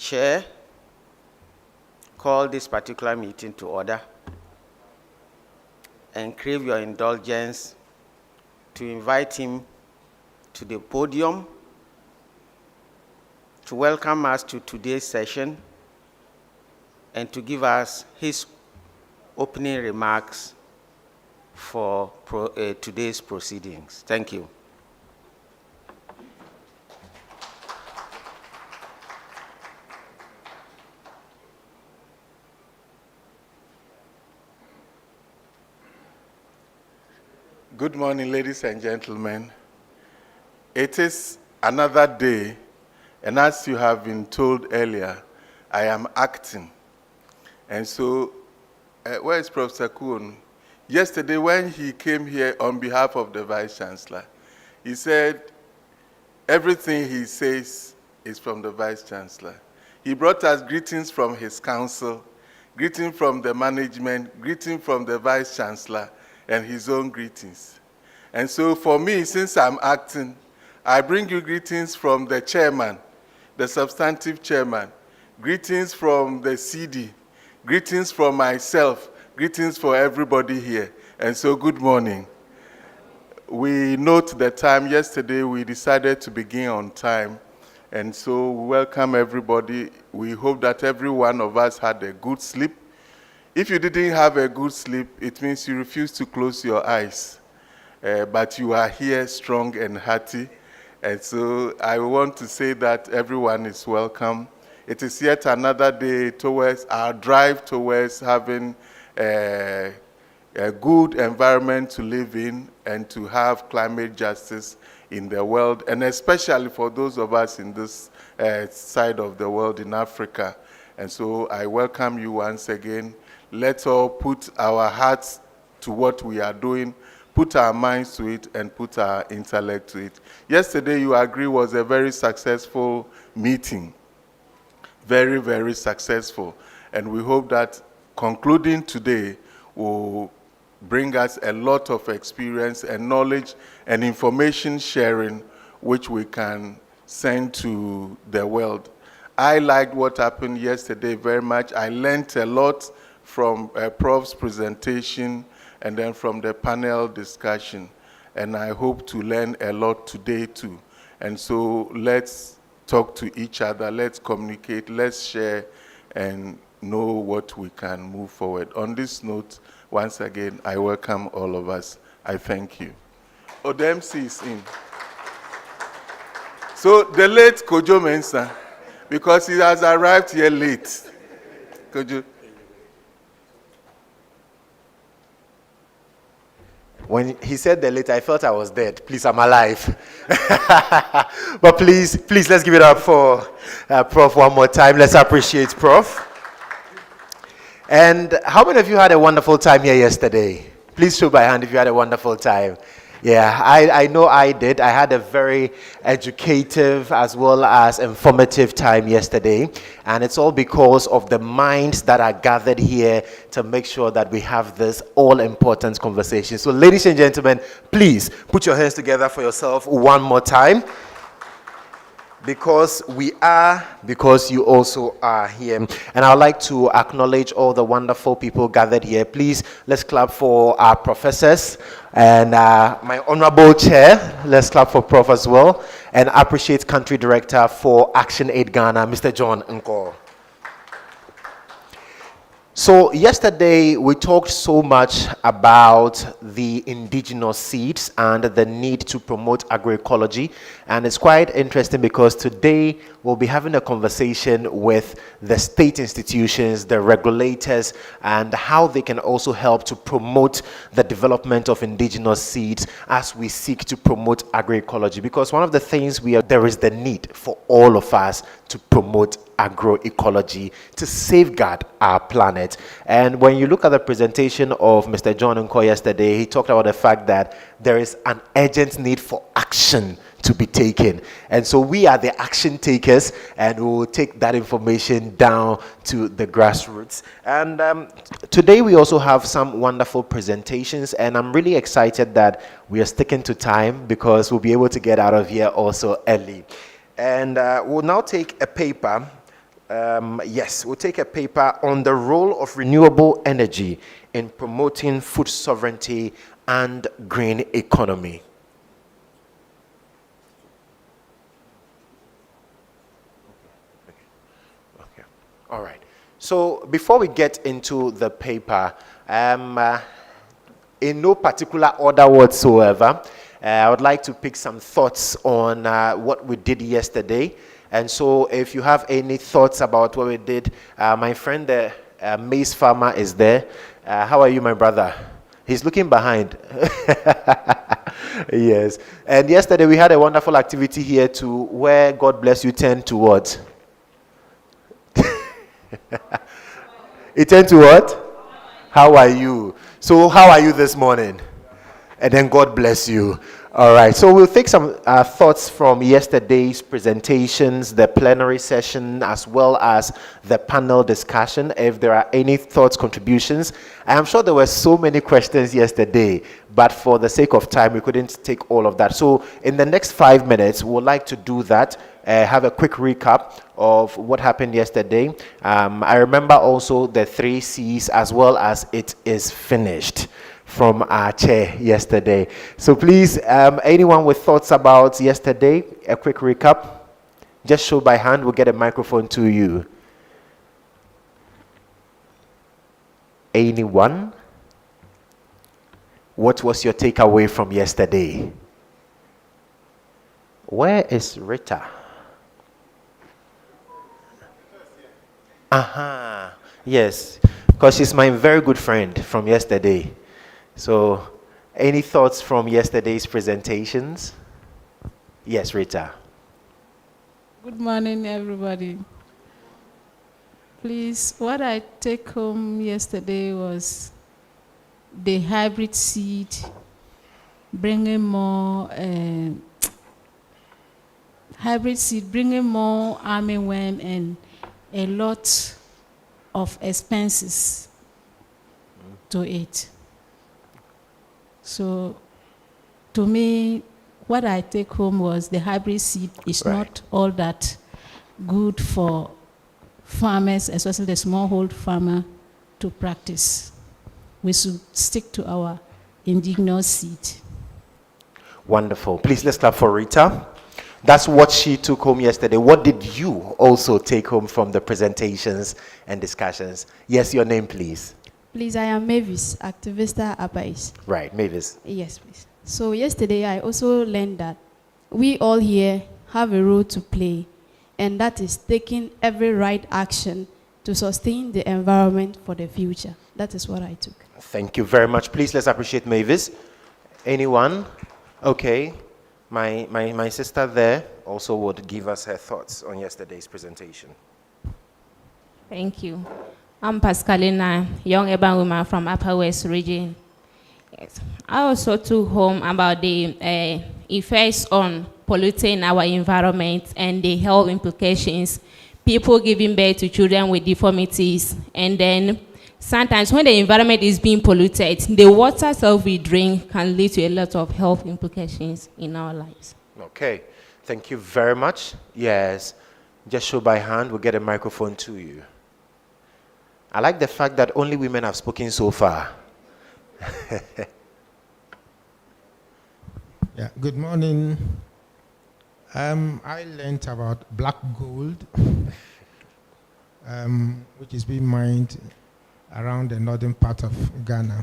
Chair call this particular meeting to order and crave your indulgence to invite him to the podium to welcome us to today's session and to give us his opening remarks for today's proceedings. Thank you. Good morning, ladies and gentlemen. It is another day, and as you have been told earlier, I am acting. And so, where is Professor Kuhn? Yesterday, when he came here on behalf of the Vice Chancellor, he said everything he says is from the Vice Chancellor. He brought us greetings from his council, greetings from the management, greetings from the Vice Chancellor, and his own greetings. And so for me, since I'm acting, I bring you greetings from the chairman, the substantive chairman, greetings from the CD, greetings from myself, greetings for everybody here. And so good morning. We note the time. Yesterday we decided to begin on time. And so we welcome everybody. We hope that every one of us had a good sleep. If you didn't have a good sleep, it means you refuse to close your eyes. But you are here strong and hearty. And so I want to say that everyone is welcome. It is yet another day towards our drive towards having a good environment to live in and to have climate justice in the world, and especially for those of us in this side of the world in Africa. And so I welcome you once again. Let's all put our hearts to what we are doing, put our minds to it, and put our intellect to it. Yesterday, you agree, was a very successful meeting. Very, very successful. And we hope that concluding today will bring us a lot of experience and knowledge and information sharing, which we can send to the world. I liked what happened yesterday very much. I learned a lot from Prof's presentation and then from the panel discussion. And I hope to learn a lot today too. And so let's talk to each other, let's communicate, let's share and know what we can move forward. On this note, once again, I welcome all of us. I thank you. Odemsi is in. So the late Kojo Mensah, because he has arrived here late. Kojo. When he said the late, I felt I was dead. Please, I'm alive. But please, let's give it up for Prof one more time. Let's appreciate Prof. And how many of you had a wonderful time here yesterday? Please show by hand if you had a wonderful time. Yeah, I know I did. I had a very educative as well as informative time yesterday. And it's all because of the minds that are gathered here to make sure that we have this all-important conversation. So ladies and gentlemen, please put your hands together for yourself one more time. Because we are, because you also are here. And I'd like to acknowledge all the wonderful people gathered here. Please, let's clap for our professors and my honorable chair. Let's clap for Prof as well. And appreciate Country Director for Action Aid Ghana, Mr. John Nko. So yesterday we talked so much about the indigenous seeds and the need to promote agroecology, and it's quite interesting because today we'll be having a conversation with the state institutions, the regulators, and how they can also help to promote the development of indigenous seeds as we seek to promote agroecology. Because one of the things there is the need for all of us to promote agroecology to safeguard our planet. And when you look at the presentation of Mr. John Nko yesterday, he talked about the fact that there is an urgent need for action to be taken. And so we are the action takers, and we will take that information down to the grassroots. And today we also have some wonderful presentations, and I'm really excited that we are sticking to time because we'll be able to get out of here also early. And we'll now take a paper Yes, we'll take a paper on the role of renewable energy in promoting food sovereignty and green economy. Okay. All right. So before we get into the paper, in no particular order whatsoever, I would like to pick some thoughts on what we did yesterday. And so if you have any thoughts about what we did, my friend, the maize farmer, is there. How are you, my brother? He's looking behind. Yes. And yesterday we had a wonderful activity here to where God bless you turned to what? It turned to what? How are you? So how are you this morning? And then God bless you. All right. So we'll take some thoughts from yesterday's presentations, the plenary session, as well as the panel discussion. If there are any thoughts, contributions, I am sure there were so many questions yesterday, but for the sake of time, we couldn't take all of that. So in the next 5 minutes, we would like to do that. Have a quick recap of what happened yesterday. I remember also the 3 C's as well as it is finished from our chair yesterday. So please, anyone with thoughts about yesterday, a quick recap, just show by hand, we'll get a microphone to you. Anyone? What was your takeaway from yesterday? Where is Rita? Aha, yes, because she's my very good friend from yesterday. So, any thoughts from yesterday's presentations? Yes, Rita. Good morning, everybody. Please, what I take home yesterday was the hybrid seed bringing more armyworm and a lot of expenses to it. So, to me, what I take home was the hybrid seed is not all that good for farmers, especially the smallhold farmer, to practice. We should stick to our indigenous seed. Wonderful. Please, let's clap for Rita. That's what she took home yesterday. What did you also take home from the presentations and discussions? Yes, your name, please. Please, I am Mavis, Activista Abais. Right, Mavis. Yes, please. So yesterday I also learned that we all here have a role to play, and that is taking every right action to sustain the environment for the future. That is what I took. Thank you very much. Please, let's appreciate Mavis. Anyone? Okay. My sister there also would give us her thoughts on yesterday's presentation. Thank you. I'm Pascalina, young urban woman from Upper West region. Yes. I also took home about the effects on polluting our environment and the health implications, people giving birth to children with deformities, and then sometimes when the environment is being polluted, the water self we drink can lead to a lot of health implications in our lives. Okay, thank you very much. Yes, just show by hand, we'll get a microphone to you. I like the fact that only women have spoken so far. Yeah, good morning. I learned about black gold, which is being mined around the northern part of Ghana.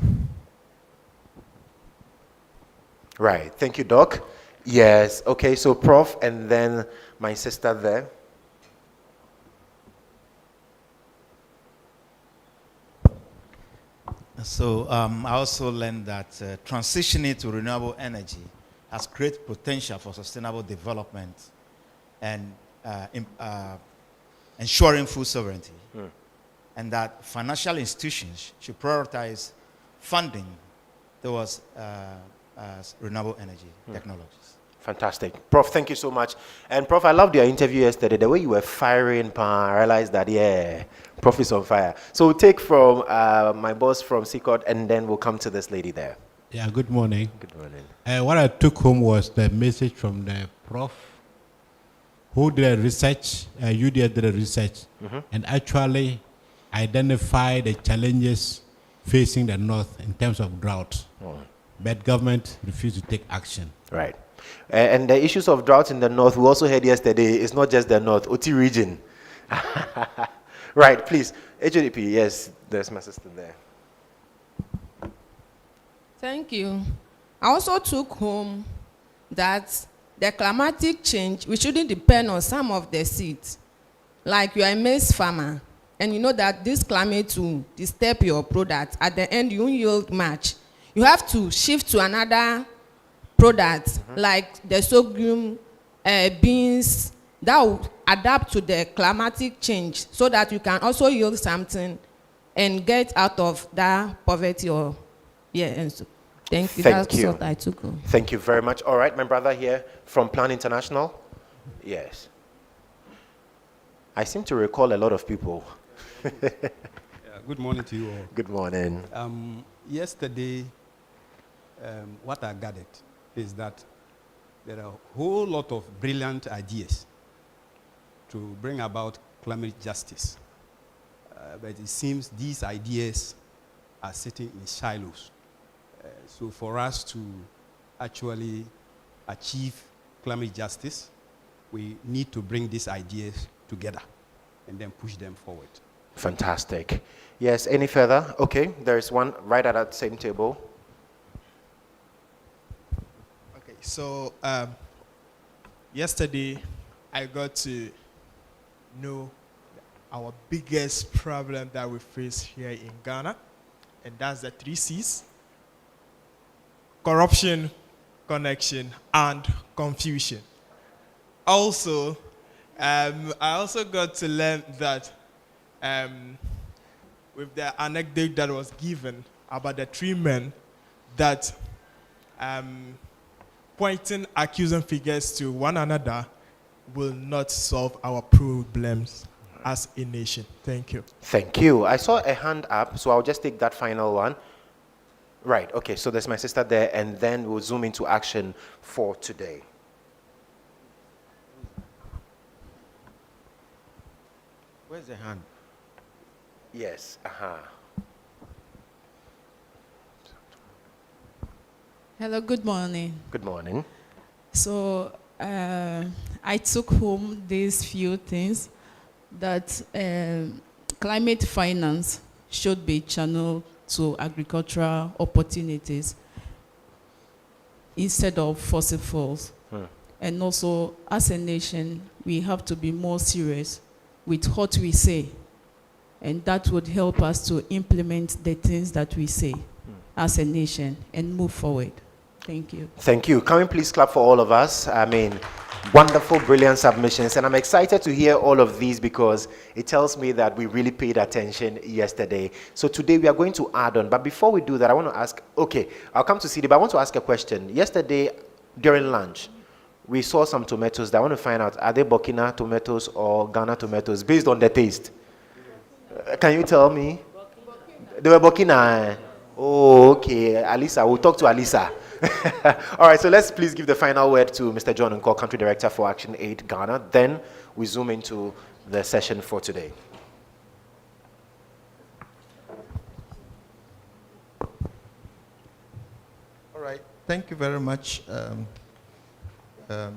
Right, thank you, Doc. Yes, okay, so Prof, and then my sister there. So I also learned that transitioning to renewable energy has great potential for sustainable development and ensuring food sovereignty. And that financial institutions should prioritize funding towards renewable energy technologies. Fantastic. Prof, thank you so much. And Prof, I loved your interview yesterday. The way you were firing, I realized that, yeah, Prof is on fire. So we'll take from my boss from CCOT, and then we'll come to this lady there. Yeah, good morning. Good morning. What I took home was the message from the Prof who did the research, UDS did the research, and actually identify the challenges facing the North in terms of drought. But government refused to take action. Right. And the issues of drought in the North, we also heard yesterday, it's not just the North, OT region. Right, please. HODP, yes, there's my sister there. Thank you. I also took home that the climatic change, we shouldn't depend on some of the seeds. Like you are a maize farmer, and you know that this climate will disturb your product. At the end, you won't yield much. You have to shift to another product, like the sorghum, beans, that will adapt to the climatic change so that you can also yield something and get out of that poverty or, yeah, and so. Thank you. Thank That's you. what I took home. Thank you very much. All right, my brother here from Plan International. Yes. I seem to recall a lot of people. Good morning to you all. Good morning. Yesterday, what I gathered is that there are a whole lot of brilliant ideas to bring about climate justice. But it seems these ideas are sitting in silos. So for us to actually achieve climate justice, we need to bring these ideas together and then push them forward. Fantastic. Yes, any further? Okay, there's one right at that same table. Okay, so yesterday I got to know our biggest problem that we face here in Ghana, and that's the 3 C's: corruption, connection, and confusion. Also, I also got to learn that with the anecdote that was given about the 3 men, that pointing accusing figures to one another will not solve our problems as a nation. Thank you. Thank you. I saw a hand up, so I'll just take that final one. Right, okay, so there's my sister there, and then we'll zoom into action for today. Where's the hand? Yes, Hello, good morning. Good morning. So I took home these few things, that climate finance should be channeled to agricultural opportunities instead of fossil fuels. And also, as a nation, we have to be more serious with what we say, and that would help us to implement the things that we say as a nation and move forward. Thank you. Thank you. Can we please clap for all of us? I mean, wonderful, brilliant submissions. And I'm excited to hear all of these because it tells me that we really paid attention yesterday. So today we are going to add on. But before we do that, I want to ask, okay, I'll come to CD, but I want to ask a question. Yesterday, during lunch, we saw some tomatoes that I want to find out, are they Burkina tomatoes or Ghana tomatoes, based on the taste? Can you tell me? They were Burkina. Oh, okay. Alisa, we'll talk to Alisa. All right, so let's please give the final word to Mr. John Nko, Country Director for Action Aid Ghana. Then we zoom into the session for today. All right, thank you very much.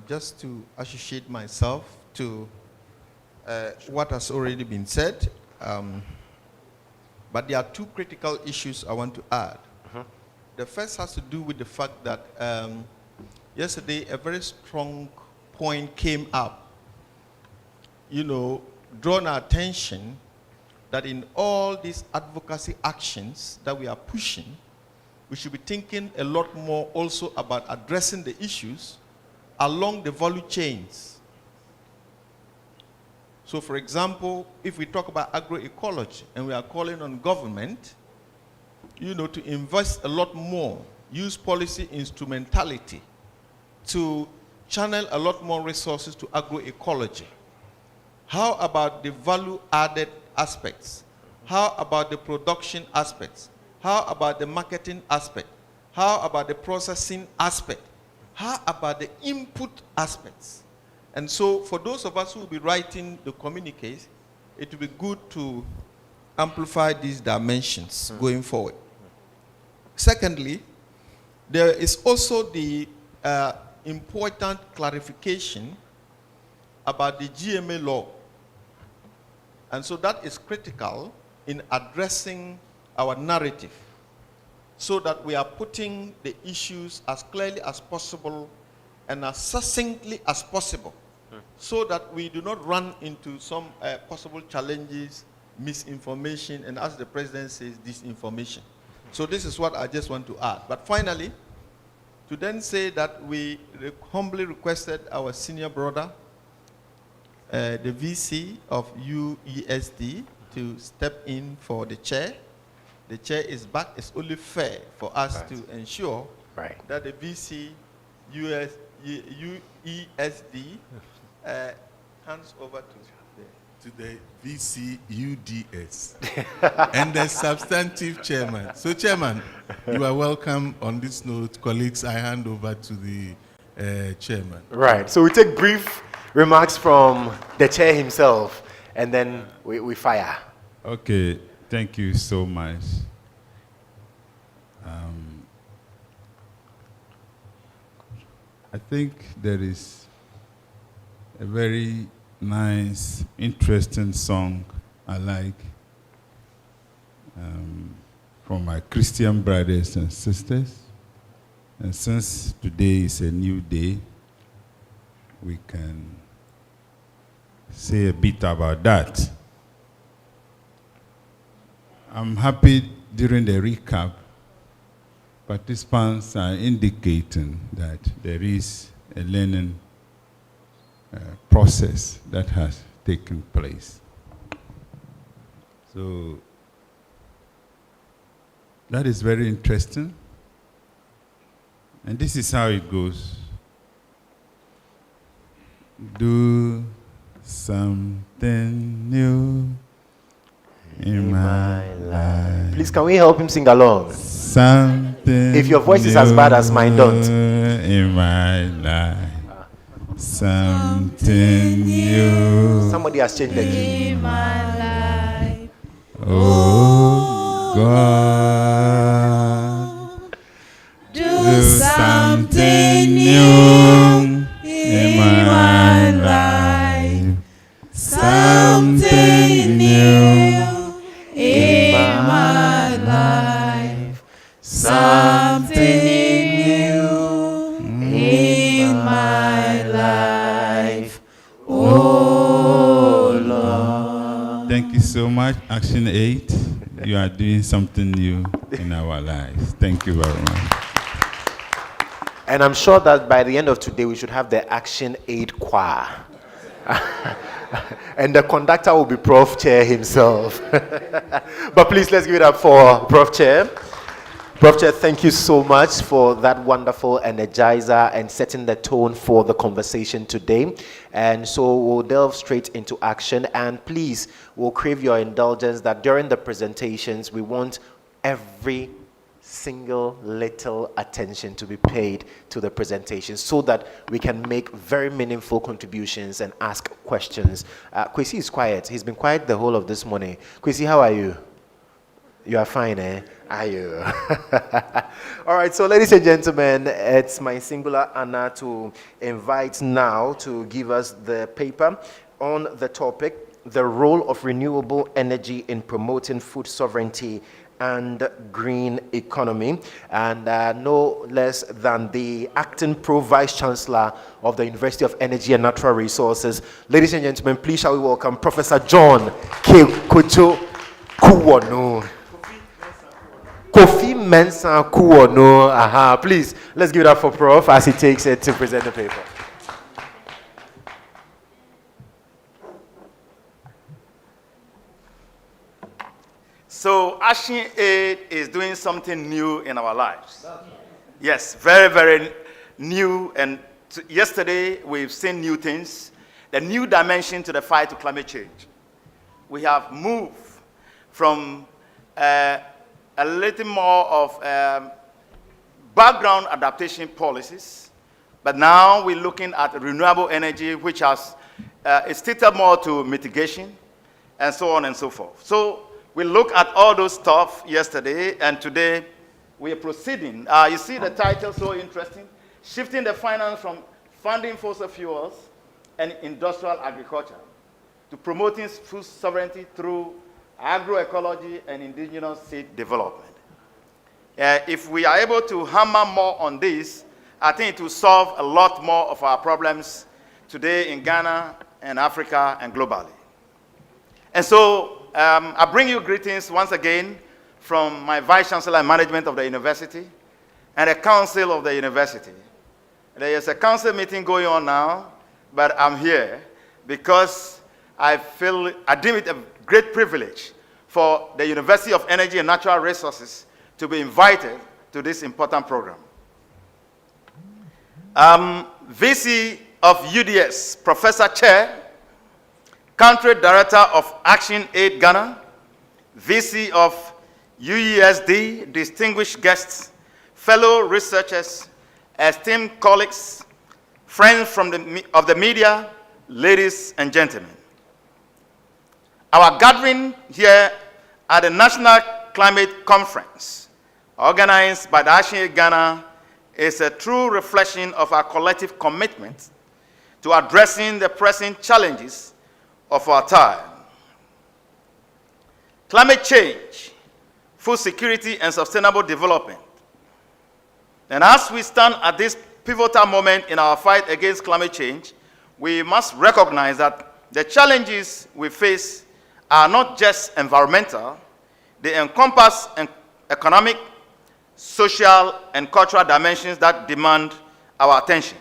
Just to associate myself to what has already been said, but there are 2 critical issues I want to add. The first has to do with the fact that yesterday a very strong point came up, drawn our attention that in all these advocacy actions that we are pushing, we should be thinking a lot more also about addressing the issues along the value chains. So for example, if we talk about agroecology and we are calling on government, to invest a lot more, use policy instrumentality to channel a lot more resources to agroecology. How about the value-added aspects? How about the production aspects? How about the marketing aspect? How about the processing aspect? How about the input aspects? And so for those of us who will be writing the communiques, it will be good to amplify these dimensions going forward. Secondly, there is also the important clarification about the GMA law. And so that is critical in addressing our narrative so that we are putting the issues as clearly as possible and as succinctly as possible so that we do not run into some possible challenges, misinformation, and as the president says, disinformation. So this is what I just want to add. But finally, to then say that we humbly requested our senior brother, the VC of UESD, to step in for the chair. The chair is back. It's only fair for us to ensure that the VC UESD hands over to the VCUDS and the substantive chairman. So, chairman, you are welcome. On this note, colleagues, I hand over to the chairman. Right. So we take brief remarks from the chair himself, and then we fire. Okay. Thank you so much. I think there is a very nice, interesting song I like from my Christian brothers and sisters. And since today is a new day, we can say a bit about that. I'm happy during the recap, participants are indicating that there is a learning process that has taken place. So that is very interesting. And this is how it goes. Do something new in my life. Please, can we help him sing along? Something if your voice is as bad as mine, don't. In my life. Something new. Somebody has changed the key. In my life. Oh God. Do something new in my life. Something new in my life. Something new in my life. Oh Lord. Thank you so much. Action 8. You are doing something new in our lives. Thank you very much. And I'm sure that by the end of today, we should have the Action 8 choir. And the conductor will be Prof. Chair himself. But please, let's give it up for Prof. Chair. Prof. Chair, thank you so much for that wonderful energizer and setting the tone for the conversation today. And so we'll delve straight into action. And please, we'll crave your indulgence that during the presentations, we want every single little attention to be paid to the presentation so that we can make very meaningful contributions and ask questions. Kwesi is quiet. He's been quiet the whole of this morning. Kwesi, how are you? You are fine, eh? Are you? All right, so ladies and gentlemen, it's my singular honor to invite now to give us the paper on the topic, the role of renewable energy in promoting food sovereignty and green economy, and no less than the acting Pro-Vice Chancellor of the University of Energy and Natural Resources. Ladies and gentlemen, please shall we welcome Professor John K. Kojo Kuwono. Kofi Mensah Kuwono. Aha, please, let's give it up for Prof as he takes it to present the paper. So Action Aid is doing something new in our lives. Yes, very, very new. And yesterday we've seen new things, the new dimension to the fight to climate change. We have moved from a little more of background adaptation policies But now we're looking at renewable energy, which has it's tilted more to mitigation and so on and so forth. So we looked at all those stuff yesterday, and today we are proceeding. You see the title, so interesting. Shifting the finance from funding fossil fuels and industrial agriculture to promoting food sovereignty through agroecology and indigenous seed development. If we are able to hammer more on this, I think it will solve a lot more of our problems today in Ghana and Africa and globally. And so I bring you greetings once again from my Vice Chancellor and management of the university and the council of the university. There is a council meeting going on now, but I'm here because I deem it a great privilege for the University of Energy and Natural Resources to be invited to this important program. VC of UDS, Professor Chair, Country Director of Action Aid Ghana, VC of UESD, distinguished guests, fellow researchers, esteemed colleagues, friends of the media, ladies and gentlemen. Our gathering here at the National Climate Conference, organized by the Action Aid Ghana, is a true reflection of our collective commitment to addressing the pressing challenges of our time. Climate change, food security, and sustainable development. And as we stand at this pivotal moment in our fight against climate change, we must recognize that the challenges we face are not just environmental, they encompass economic, social, and cultural dimensions that demand our attention.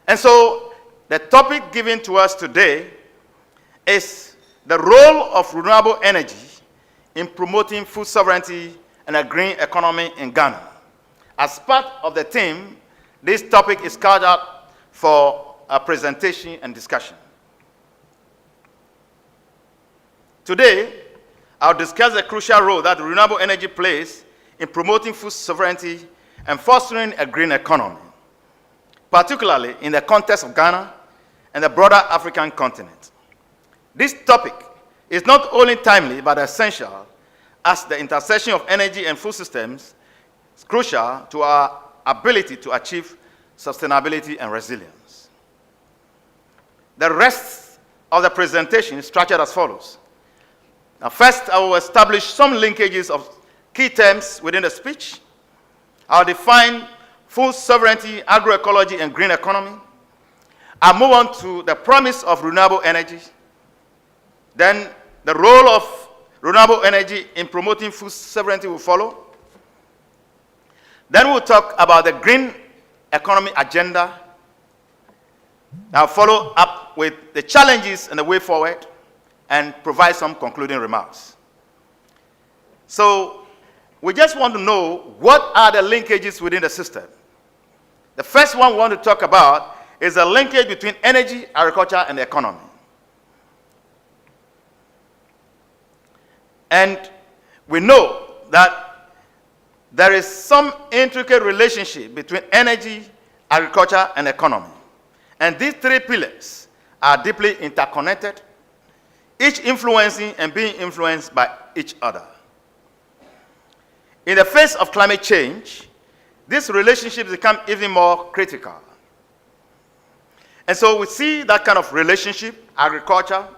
And so, the topic given to us today is the role of renewable energy in promoting food sovereignty and a green economy in Ghana. As part of the theme, this topic is carved out for a presentation and discussion. Today, I'll discuss the crucial role that renewable energy plays in promoting food sovereignty and fostering a green economy, particularly in the context of Ghana and the broader African continent. This topic is not only timely but essential, as the intersection of energy and food systems is crucial to our ability to achieve sustainability and resilience. The rest of the presentation is structured as follows. Now, first, I will establish some linkages of key terms within the speech. I'll define food sovereignty, agroecology, and green economy. I'll move on to the promise of renewable energy. Then the role of renewable energy in promoting food sovereignty will follow. Then we'll talk about the green economy agenda. I'll follow up with the challenges and the way forward, and provide some concluding remarks. So we just want to know what are the linkages within the system. The first one we want to talk about is the linkage between energy, agriculture, and the economy. And we know that there is some intricate relationship between energy, agriculture, and economy. And these three pillars are deeply interconnected, each influencing and being influenced by each other. In the face of climate change, these relationships become even more critical. And so we see that kind of relationship, agriculture,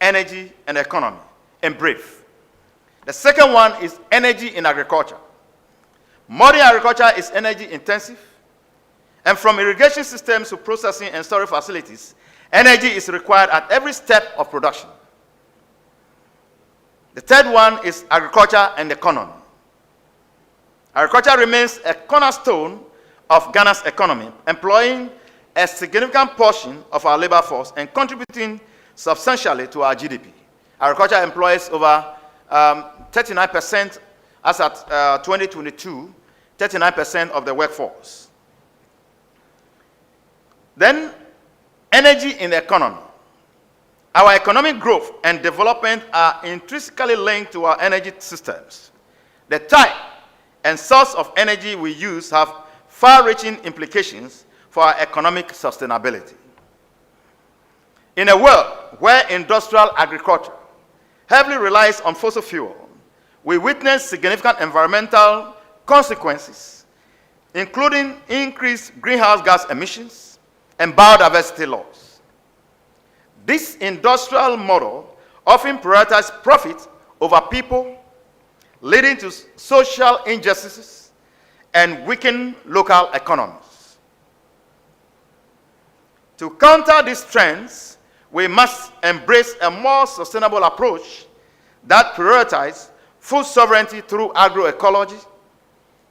energy, and economy, in brief. The second one is energy in agriculture. Modern agriculture is energy intensive, and from irrigation systems to processing and storage facilities, energy is required at every step of production. The third one is agriculture and economy. Agriculture remains a cornerstone of Ghana's economy, employing a significant portion of our labor force and contributing substantially to our GDP. Agriculture employs over 39%, as at 2022, 39% of the workforce. Then, energy in the economy. Our economic growth and development are intrinsically linked to our energy systems. The type and source of energy we use have far-reaching implications for our economic sustainability. In a world where industrial agriculture heavily relies on fossil fuel, we witness significant environmental consequences, including increased greenhouse gas emissions and biodiversity loss. This industrial model often prioritizes profit over people, leading to social injustices and weaken local economies. To counter these trends, we must embrace a more sustainable approach that prioritizes food sovereignty through agroecology,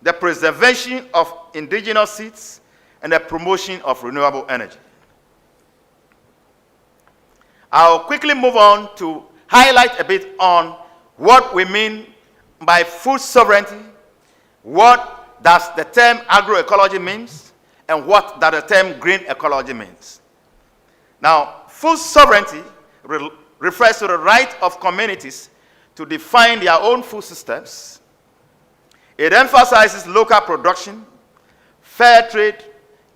the preservation of indigenous seeds, and the promotion of renewable energy. I'll quickly move on to highlight a bit on what we mean by food sovereignty, what does the term agroecology means, and what does the term green ecology means. Now, food sovereignty refers to the right of communities to define their own food systems. It emphasizes local production, fair trade,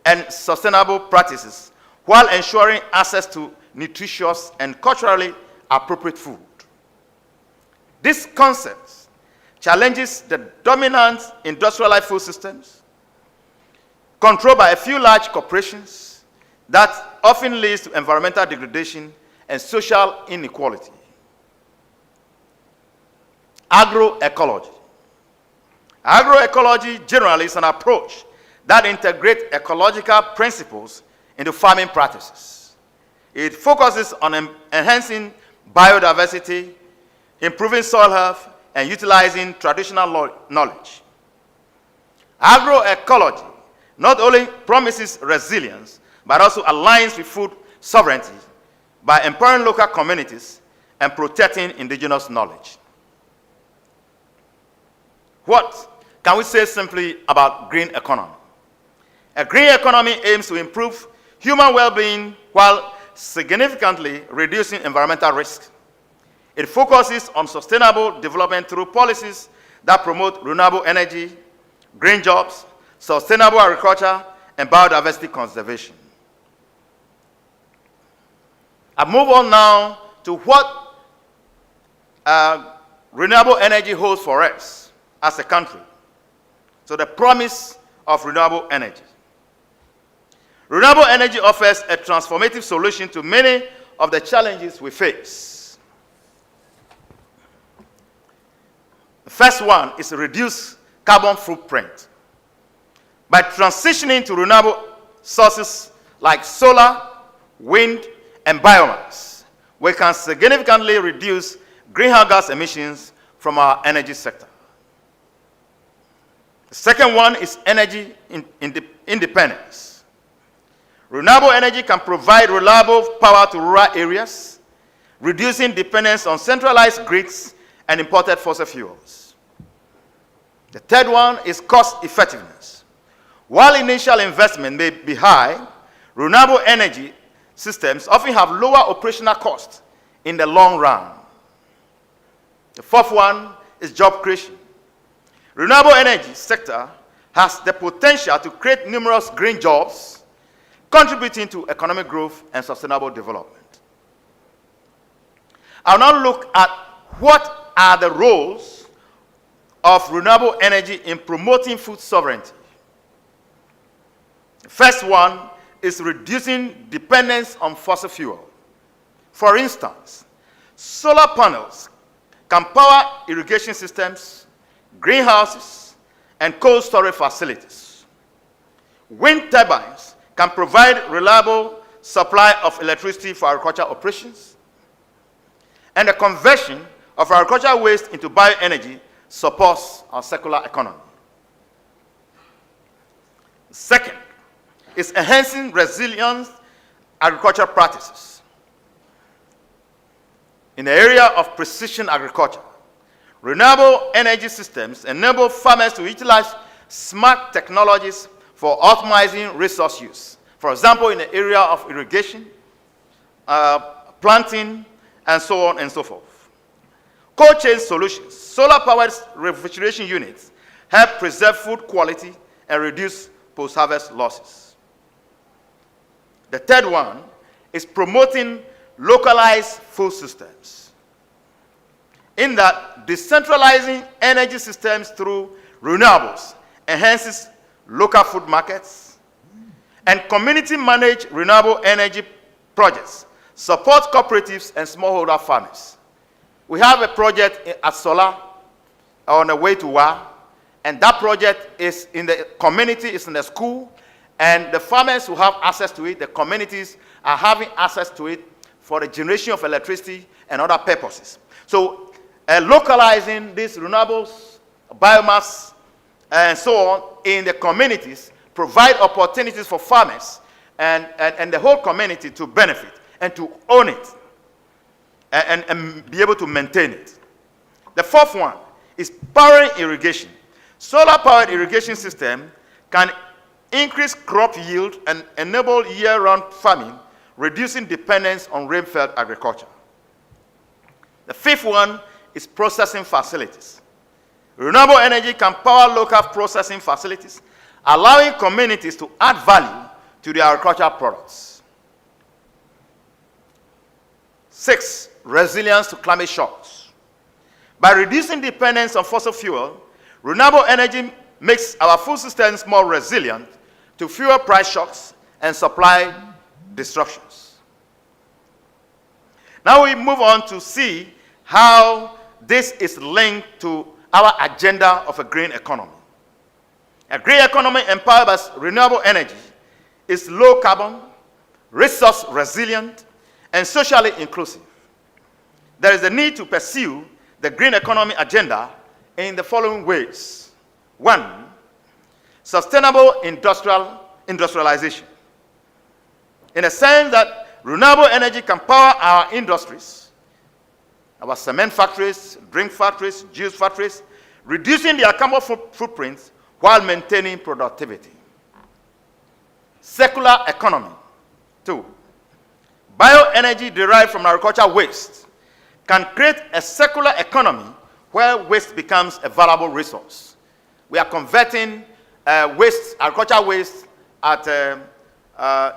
and sustainable practices while ensuring access to nutritious and culturally appropriate food. This concept challenges the dominant industrialized food systems controlled by a few large corporations that often leads to environmental degradation and social inequality. Agroecology. Agroecology generally is an approach that integrates ecological principles into farming practices. It focuses on enhancing biodiversity, improving soil health, and utilizing traditional knowledge. Agroecology not only promises resilience, but also aligns with food sovereignty by empowering local communities and protecting indigenous knowledge. What can we say simply about green economy? A green economy aims to improve human well-being while significantly reducing environmental risks. It focuses on sustainable development through policies that promote renewable energy, green jobs, sustainable agriculture, and biodiversity conservation. I move on now to what renewable energy holds for us as a country. So the promise of renewable energy. Renewable energy offers a transformative solution to many of the challenges we face. The first one is to reduce carbon footprint. By transitioning to renewable sources like solar, wind, and biomass, we can significantly reduce greenhouse gas emissions from our energy sector. The second one is energy independence. Renewable energy can provide reliable power to rural areas, reducing dependence on centralized grids and imported fossil fuels. The third one is cost effectiveness. While initial investment may be high, renewable energy systems often have lower operational costs in the long run. The fourth one is job creation. Renewable energy sector has the potential to create numerous green jobs, contributing to economic growth and sustainable development. I'll now look at what are the roles of renewable energy in promoting food sovereignty. The first one is reducing dependence on fossil fuel. For instance, solar panels can power irrigation systems, greenhouses, and cold storage facilities. Wind turbines can provide reliable supply of electricity for agricultural operations, and the conversion of agricultural waste into bioenergy supports our circular economy. Second is enhancing resilient agricultural practices. In the area of precision agriculture, renewable energy systems enable farmers to utilize smart technologies for optimizing resource use. For example, in the area of irrigation, planting, and so on and so forth. Cold chain solutions, solar-powered refrigeration units help preserve food quality and reduce post-harvest losses. The third one is promoting localized food systems. In that, decentralizing energy systems through renewables enhances local food markets, and community-managed renewable energy projects support cooperatives and smallholder farmers. We have a project at Solar on the way to Wa, and that project is in the community, it's in the school, and the farmers who have access to it, the communities are having access to it for the generation of electricity and other purposes. So localizing these renewables, biomass, and so on in the communities provide opportunities for farmers and the whole community to benefit and to own it and be able to maintain it. The fourth one is powering irrigation. Solar-powered irrigation system can increase crop yield and enable year-round farming, reducing dependence on rain-fed agriculture. The fifth one is processing facilities. Renewable energy can power local processing facilities, allowing communities to add value to their agricultural products. 6, resilience to climate shocks. By reducing dependence on fossil fuel, renewable energy makes our food systems more resilient to fuel price shocks and supply disruptions. Now we move on to see how this is linked to our agenda of a green economy. A green economy empowered by renewable energy is low carbon, resource resilient, and socially inclusive. There is a need to pursue the green economy agenda in the following ways. 1, sustainable industrialization. In a sense that renewable energy can power our industries, our cement factories, drink factories, juice factories, reducing their carbon footprints while maintaining productivity. Circular economy. 2, bioenergy derived from agricultural waste can create a circular economy where waste becomes a valuable resource. We are converting waste, agricultural waste at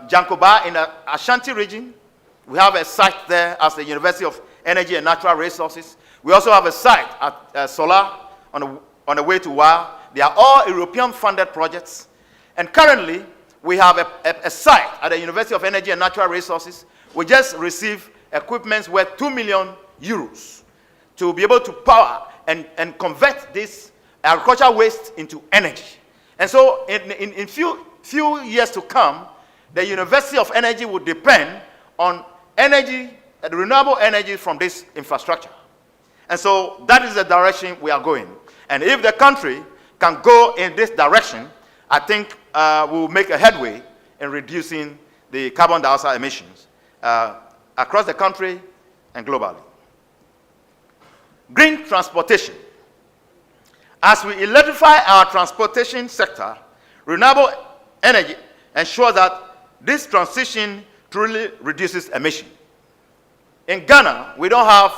Jankoba in the Ashanti region. We have a site there as the University of Energy and Natural Resources. We also have a site at Solar on the way to Wa. They are all European-funded projects. And currently, we have a site at the University of Energy and Natural Resources. We just received equipment worth 2 million euros to be able to power and convert this agricultural waste into energy. And so in few years to come, the University of Energy will depend on energy, renewable energy from this infrastructure. And so that is the direction we are going. And if the country can go in this direction, I think we will make a headway in reducing the carbon dioxide emissions across the country and globally. Green transportation. As we electrify our transportation sector, renewable energy ensures that this transition truly reduces emission. In Ghana, we don't have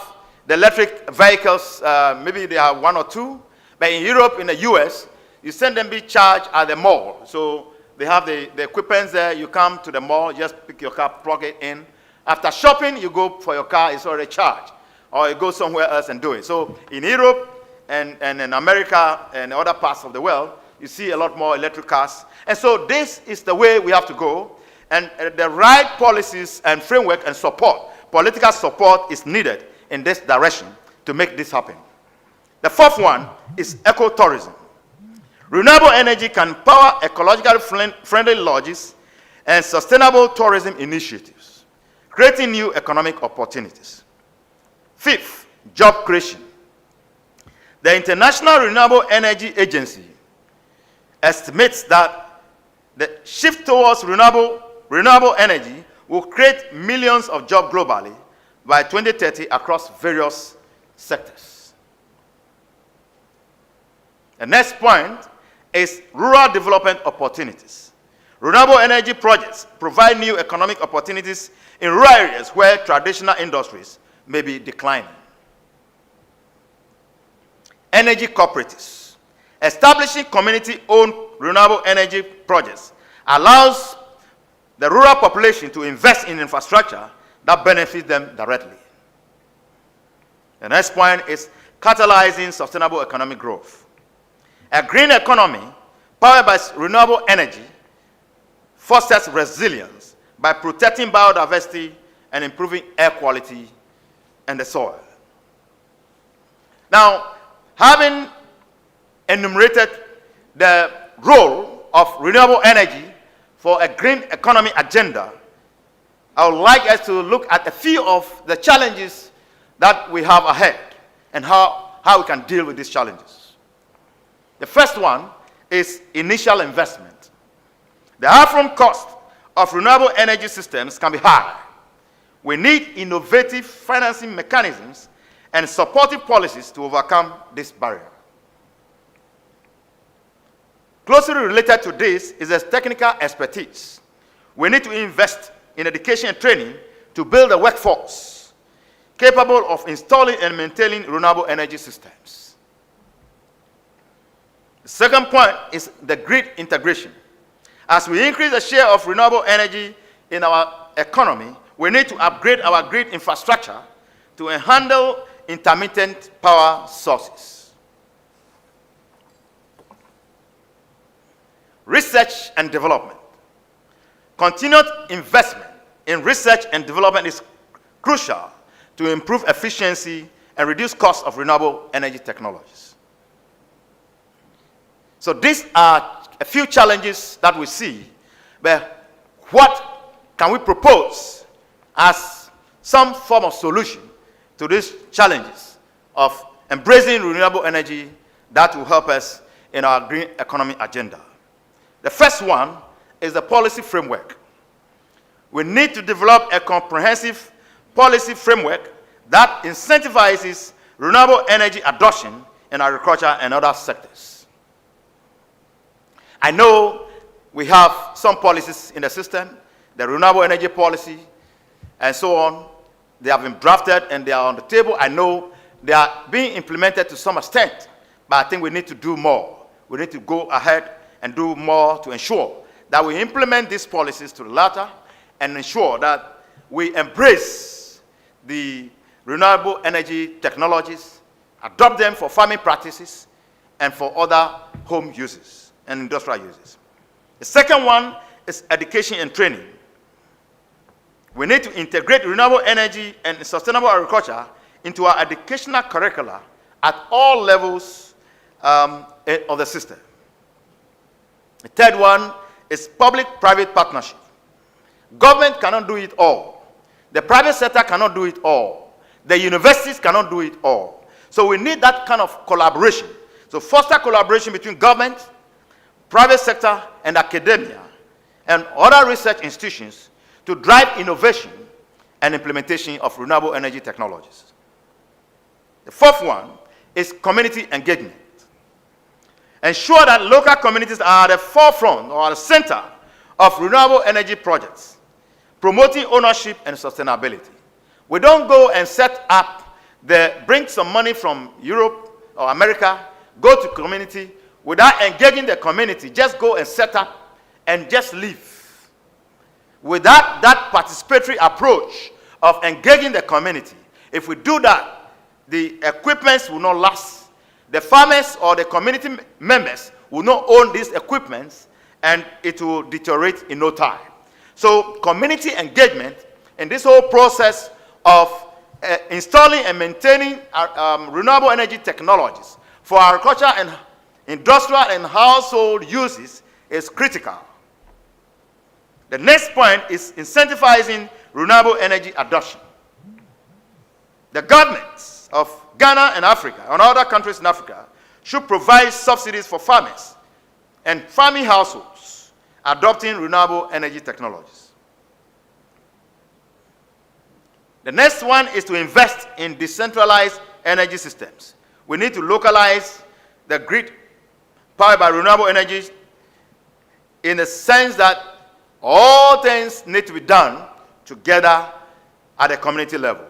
the electric vehicles, maybe they have 1 or 2, but in Europe, in the US, you send them be charged at the mall. So they have the equipment there, you come to the mall, just pick your car, plug it in. After shopping, you go for your car, it's already charged. Or you go somewhere else and do it. So in Europe and in America and other parts of the world, you see a lot more electric cars. And so this is the way we have to go. And the right policies and framework and support, political support is needed in this direction to make this happen. The fourth one is ecotourism. Renewable energy can power ecologically friendly lodges and sustainable tourism initiatives, creating new economic opportunities. Fifth, job creation. The International Renewable Energy Agency estimates that the shift towards renewable energy will create millions of jobs globally by 2030 across various sectors. The next point is rural development opportunities. Renewable energy projects provide new economic opportunities in rural areas where traditional industries may be declining. Energy cooperatives. Establishing community-owned renewable energy projects allows the rural population to invest in infrastructure that benefits them directly. The next point is catalyzing sustainable economic growth. A green economy powered by renewable energy fosters resilience by protecting biodiversity and improving air quality and the soil. Now, having enumerated the role of renewable energy for a green economy agenda, I would like us to look at a few of the challenges that we have ahead and how we can deal with these challenges. The first one is initial investment. The upfront cost of renewable energy systems can be high. We need innovative financing mechanisms and supportive policies to overcome this barrier. Closely related to this is the technical expertise. We need to invest in education and training to build a workforce capable of installing and maintaining renewable energy systems. The second point is the grid integration. As we increase the share of renewable energy in our economy, we need to upgrade our grid infrastructure to handle intermittent power sources. Research and development. Continued investment in research and development is crucial to improve efficiency and reduce costs of renewable energy technologies. So these are a few challenges that we see, but what can we propose as some form of solution to these challenges of embracing renewable energy that will help us in our green economy agenda? The first one is the policy framework. We need to develop a comprehensive policy framework that incentivizes renewable energy adoption in agriculture and other sectors. I know we have some policies in the system, the renewable energy policy and so on. They have been drafted and they are on the table. I know they are being implemented to some extent, but I think we need to do more. We need to go ahead and do more to ensure that we implement these policies to the latter and ensure that we embrace the renewable energy technologies, adopt them for farming practices and for other home uses and industrial uses. The second one is education and training. We need to integrate renewable energy and sustainable agriculture into our educational curricula at all levels of the system. The third one is public-private partnership. Government cannot do it all. The private sector cannot do it all. The universities cannot do it all. So we need that kind of collaboration. So foster collaboration between government, private sector, and academia, and other research institutions to drive innovation and implementation of renewable energy technologies. The fourth one is community engagement. Ensure that local communities are at the forefront or at the center of renewable energy projects, promoting ownership and sustainability. We don't go and set up, bring some money from Europe or America, go to community without engaging the community, just go and set up and just leave. Without that participatory approach of engaging the community, if we do that, the equipments will not last. The farmers or the community members will not own these equipments and it will deteriorate in no time. So community engagement in this whole process of installing and maintaining renewable energy technologies for agriculture and industrial and household uses is critical. The next point is incentivizing renewable energy adoption. The governments of Ghana and Africa and other countries in Africa should provide subsidies for farmers and farming households adopting renewable energy technologies. The next one is to invest in decentralized energy systems. We need to localize the grid powered by renewable energy in the sense that all things need to be done together at the community level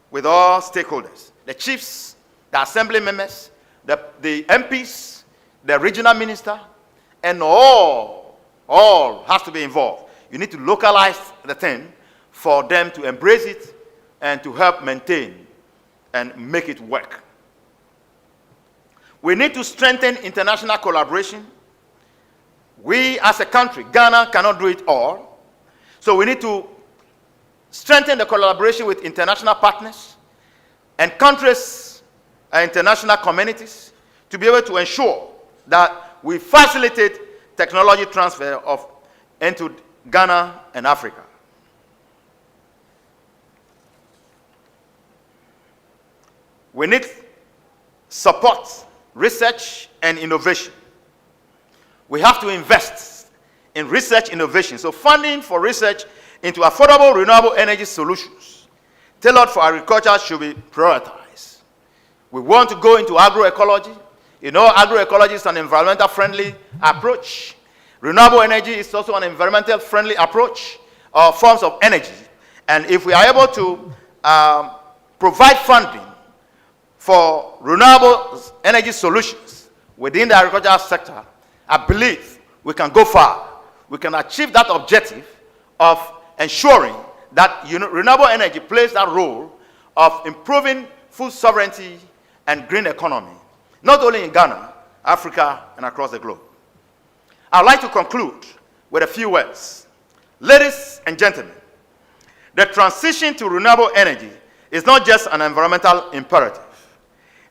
with all stakeholders. The chiefs, the assembly members, the MPs, the regional minister, and all has to be involved. you need to localize the thing for them to embrace it and to help maintain and make it work. We need to strengthen international collaboration. We as a country, Ghana cannot do it all. So we need to strengthen the collaboration with international partners and countries and international communities to be able to ensure that we facilitate technology transfer into Ghana and Africa. We need support, research, and innovation. We have to invest in research innovation. So funding for research into affordable renewable energy solutions tailored for agriculture should be prioritized. We want to go into agroecology. You know, agroecology is an environmental friendly approach. Renewable energy is also an environmental friendly approach or forms of energy. And if we are able to provide funding for renewable energy solutions within the agricultural sector, I believe we can go far. We can achieve that objective of ensuring that renewable energy plays that role of improving food sovereignty and green economy, not only in Ghana, Africa, and across the globe. I'd like to conclude with a few words. Ladies and gentlemen, the transition to renewable energy is not just an environmental imperative.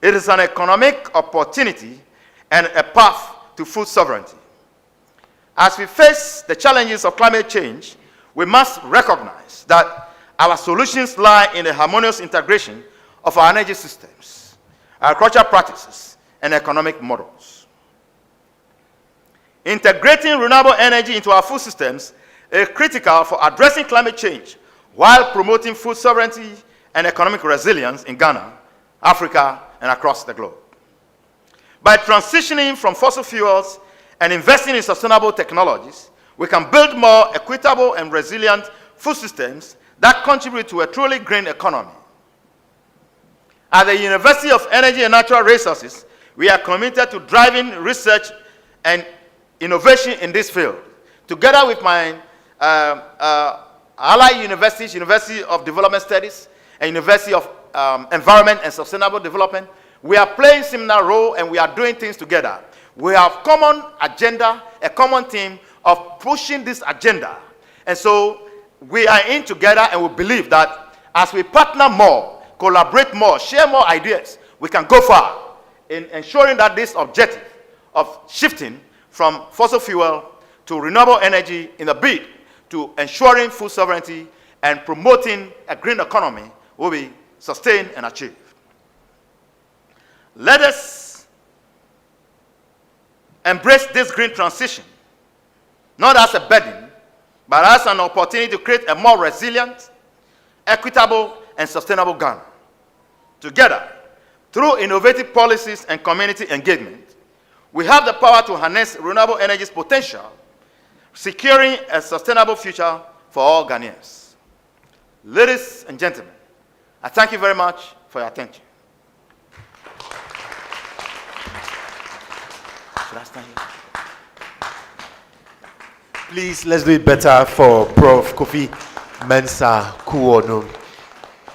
It is an economic opportunity and a path to food sovereignty. As we face the challenges of climate change, we must recognize that our solutions lie in the harmonious integration of our energy systems, agricultural practices, and economic models. Integrating renewable energy into our food systems is critical for addressing climate change while promoting food sovereignty and economic resilience in Ghana, Africa, and across the globe. By transitioning from fossil fuels and investing in sustainable technologies, we can build more equitable and resilient food systems that contribute to a truly green economy. At the University of Energy and Natural Resources, we are committed to driving research and innovation in this field. Together with my allied universities, University of Development Studies and University of Environment and Sustainable Development, we are playing similar role and we are doing things together. We have common agenda, a common theme of pushing this agenda. And so we are in together and we believe that as we partner more, collaborate more, share more ideas, we can go far in ensuring that this objective of shifting from fossil fuel to renewable energy in a bid to ensuring food sovereignty and promoting a green economy will be sustained and achieved. Let us embrace this green transition, not as a burden, but as an opportunity to create a more resilient, equitable, and sustainable Ghana. Together, through innovative policies and community engagement, we have the power to harness renewable energy's potential, securing a sustainable future for all Ghanaians. Ladies and gentlemen, I thank you very much for your attention. Should I stand here? Please, let's do it better for Prof. Kofi Mensah Kuonu.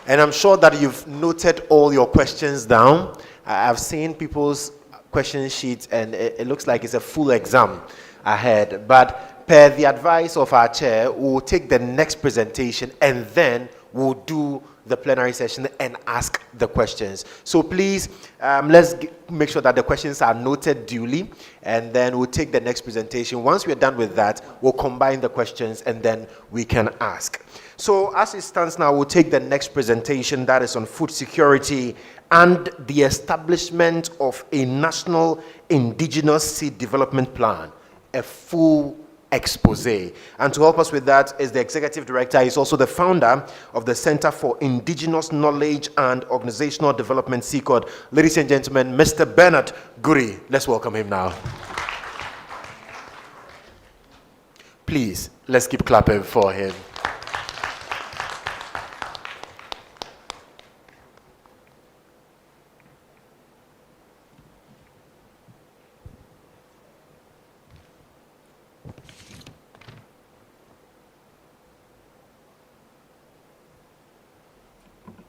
And I'm sure that you've noted all your questions down. I've seen people's question sheets and it looks like it's a full exam ahead. But per the advice of our chair, we'll take the next presentation and then we'll do the plenary session and ask the questions. So please, let's make sure that the questions are noted duly, and then we'll take the next presentation. Once we're done with that, we'll combine the questions and then we can ask. So as it stands now, we'll take the next presentation that is on food security and the establishment of a national indigenous seed development plan, a full expose. And to help us with that is the executive director. He's also the founder of the Center for Indigenous Knowledge and Organizational Development, CICOD. Ladies and gentlemen, Mr. Bernard Guri. Let's welcome him now. Please, let's keep clapping for him.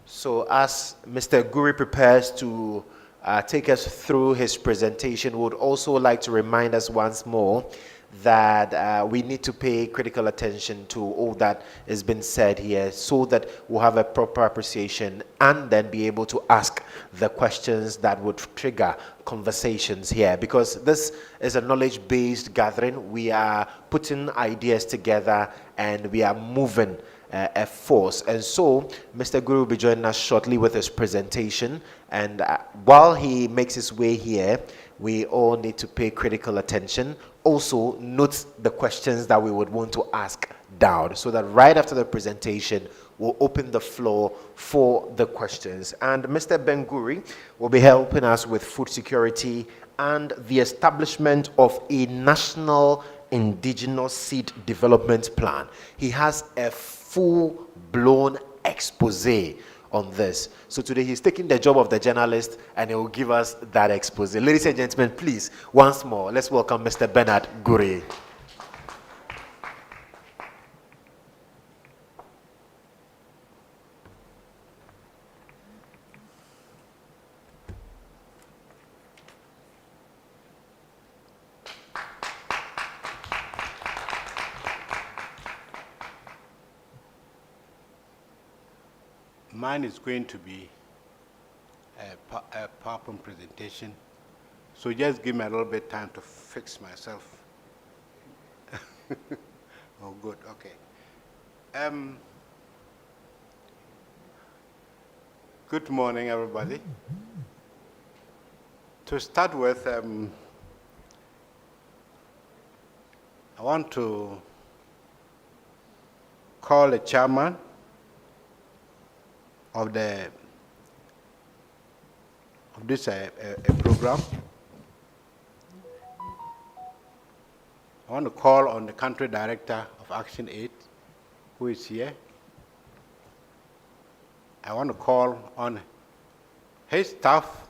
So as Mr. Guri prepares to take us through his presentation, we would also like to remind us once more that we need to pay critical attention to all that has been said here so that we'll have a proper appreciation and then be able to ask the questions that would trigger conversations here, because this is a knowledge-based gathering. We are putting ideas together and we are moving a force. And so Mr. Guru will be joining us shortly with his presentation, and while he makes his way here, we all need to pay critical attention. Also note the questions that we would want to ask down, so that right after the presentation we'll open the floor for the questions. And Mr. Ben-Guri will be helping us with food security and the establishment of a national indigenous seed development plan. He has a full-blown expose on this. So today he's taking the job of the journalist and he will give us that expose. Ladies and gentlemen, please, once more, let's welcome Mr. Bernard Guri. Mine is going to be a PowerPoint presentation, so just give me a little bit time to fix myself. Oh, good, okay. Good morning, everybody. To start with, I want to call the chairman of this program. I want to call on the country director of Action Aid, who is here. I want to call on his staff,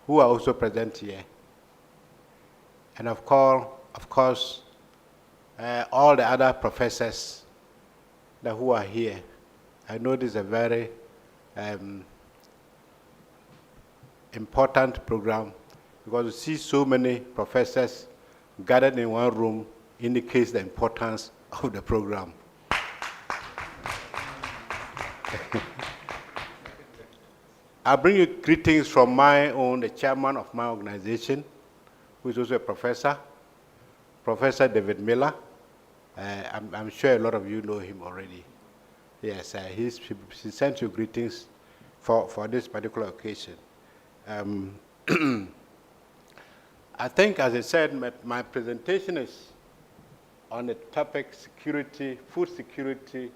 who are also present here, and of course, all the other professors who are here. I know this is a very important program, because to see so many professors gathered in one room indicates the importance of the program. I bring you greetings from the chairman of my organization, who is also a professor, Professor David Miller. I'm sure a lot of you know him already. Yes, he sent you greetings for this particular occasion. I think, as I said, my presentation is on the topic security, food security,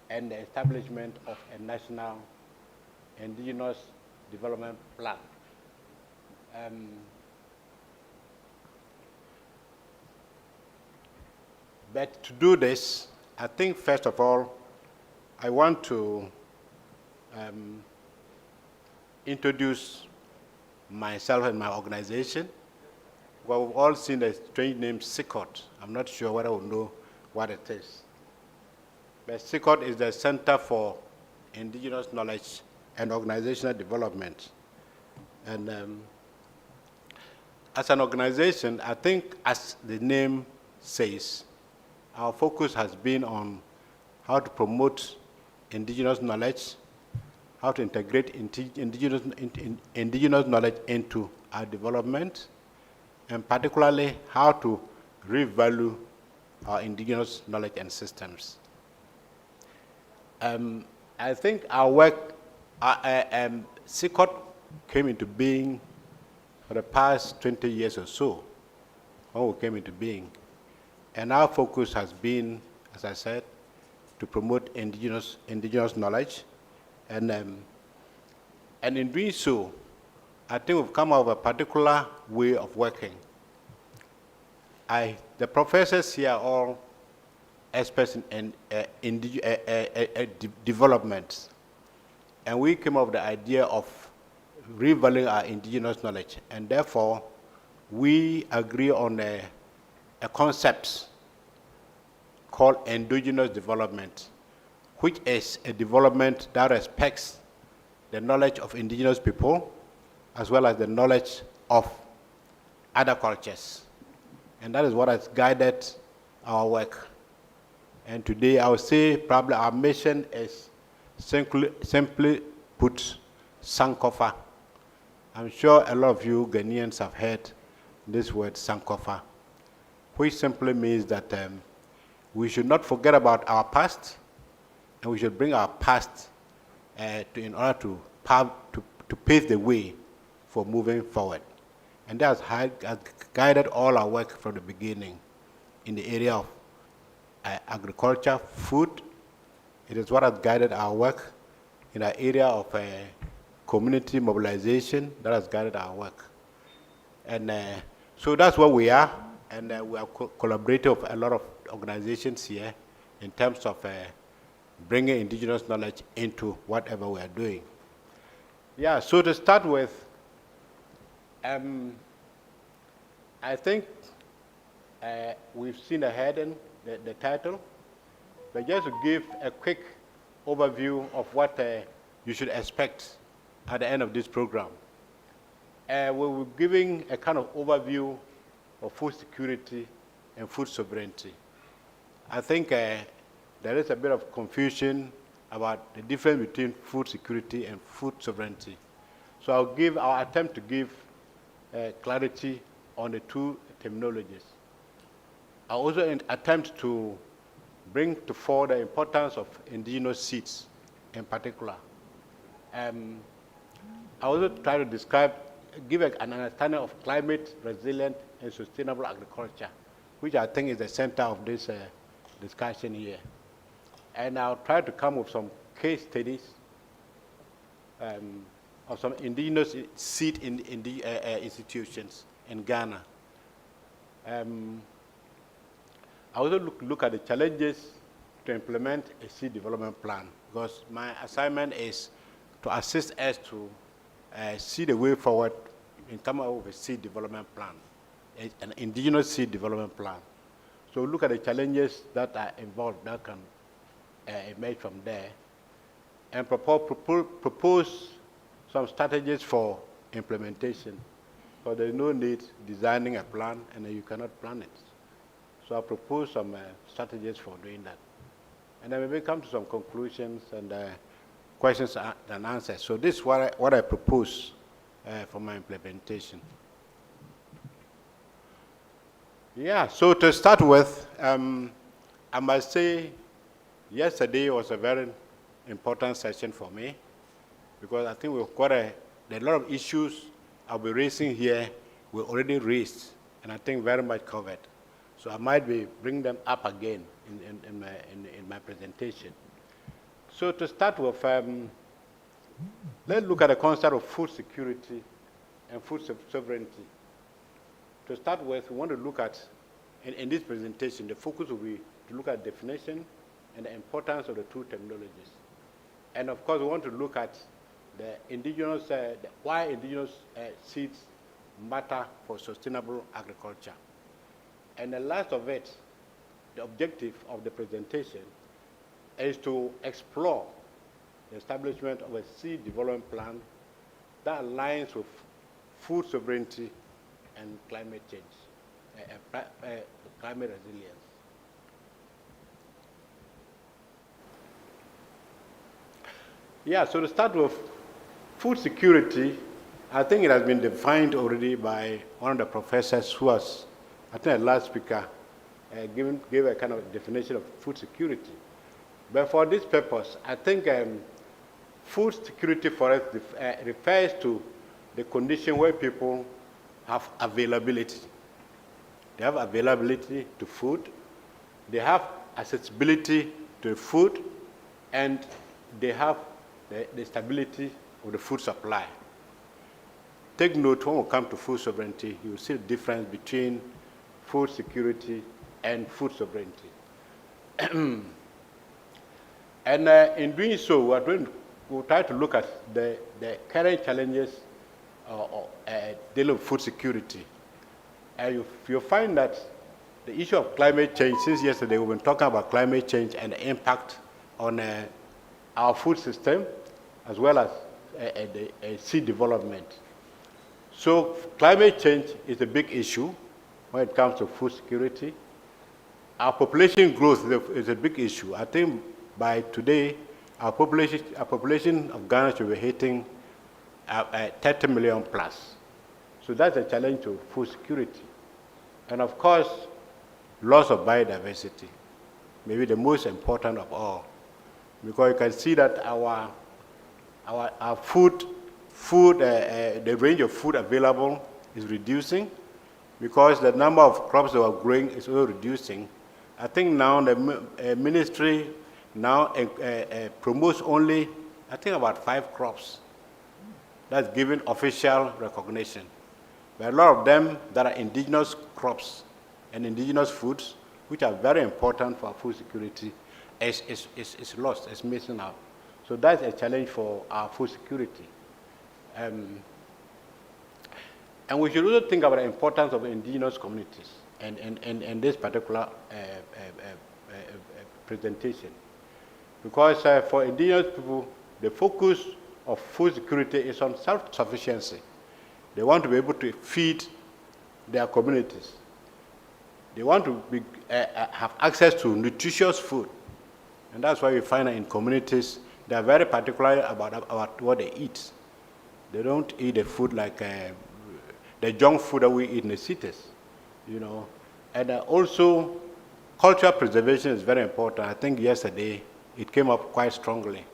and the establishment of a national indigenous development plan. But to do this, I think first of all, I want to introduce myself and my organization. Well, we've all seen the strange name SICOT. I'm not sure whether we know what it is. But SICOT is the Center for Indigenous Knowledge and Organizational Development. And as an organization, I think, as the name says, our focus has been on how to promote indigenous knowledge, how to integrate indigenous knowledge into our development, and particularly how to revalue our indigenous knowledge and systems. I think our work, SICOT came into being for the past 20 years or so, when we came into being. And our focus has been, as I said, to promote indigenous knowledge. And in doing so, I think we've come up with a particular way of working. The professors here are all experts in development. And we came up with the idea of revaluing our indigenous knowledge. And therefore, we agree on a concept called endogenous development, which is a development that respects the knowledge of indigenous people as well as the knowledge of other cultures. And that is what has guided our work. And today I would say probably our mission is simply put Sankofa. I'm sure a lot of you Ghanaians have heard this word Sankofa, which simply means that we should not forget about our past, and we should bring our past in order to pave the way for moving forward. And that has guided all our work from the beginning in the area of agriculture, food. It is what has guided our work in the area of community mobilization. That has guided our work. And so that's what we are. And we are collaborating with a lot of organizations here in terms of bringing indigenous knowledge into whatever we are doing. Yeah, so to start with, I think we've seen the heading, the title, but just to give a quick overview of what you should expect at the end of this program. We will be giving a kind of overview of food security and food sovereignty. I think there is a bit of confusion about the difference between food security and food sovereignty. So I'll attempt to give clarity on the two terminologies. I'll also attempt to bring to fore the importance of indigenous seeds in particular. I also try to give an understanding of climate resilient and sustainable agriculture, which I think is the center of this discussion here. And I'll try to come with some case studies of some indigenous seed institutions in Ghana. I also look at the challenges to implement a seed development plan, because my assignment is to assist us to see the way forward in coming up with a seed development plan, an indigenous seed development plan. So look at the challenges that are involved that can emerge from there, and propose some strategies for implementation. So there's no need designing a plan and then you cannot plan it. So I propose some strategies for doing that. And then we may come to some conclusions and questions and answers. So this is what I propose for my implementation. Yeah, so to start with, I must say yesterday was a very important session for me, because I think we've got a lot of issues I'll be raising here were already raised, and I think very much covered. So I might be bringing them up again in my presentation. So to start with, let's look at the concept of food security and food sovereignty. To start with, we want to look at, in this presentation, the focus will be to look at definition and the importance of the two terminologies. And of course, we want to look at the indigenous, why indigenous seeds matter for sustainable agriculture. And the last of it, the objective of the presentation is to explore the establishment of a seed development plan that aligns with food sovereignty and climate change, climate resilience. Yeah, so to start with, food security, I think it has been defined already by one of the professors who was, I think the last speaker, gave a kind of definition of food security. But for this purpose, I think food security for us refers to the condition where people have availability. They have availability to food, they have accessibility to food, and they have the stability of the food supply. Take note, when we come to food sovereignty, you will see the difference between food security and food sovereignty. And in doing so, we'll try to look at the current challenges dealing with food security. And you'll find that the issue of climate change, since yesterday we've been talking about climate change and the impact on our food system as well as seed development. So climate change is a big issue when it comes to food security. Our population growth is a big issue. I think by today, our population of Ghana should be hitting 30 million plus. So that's a challenge to food security. And of course, loss of biodiversity, maybe the most important of all, because you can see that our food, the range of food available is reducing because the number of crops that we're growing is also reducing. I think now the ministry now promotes only, I think about 5 crops that's given official recognition. But a lot of them that are indigenous crops and indigenous foods, which are very important for food security, is lost, is missing out. So that's a challenge for our food security. And we should also think about the importance of indigenous communities and this particular presentation. Because for indigenous people, the focus of food security is on self-sufficiency. They want to be able to feed their communities. They want to have access to nutritious food. And that's why we find that in communities, they are very particular about what they eat. They don't eat the food like the junk food that we eat in the cities, you know. And also, cultural preservation is very important. I think yesterday it came up quite strongly.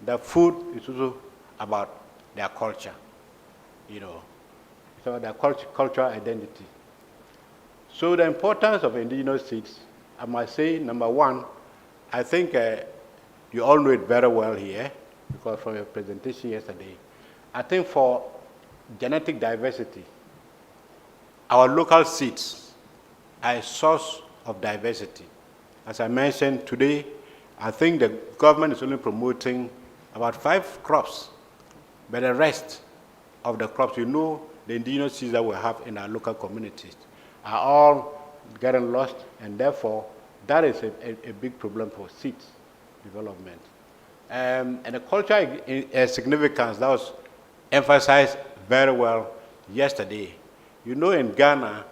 The food is also about their culture, you know. It's about their cultural identity. So the importance of indigenous seeds, I must say, number one, I think you all know it very well here, because from your presentation yesterday. I think for genetic diversity, our local seeds are a source of diversity. As I mentioned today, I think the government is only promoting about 5 crops, but the rest of the crops, you know, the indigenous seeds that we have in our local communities are all getting lost, and therefore that is a big problem for seeds development. And the cultural significance that was emphasized very well yesterday. You know, in Ghana,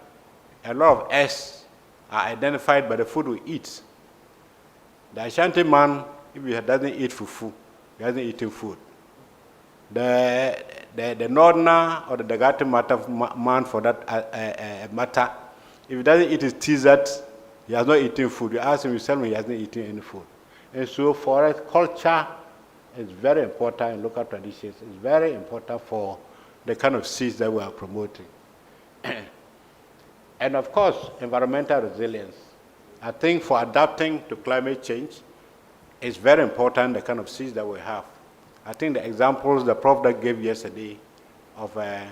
a lot of us are identified by the food we eat. The Ashanti man, if he doesn't eat fufu, he hasn't eaten food. The Northerner or the Dagati man, for that matter, if he doesn't eat his dessert, he has not eaten food. You ask him, you tell him he hasn't eaten any food. And so for us, culture is very important in local traditions. It's very important for the kind of seeds that we are promoting. And of course, environmental resilience. I think for adapting to climate change, it's very important the kind of seeds that we have. I think the examples the Prof that gave yesterday of the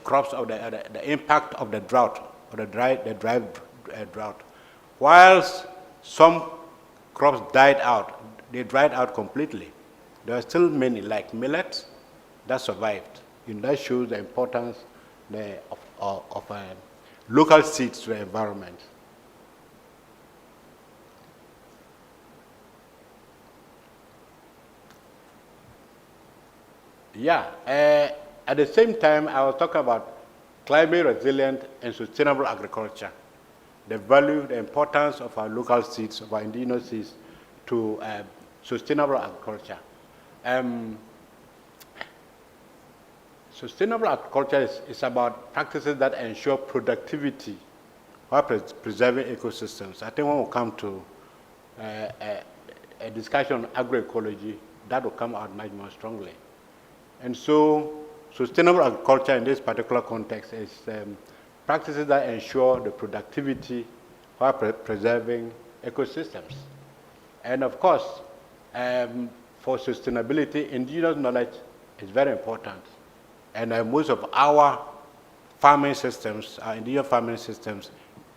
crops, of the impact of the drought, or the dry drought. Whilst some crops died out, they dried out completely. There are still many, like millet, that survived. And that shows the importance of local seeds to the environment. Yeah, at the same time, I was talking about climate resilient and sustainable agriculture, the value, the importance of our local seeds, of our indigenous seeds to sustainable agriculture. Sustainable agriculture is about practices that ensure productivity while preserving ecosystems. I think when we come to a discussion on agroecology, that will come out much more strongly. And so sustainable agriculture in this particular context is practices that ensure the productivity while preserving ecosystems. And of course, for sustainability, indigenous knowledge is very important. And most of our farming systems, our indigenous farming systems,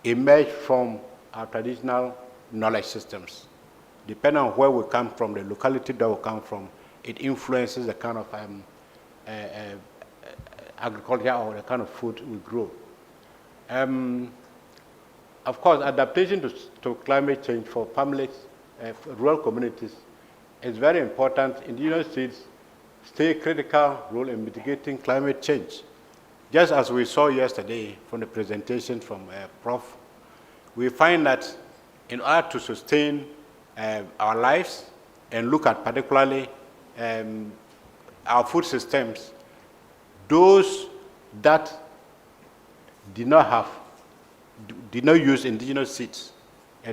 emerge from our traditional knowledge systems. Depending on where we come from, the locality that we come from, it influences the kind of agriculture or the kind of food we grow. Of course, adaptation to climate change for families rural communities, it's very important. Indigenous seeds stay critical role in mitigating climate change. Just as we saw yesterday from the presentation from Prof, we find that in order to sustain our lives and look at particularly our food systems, those that did not use indigenous seeds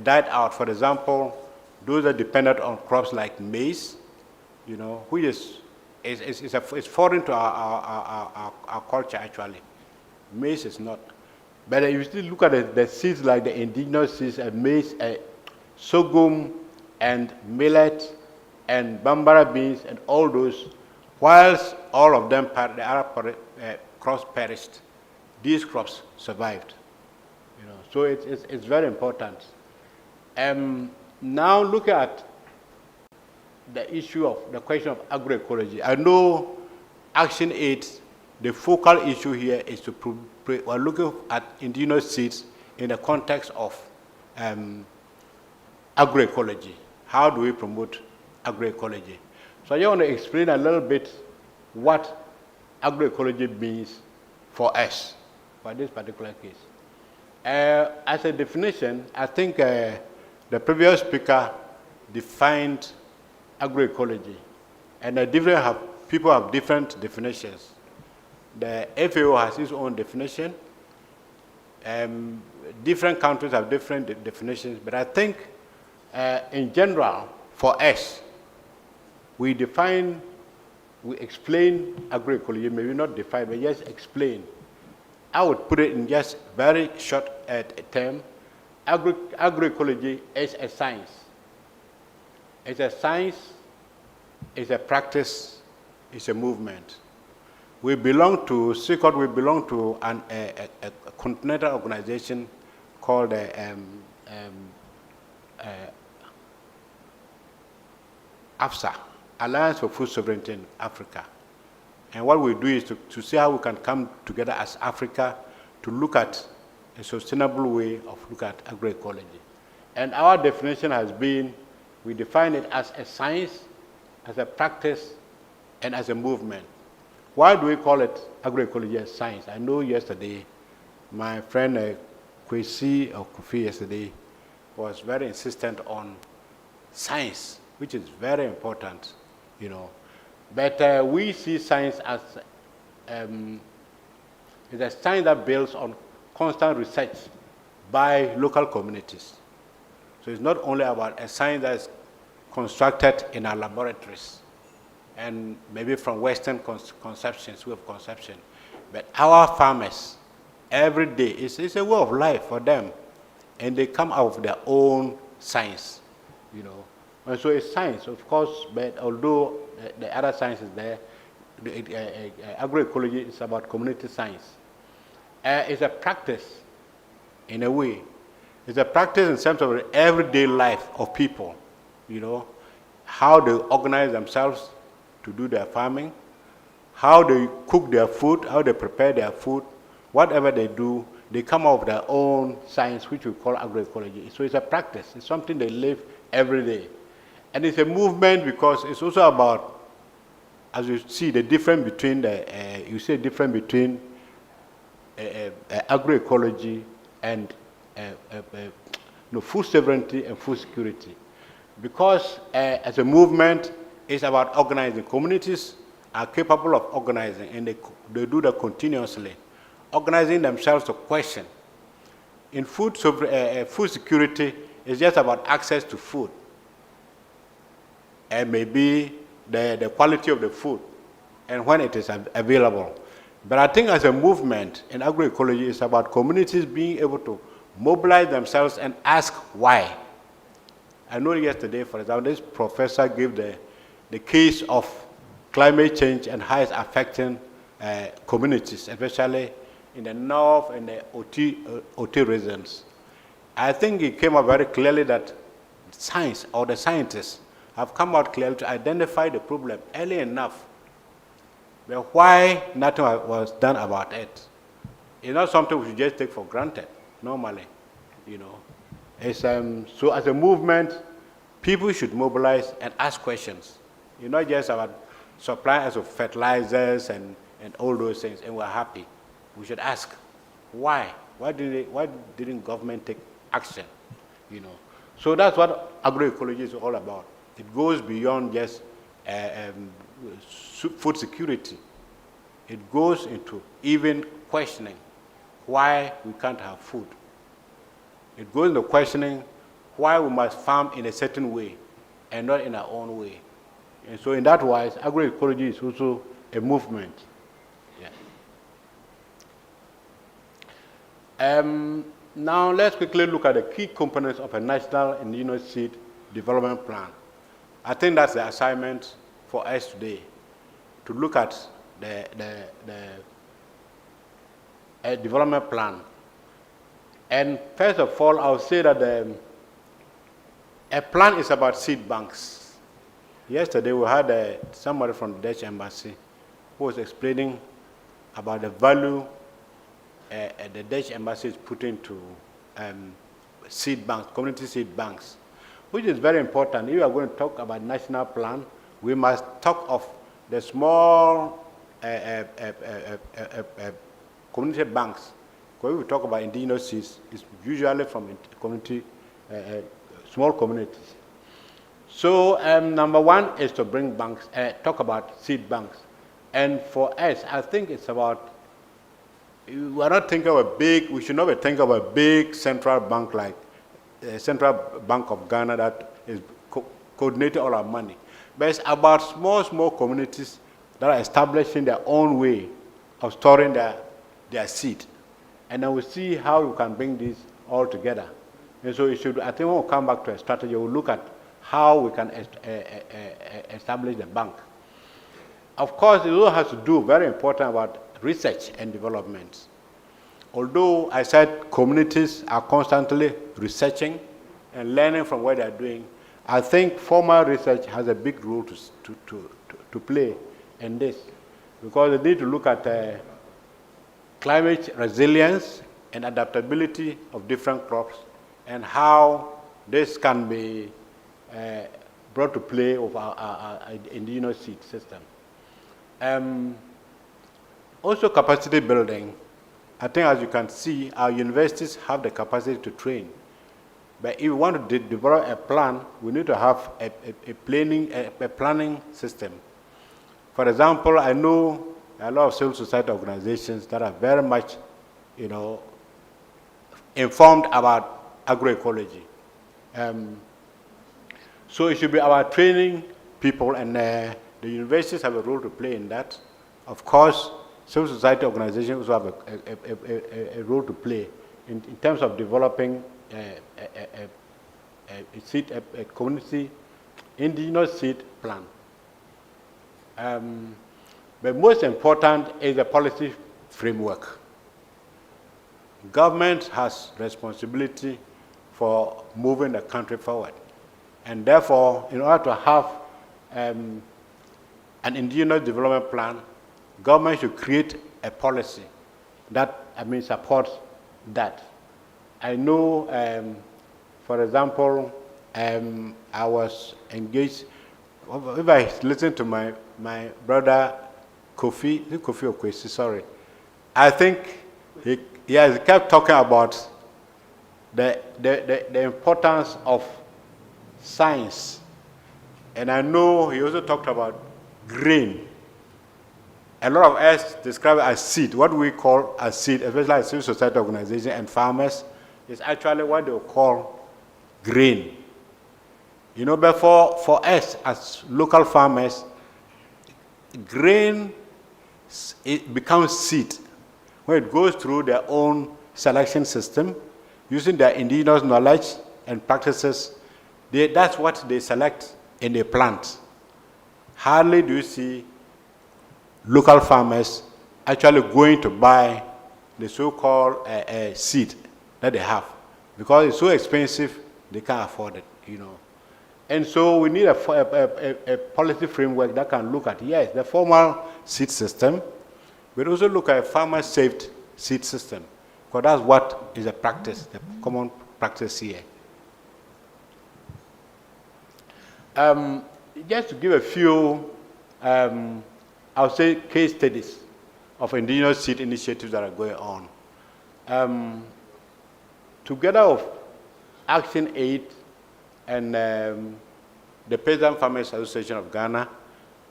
died out. For example, those that depended on crops like maize, you know, which is foreign to our culture actually. Maize is not. But if you still look at the seeds like the indigenous seeds, maize, sorghum, and millet, and bambara beans, and all those, whilst all of them, the other crops perished, these crops survived. You know, so it's very important. Now look at the issue of the question of agroecology. I know Action 8, the focal issue here is to we're looking at indigenous seeds in the context of agroecology. How do we promote agroecology? So I want to explain a little bit what agroecology means for us, for this particular case. As a definition, I think the previous speaker defined agroecology, and people have different definitions. The FAO has its own definition. Different countries have different definitions, but I think in general, for us, we explain agroecology, maybe not define, but just explain. I would put it in just very short term. Agroecology is a science. It's a science, it's a practice, it's a movement. We belong to CICOT, we belong to a continental organization called AFSA, Alliance for Food Sovereignty in Africa. And what we do is to see how we can come together as Africa to look at a sustainable way of looking at agroecology. And our definition has been, we define it as a science, as a practice, and as a movement. Why do we call it agroecology as science? I know yesterday, my friend Kwesi or Kofi yesterday was very insistent on science, which is very important, you know. But we see science as it's a science that builds on constant research by local communities. So it's not only about a science that is constructed in our laboratories and maybe from Western conceptions, way of conception, but our farmers, every day, it's a way of life for them, and they come out of their own science, you know. And so it's science, of course, but although the other science is there, agroecology is about community science. It's a practice, in a way. It's a practice in terms of the everyday life of people, you know, how they organize themselves to do their farming, how they cook their food, how they prepare their food, whatever they do, they come out of their own science, which we call agroecology. So it's a practice. It's something they live every day. And it's a movement because it's also about, as you see, the difference between agroecology and food sovereignty and food security. Because as a movement, it's about organizing. Communities are capable of organizing, and they do that continuously, organizing themselves to question. In food security, it's just about access to food, and maybe the quality of the food, and when it is available. But I think as a movement in agroecology, it's about communities being able to mobilize themselves and ask why. I know yesterday, for example, this professor gave the case of climate change and how it's affecting communities, especially in the north and the OT regions. I think it came out very clearly that science or the scientists have come out clearly to identify the problem early enough. But why nothing was done about it? It's not something we should just take for granted, normally, you know. It's, so as a movement, people should mobilize and ask questions. It's not just about supplying us of fertilizers and all those things, and we're happy. We should ask, why? Why didn't government take action? So that's what agroecology is all about. It goes beyond just food security. It goes into even questioning why we can't have food. It goes into questioning why we must farm in a certain way and not in our own way. And so in that wise, agroecology is also a movement. Yeah. Now let's quickly look at the key components of a national indigenous seed development plan. I think that's the assignment for us today, to look at the development plan. And first of all, I'll say that a plan is about seed banks. Yesterday we had somebody from the Dutch embassy who was explaining about the value the Dutch embassy is putting to seed banks, community seed banks, which is very important. If we are going to talk about national plan, we must talk of the small community banks. Because if we talk about indigenous seeds, it's usually from community, small communities. So number one is to bring banks, talk about seed banks. And for us, I think it's about, we are not thinking of a big, we should not be thinking of a big central bank like Central Bank of Ghana that is coordinating all our money. But it's about small communities that are establishing their own way of storing their seed. And then we'll see how we can bring these all together. And so it should, I think when we come back to a strategy, we'll look at how we can establish the bank. Of course, it also has to do, very important, about research and development. Although I said communities are constantly researching and learning from what they're doing, I think formal research has a big role to play in this, because they need to look at climate resilience and adaptability of different crops and how this can be brought to play of our indigenous seed system. Also capacity building. I think, as you can see, our universities have the capacity to train. But if we want to develop a plan, we need to have a planning system. For example, I know a lot of civil society organizations that are very much, informed about agroecology. So it should be about training people, and the universities have a role to play in that. Of course, civil society organizations also have a role to play in terms of developing a community indigenous seed plan. But most important is the policy framework. Government has responsibility for moving the country forward. And therefore, in order to have an indigenous development plan, government should create a policy that, supports that. I know, for example, I was engaged, if I listen to my brother Kofi Okwesi, sorry, I think he kept talking about the importance of science. And I know he also talked about grain. A lot of us describe it as seed. What we call as seed, especially as civil society organizations and farmers, is actually what they call grain. But for us as local farmers, grain, it becomes seed when it goes through their own selection system, using their indigenous knowledge and practices. That's what they select in the plant. Hardly do you see local farmers actually going to buy the so-called seed that they have, because it's so expensive they can't afford it, And so we need a policy framework that can look at, yes, the formal seed system, but also look at a farmer-saved seed system, because that's what is the practice, the common practice here. Just to give a few, I'll say case studies of indigenous seed initiatives that are going on. Together with Action Aid and the Peasant Farmers Association of Ghana,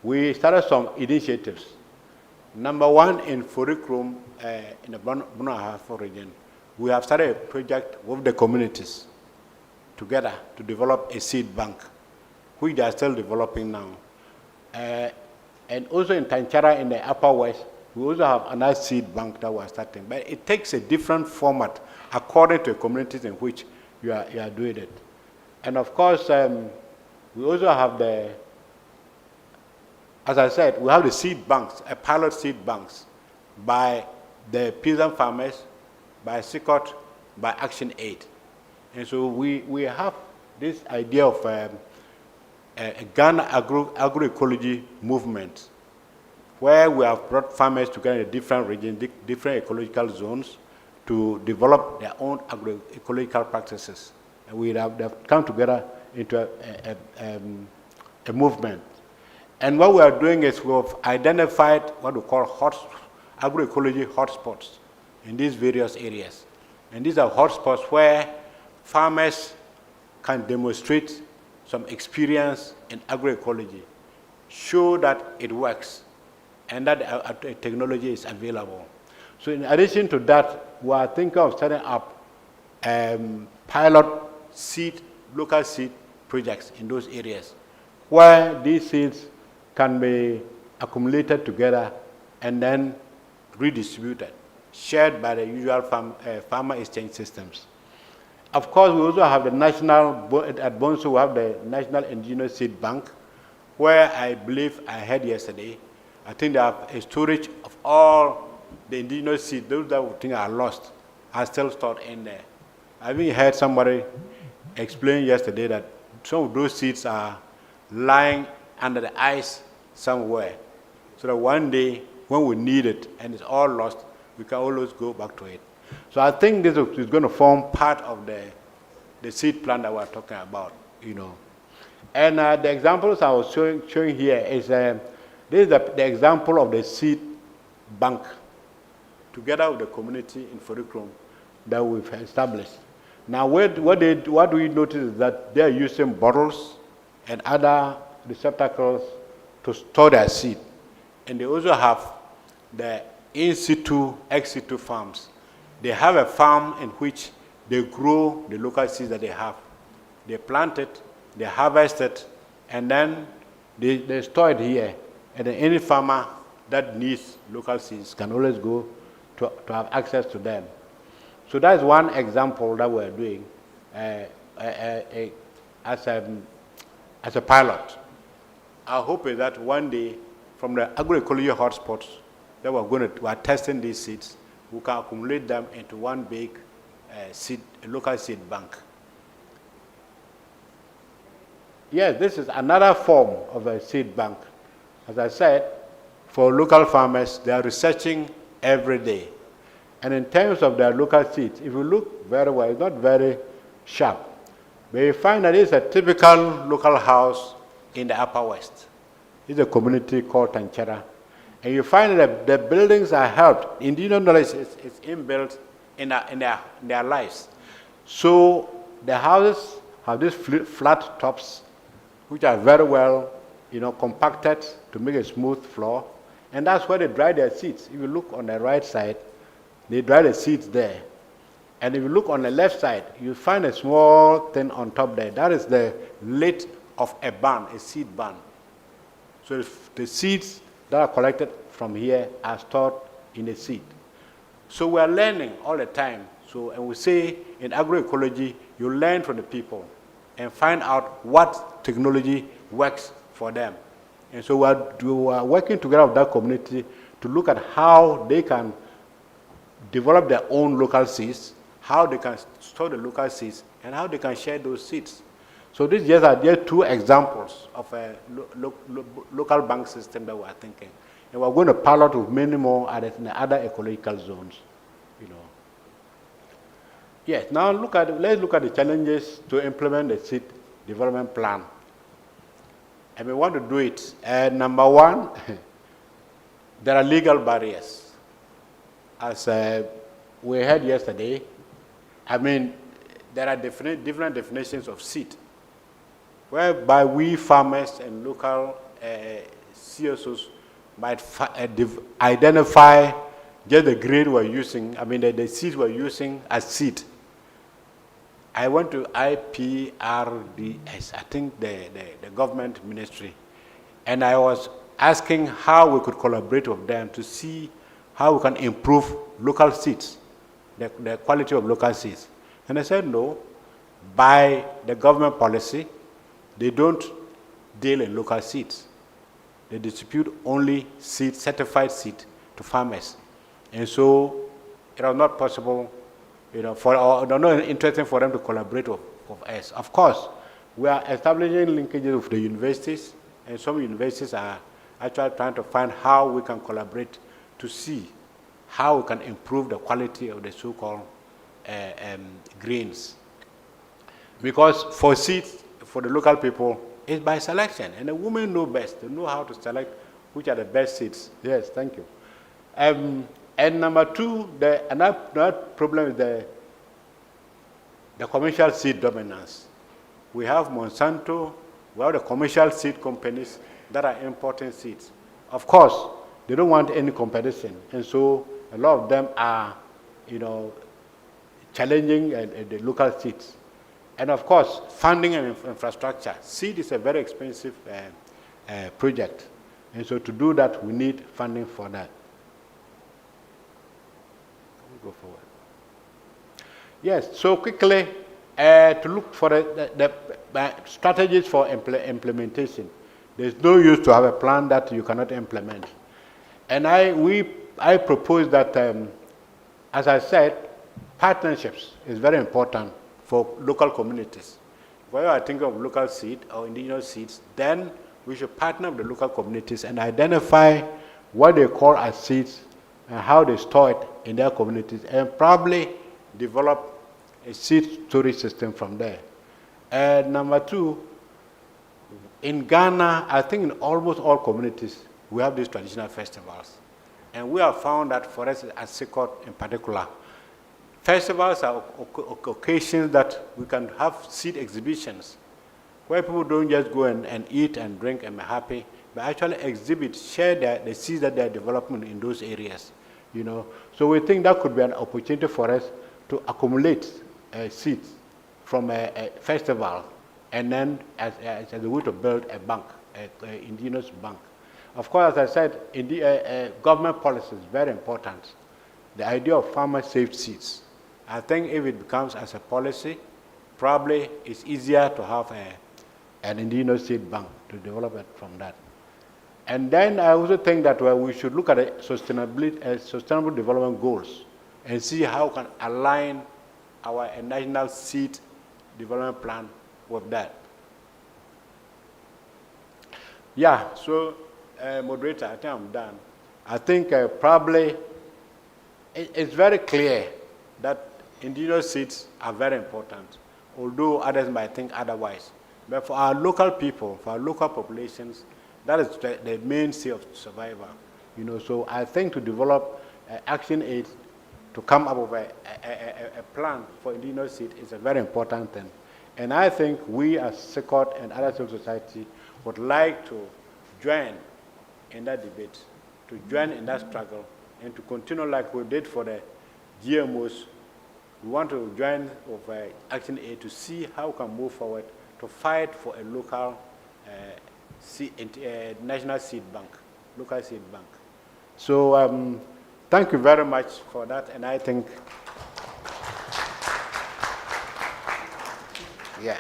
we started some initiatives. Number one, in Forikrum, in the Bunahafo region, we have started a project with the communities together to develop a seed bank, which they are still developing now. And also in Tanchara in the Upper West, we also have another seed bank that we're starting. But it takes a different format according to the communities in which you are doing it. And of course, we also have as I said, we have the seed banks, a pilot seed banks by the peasant farmers, by SICOT, by Action Aid. And so we have this idea of a Ghana agroecology movement, where we have brought farmers together in different regions, different ecological zones, to develop their own agroecological practices. And we have come together into a movement. And what we are doing is we have identified what we call agroecology hotspots in these various areas. And these are hotspots where farmers can demonstrate some experience in agroecology, show that it works, and that technology is available. So in addition to that, we are thinking of setting up pilot seed, local seed projects in those areas, where these seeds can be accumulated together and then redistributed, shared by the usual farmer exchange systems. Of course, we also have the national, at Bonsu, we have the National Indigenous Seed Bank, where I believe I heard yesterday, I think they have a storage of all the indigenous seeds, those that we think are lost, are still stored in there. I even heard somebody explain yesterday that some of those seeds are lying under the ice somewhere, so that one day when we need it and it's all lost, we can always go back to it. So I think this is going to form part of the seed plan that we're talking about, you know. And the examples I was showing here is, this is the example of the seed bank, together with the community in Forikrum that we've established. Now, what we notice is that they're using bottles and other receptacles to store their seed. And they also have the in situ, ex situ farms. They have a farm in which they grow the local seeds that they have. They plant it, they harvest it, and then they store it here. And then any farmer that needs local seeds can always go to have access to them. So that's one example that we're doing as a pilot. Our hope is that one day, from the agroecology hotspots that we're testing these seeds, we can accumulate them into one big local seed bank. Yes, this is another form of a seed bank. As I said, for local farmers, they are researching every day. And in terms of their local seeds, if you look very well, it's not very sharp. But you find that it's a typical local house in the Upper West. It's a community called Tanchara. And you find that the buildings are helped. Indigenous knowledge is inbuilt in their lives. So the houses have these flat tops, which are very well, compacted to make a smooth floor. And that's where they dry their seeds. If you look on the right side, they dry the seeds there. And if you look on the left side, you find a small thing on top there. That is the lid of a barn, a seed barn. So if the seeds that are collected from here are stored in the seed. So we are learning all the time. And we say in agroecology, you learn from the people and find out what technology works for them. And so we are working together with that community to look at how they can develop their own local seeds, how they can store the local seeds, and how they can share those seeds. So these are just two examples of a local bank system that we are thinking. And we're going to pilot with many more in the other ecological zones. Yes, now let's look at the challenges to implement the seed development plan. and we want to do it. Number one, there are legal barriers. As we heard yesterday, I mean, there are different definitions of seed, whereby we farmers and local CSOs might identify just the grade we're using, I mean the seeds we're using as seed. I went to IPRDS, I think the government ministry, and I was asking how we could collaborate with them to see how we can improve local seeds, the quality of local seeds. And I said no, by the government policy, they don't deal in local seeds. They distribute only seed, certified seed to farmers. And so it was not possible, or not interesting for them to collaborate with us. Of course, we are establishing linkages with the universities, and some universities are actually trying to find how we can collaborate to see how we can improve the quality of the so-called grains. Because for seeds, for the local people, it's by selection, and the women know best. They know how to select which are the best seeds. Yes, thank you. And number two, another problem is the commercial seed dominance. We have Monsanto, we have the commercial seed companies that are importing seeds. Of course, they don't want any competition, and so a lot of them are, challenging the local seeds. And of course, funding and infrastructure. Seed is a very expensive project, and so to do that, we need funding for that. Go forward. Yes, so quickly, to look for the strategies for implementation. There's no use to have a plan that you cannot implement. And I propose that, as I said, partnerships is very important for local communities. When you are thinking of local seed or indigenous seeds, then we should partner with the local communities and identify what they call as seeds and how they store it in their communities, and probably develop a seed storage system from there. And number two, in Ghana, I think in almost all communities, we have these traditional festivals. And we have found that for us at Sikot in particular, festivals are occasions that we can have seed exhibitions where people don't just go and eat and drink and be happy, but actually exhibit, share the seeds that they are developing in those areas. So we think that could be an opportunity for us to accumulate seeds from a festival, and then as a way to build a bank, an indigenous bank. Of course, as I said, government policy is very important. The idea of farmer saved seeds. I think if it becomes as a policy, probably it's easier to have an indigenous seed bank to develop it from that. And then I also think that we should look at the sustainable development goals and see how we can align our national seed development plan with that. Yeah, so moderator, I think I'm done. I think probably it's very clear that indigenous seeds are very important, although others might think otherwise. But for our local people, for our local populations, that is the mainstay of survival. So I think to develop action aid to come up with a plan for indigenous seed is a very important thing. And I think we as SECOT and other civil society would like to join in that debate, to join in that struggle, and to continue like we did for the GMOs. We want to join with Action Aid to see how we can move forward to fight for a local national seed bank, local seed bank. So thank you very much for that, and I think, yeah.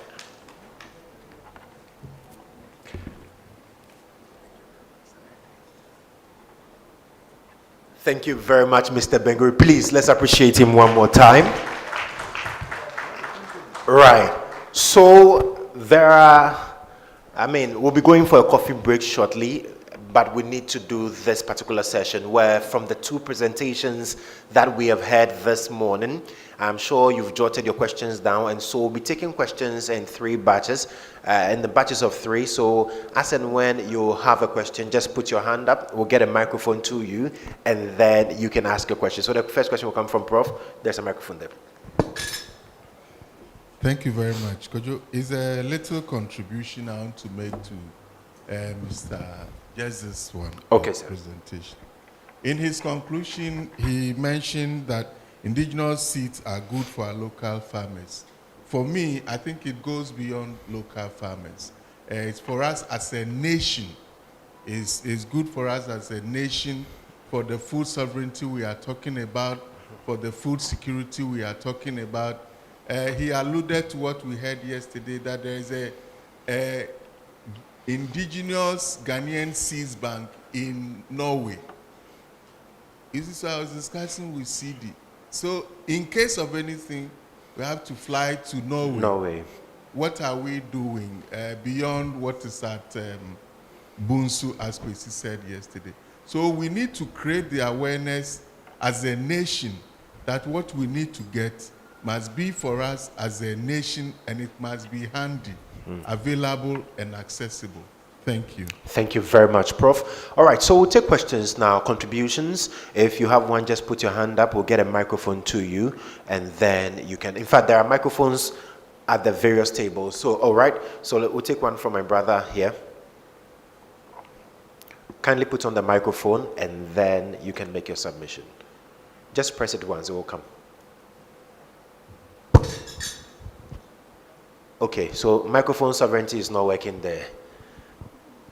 Thank you very much, Mr. Benguri. Please, let's appreciate him one more time. Right. So we'll be going for a coffee break shortly. but we need to do this particular session where from the two presentations that we have had this morning, I'm sure you've jotted your questions down, and so we'll be taking questions in 3 batches, in the batches of 3. So as and when you have a question, just put your hand up, we'll get a microphone to you, and then you can ask your question. So the first question will come from Prof. There's a microphone there. Thank you very much. Kojo, is a little contribution I want to make to Mr. Jesus one presentation. In his conclusion, he mentioned that indigenous seeds are good for our local farmers. For me, I think it goes beyond local farmers. It's for us as a nation. It's good for us as a nation, for the food sovereignty we are talking about, for the food security we are talking about. He alluded to what we heard yesterday, that there is a indigenous Ghanaian seeds bank in Norway. This is what I was discussing with CD. So in case of anything, we have to fly to Norway. What are we doing beyond what is at Bunsu, as Kwesi said yesterday? So we need to create the awareness as a nation that what we need to get must be for us as a nation, and it must be handy, available and accessible. Thank you. Thank you very much, Prof. All right, so we'll take questions now, contributions. If you have one, just put your hand up. We'll get a microphone to you, and then you can. In fact, there are microphones at the various tables. So, all right, so we'll take one from my brother here. Kindly put on the microphone, and then you can make your submission. Just press it once, it will come. Okay, so microphone sovereignty is not working there.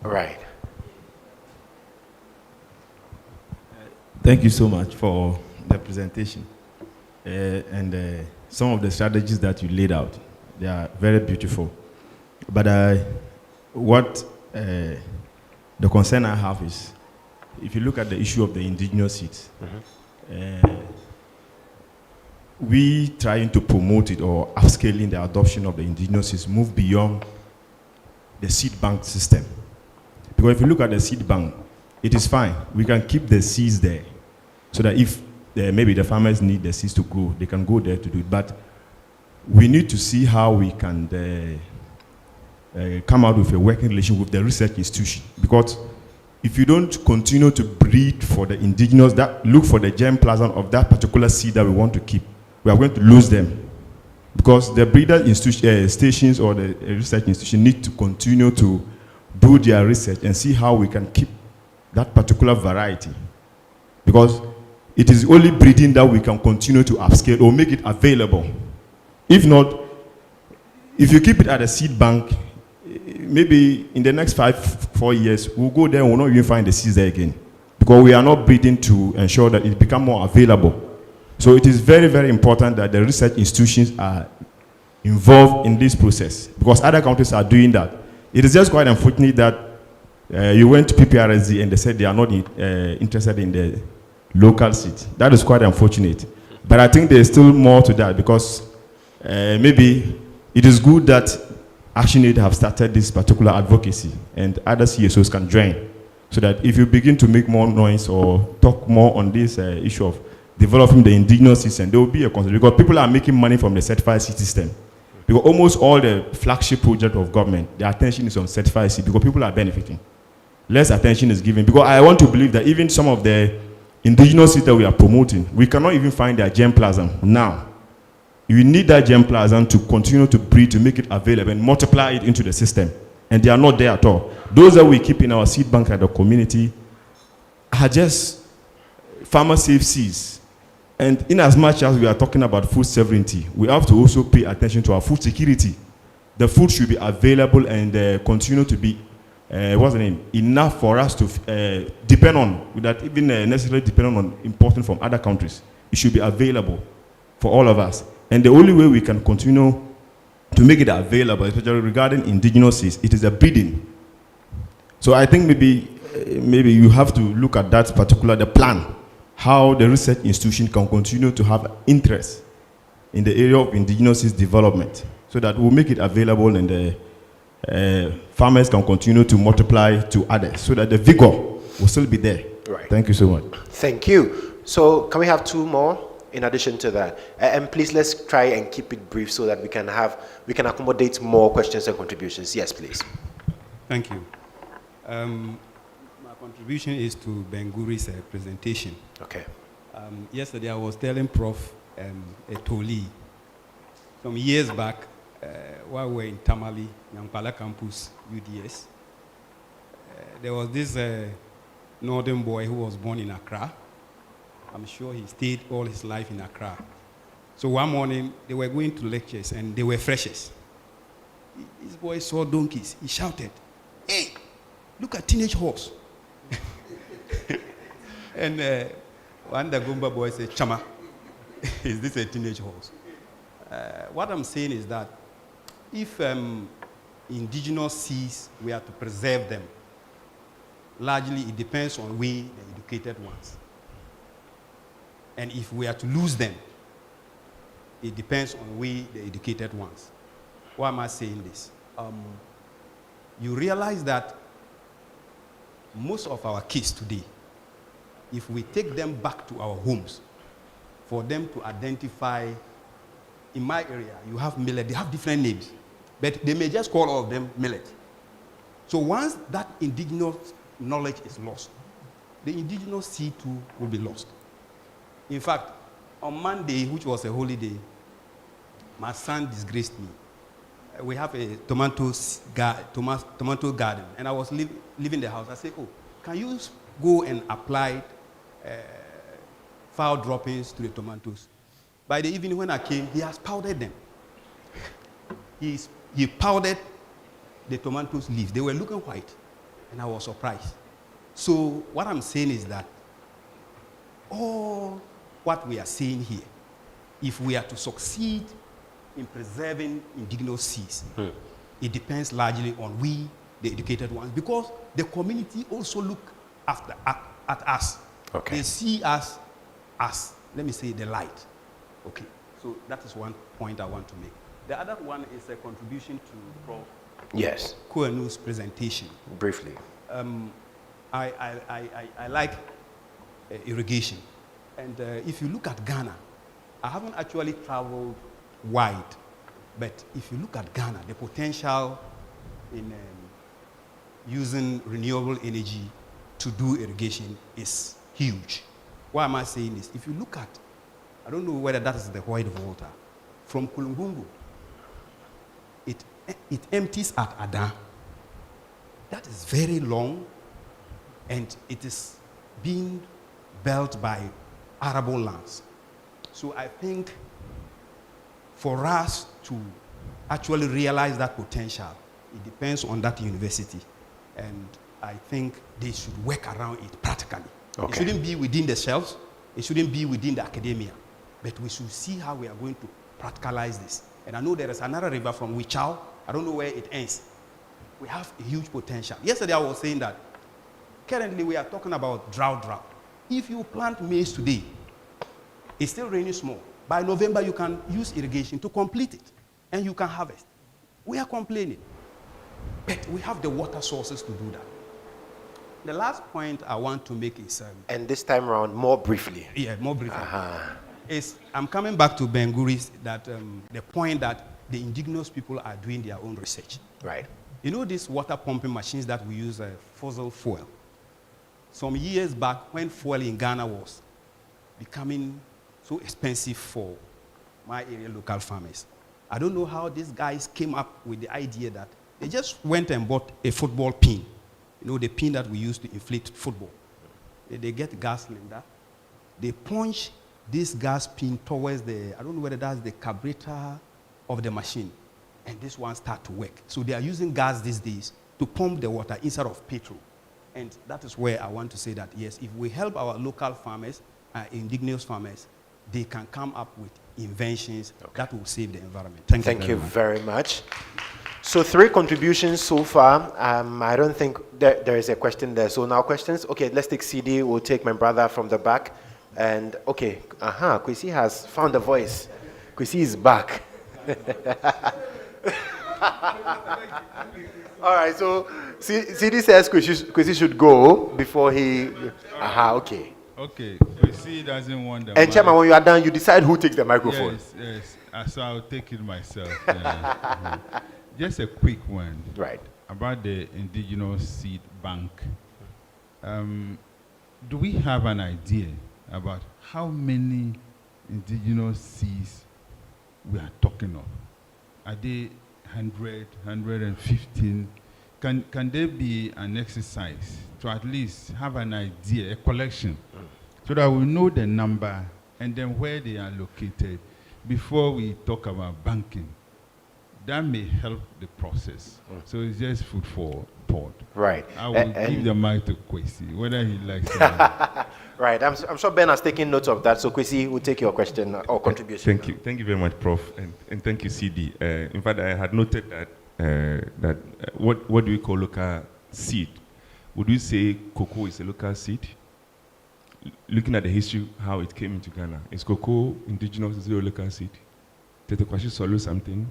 All right. Thank you so much for the presentation. And some of the strategies that you laid out, they are very beautiful. But what the concern I have is, if you look at the issue of the indigenous seeds, we trying to promote it or upscaling the adoption of the indigenous seeds move beyond the seed bank system. Because if you look at the seed bank, it is fine. We can keep the seeds there so that if maybe the farmers need the seeds to grow, they can go there to do it. But we need to see how we can come out with a working relation with the research institution. Because if you don't continue to breed for the indigenous, that look for the germplasm of that particular seed that we want to keep, we are going to lose them. Because the breeder stations or the research institution need to continue to do their research and see how we can keep that particular variety. Because it is only breeding that we can continue to upscale or make it available. If not, if you keep it at a seed bank, maybe in the next 4 years, we'll go there and we'll not even find the seeds there again. Because we are not breeding to ensure that it becomes more available. So it is very, very important that the research institutions are involved in this process. Because other countries are doing that. It is just quite unfortunate that you went to PPRSD and they said they are not interested in the local seed. That is quite unfortunate. But I think there is still more to that, because maybe it is good that ActionAid have started this particular advocacy and other CSOs can join, so that if you begin to make more noise or talk more on this issue of developing the indigenous system, there will be a concern, because people are making money from the certified seed system. Because almost all the flagship project of government, the attention is on certified seed, because people are benefiting. Less attention is given, because I want to believe that even some of the indigenous seeds that we are promoting, we cannot even find their germplasm now. You need that germplasm to continue to breed, to make it available and multiply it into the system. And they are not there at all. Those that we keep in our seed bank at the community are just farmer-safe seeds. And in as much as we are talking about food sovereignty, we have to also pay attention to our food security. The food should be available and continue to be, enough for us to depend on, without even necessarily depending on importing from other countries. It should be available for all of us. And the only way we can continue to make it available, especially regarding indigenous seeds, it is a breeding. So I think maybe you have to look at that particular, the plan, how the research institution can continue to have interest in the area of indigenous seeds development, so that we'll make it available and farmers can continue to multiply to others so that the vigor will still be there. Right. Thank you so much. Thank you. So can we have two more in addition to that? And please, let's try and keep it brief so that we can accommodate more questions and contributions. Yes, please. Thank you. My contribution is to Ben-Guri's presentation. Okay. Yesterday I was telling Prof. Etoli, some years back, while we were in Tamale, Nyampala campus, UDS, there was this northern boy who was born in Accra. I'm sure he stayed all his life in Accra. So one morning, they were going to lectures and they were freshers. This boy saw donkeys. He shouted, "Hey, look at teenage horse." And one the Gumba boy said, "Chama, is this a teenage horse?" What I'm saying is that if indigenous seeds, we are to preserve them, largely it depends on we, the educated ones. And if we are to lose them, it depends on we, the educated ones. Why am I saying this? You realize that most of our kids today, if we take them back to our homes, for them to identify, in my area, you have millet, they have different names, but they may just call all of them millet. So once that indigenous knowledge is lost, the indigenous seed too will be lost. In fact, on Monday, which was a holiday, my son disgraced me. We have a tomato garden, and I was leaving the house. I said, "Oh, can you go and apply foul droppings to the tomatoes?" By the evening when I came, he has powdered them. He powdered the tomatoes leaves. They were looking white, and I was surprised. So what I'm saying is that all what we are saying here, if we are to succeed in preserving indigenous seeds, it depends largely on we, the educated ones, because the community also look at us. Okay. They see us as, let me say, the light. Okay, so that is one point I want to make. The other one is a contribution to Prof. Yes. Koenu's presentation. Briefly. I like irrigation. And if you look at Ghana, I haven't actually traveled wide, but if you look at Ghana, the potential in using renewable energy to do irrigation is huge. Why am I saying this? If you look at, I don't know whether that is the white water, from Kulungungu, it empties at Adan. That is very long, and it is being built by arable lands. So I think for us to actually realize that potential, it depends on that university. And I think they should work around it practically. Okay. It shouldn't be within the shelves. It shouldn't be within the academia. But we should see how we are going to practicalize this. And I know there is another river from Wichau. I don't know where it ends. We have a huge potential. Yesterday I was saying that currently we are talking about drought. If you plant maize today, it's still raining small. By November, you can use irrigation to complete it, and you can harvest. We are complaining, but we have the water sources to do that. The last point I want to make is... and this time around, more briefly. Yeah, more briefly. Is I'm coming back to Ben-Guri's, that the point that the indigenous people are doing their own research. Right. You know these water pumping machines that we use fossil fuel? Some years back, when fuel in Ghana was becoming so expensive for my area local farmers, I don't know how these guys came up with the idea that they just went and bought a football pin. You know, the pin that we use to inflate football. They get a gas cylinder. They punch this gas pin towards the, I don't know whether that's the carburetor of the machine. And this one starts to work. So they are using gas these days to pump the water instead of petrol. And that is where I want to say that, yes, if we help our local farmers, indigenous farmers, they can come up with inventions that will save the environment. Thank you very much. So 3 contributions so far. I don't think there is a question there. So now questions. Okay, let's take CD. We'll take my brother from the back. And okay, Kwesi has found a voice. Kwesi is back. All right, so CD says Kwesi should go before he. Aha, okay. Okay, Kwesi doesn't want the And Chairman, when you are done, you decide who takes the microphone. Yes. So I'll take it myself. Yeah. Just a quick one. Right. About the Indigenous Seed Bank. Do we have an idea about how many indigenous seeds we are talking of? Are they 100, 115? Can there be an exercise to at least have an idea, a collection, so that we know the number and then where they are located before we talk about banking? That may help the process. So it's just food for thought. Right. I will give the mic to Kwesi, whether he likes it. Right. I'm sure Ben has taken notes of that. So Kwesi will take your question or contribution. Thank you. Thank you very much, Prof. And thank you, CD. In fact, I had noted that what do we call local seed? Would we say cocoa is a local seed? Looking at the history, how it came into Ghana, is cocoa indigenous? Is it a local seed? Tete Kwashi solo something,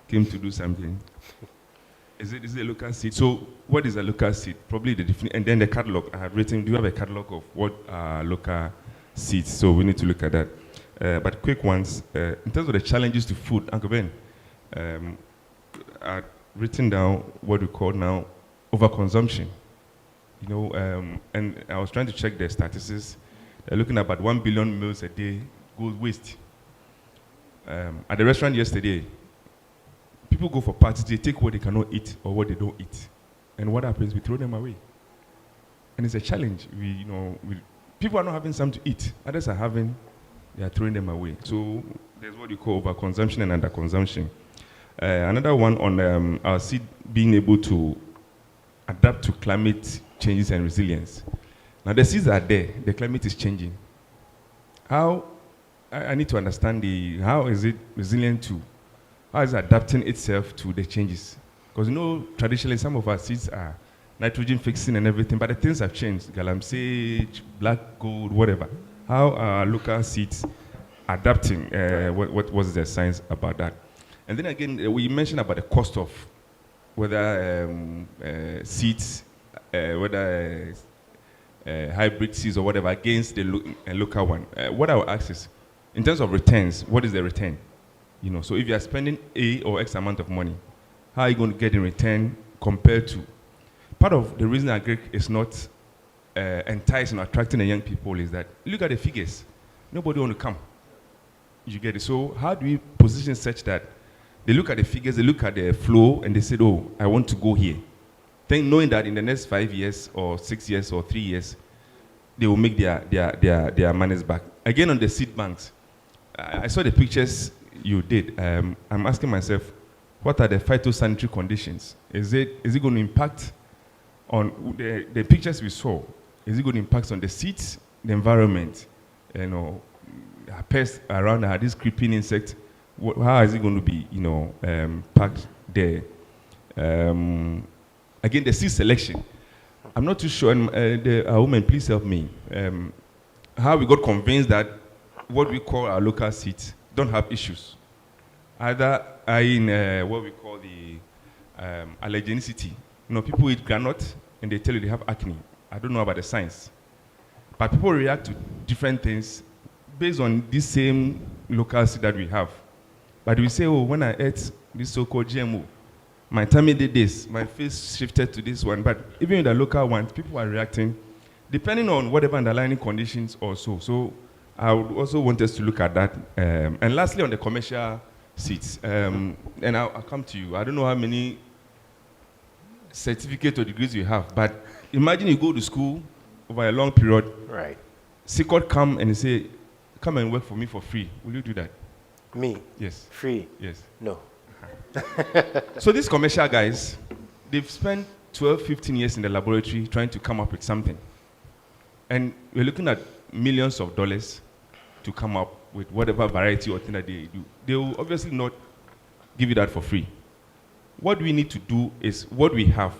came to do something. Is it a local seed? So what is a local seed? Probably the definition, and then the catalog. I have written, do you have a catalog of what are local seeds? So we need to look at that. But quick ones, in terms of the challenges to food, Uncle Ben, I've written down what we call now overconsumption. You know, and I was trying to check the statistics. They're looking at about 1 billion meals a day goes waste. At the restaurant yesterday, people go for parties, they take what they cannot eat or what they don't eat. And what happens? We throw them away. And it's a challenge. People are not having something to eat. Others are having, they are throwing them away. So there's what you call overconsumption and underconsumption. Another one on our seed being able to adapt to climate changes and resilience. Now the seeds are there, the climate is changing. How, I need to understand how is it resilient to, how is it adapting itself to the changes? Because you know, traditionally some of our seeds are nitrogen fixing and everything, but the things have changed. Galamsey, black gold, whatever. How are local seeds adapting? What was the science about that? And then again, we mentioned about the cost of whether seeds, whether hybrid seeds or whatever against the local one. What I will ask is, in terms of returns, what is the return? You know, so if you are spending A or X amount of money, how are you going to get in return compared to? Part of the reason Agric is not enticing or attracting the young people is that, look at the figures. Nobody want to come. You get it? So how do we position such that they look at the figures, they look at the flow, and they say, oh, I want to go here. Then knowing that in the next 5 years or 6 years or 3 years, they will make their monies back. Again, on the seed banks, I saw the pictures you did. I'm asking myself, what are the phytosanitary conditions? Is it going to impact on the pictures we saw? Is it going to impact on the seeds, the environment, you know, pests around, these creeping insects? How is it going to be, you know, packed there? Again, the seed selection. I'm not too sure, and a woman, please help me. How we got convinced that what we call our local seeds don't have issues. Either in what we call the allergenicity. You know, people eat granite and they tell you they have acne. I don't know about the science. But people react to different things based on this same local seed that we have. But we say, oh, when I ate this so-called GMO, my tummy did this, my face shifted to this one. But even in the local ones, people are reacting depending on whatever underlying conditions or so. So I would also want us to look at that. And lastly, on the commercial seats, and I'll come to you. I don't know how many certificates or degrees you have, but imagine you go to school over a long period. Right. SICOT come and say, come and work for me for free. Will you do that? Me? Yes. Free? Yes. No. So these commercial guys, they've spent 12, 15 years in the laboratory trying to come up with something. And we're looking at millions of dollars to come up with whatever variety or thing that they do. They will obviously not give you that for free. What we need to do is what we have.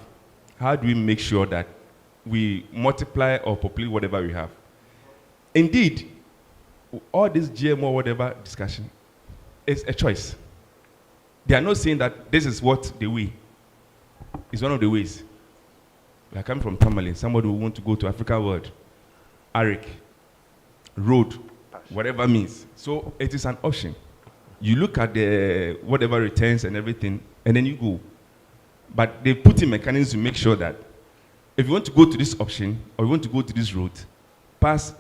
How do we make sure that we multiply or populate whatever we have? Indeed, all this GMO whatever discussion is a choice. They are not saying that this is what the way. It's one of the ways. We are coming from Tamale. Somebody who want to go to Africa world, Arik, road, whatever means. So it is an option. You look at the whatever returns and everything, and then you go. But they put in mechanisms to make sure that if you want to go to this option or you want to go to this route,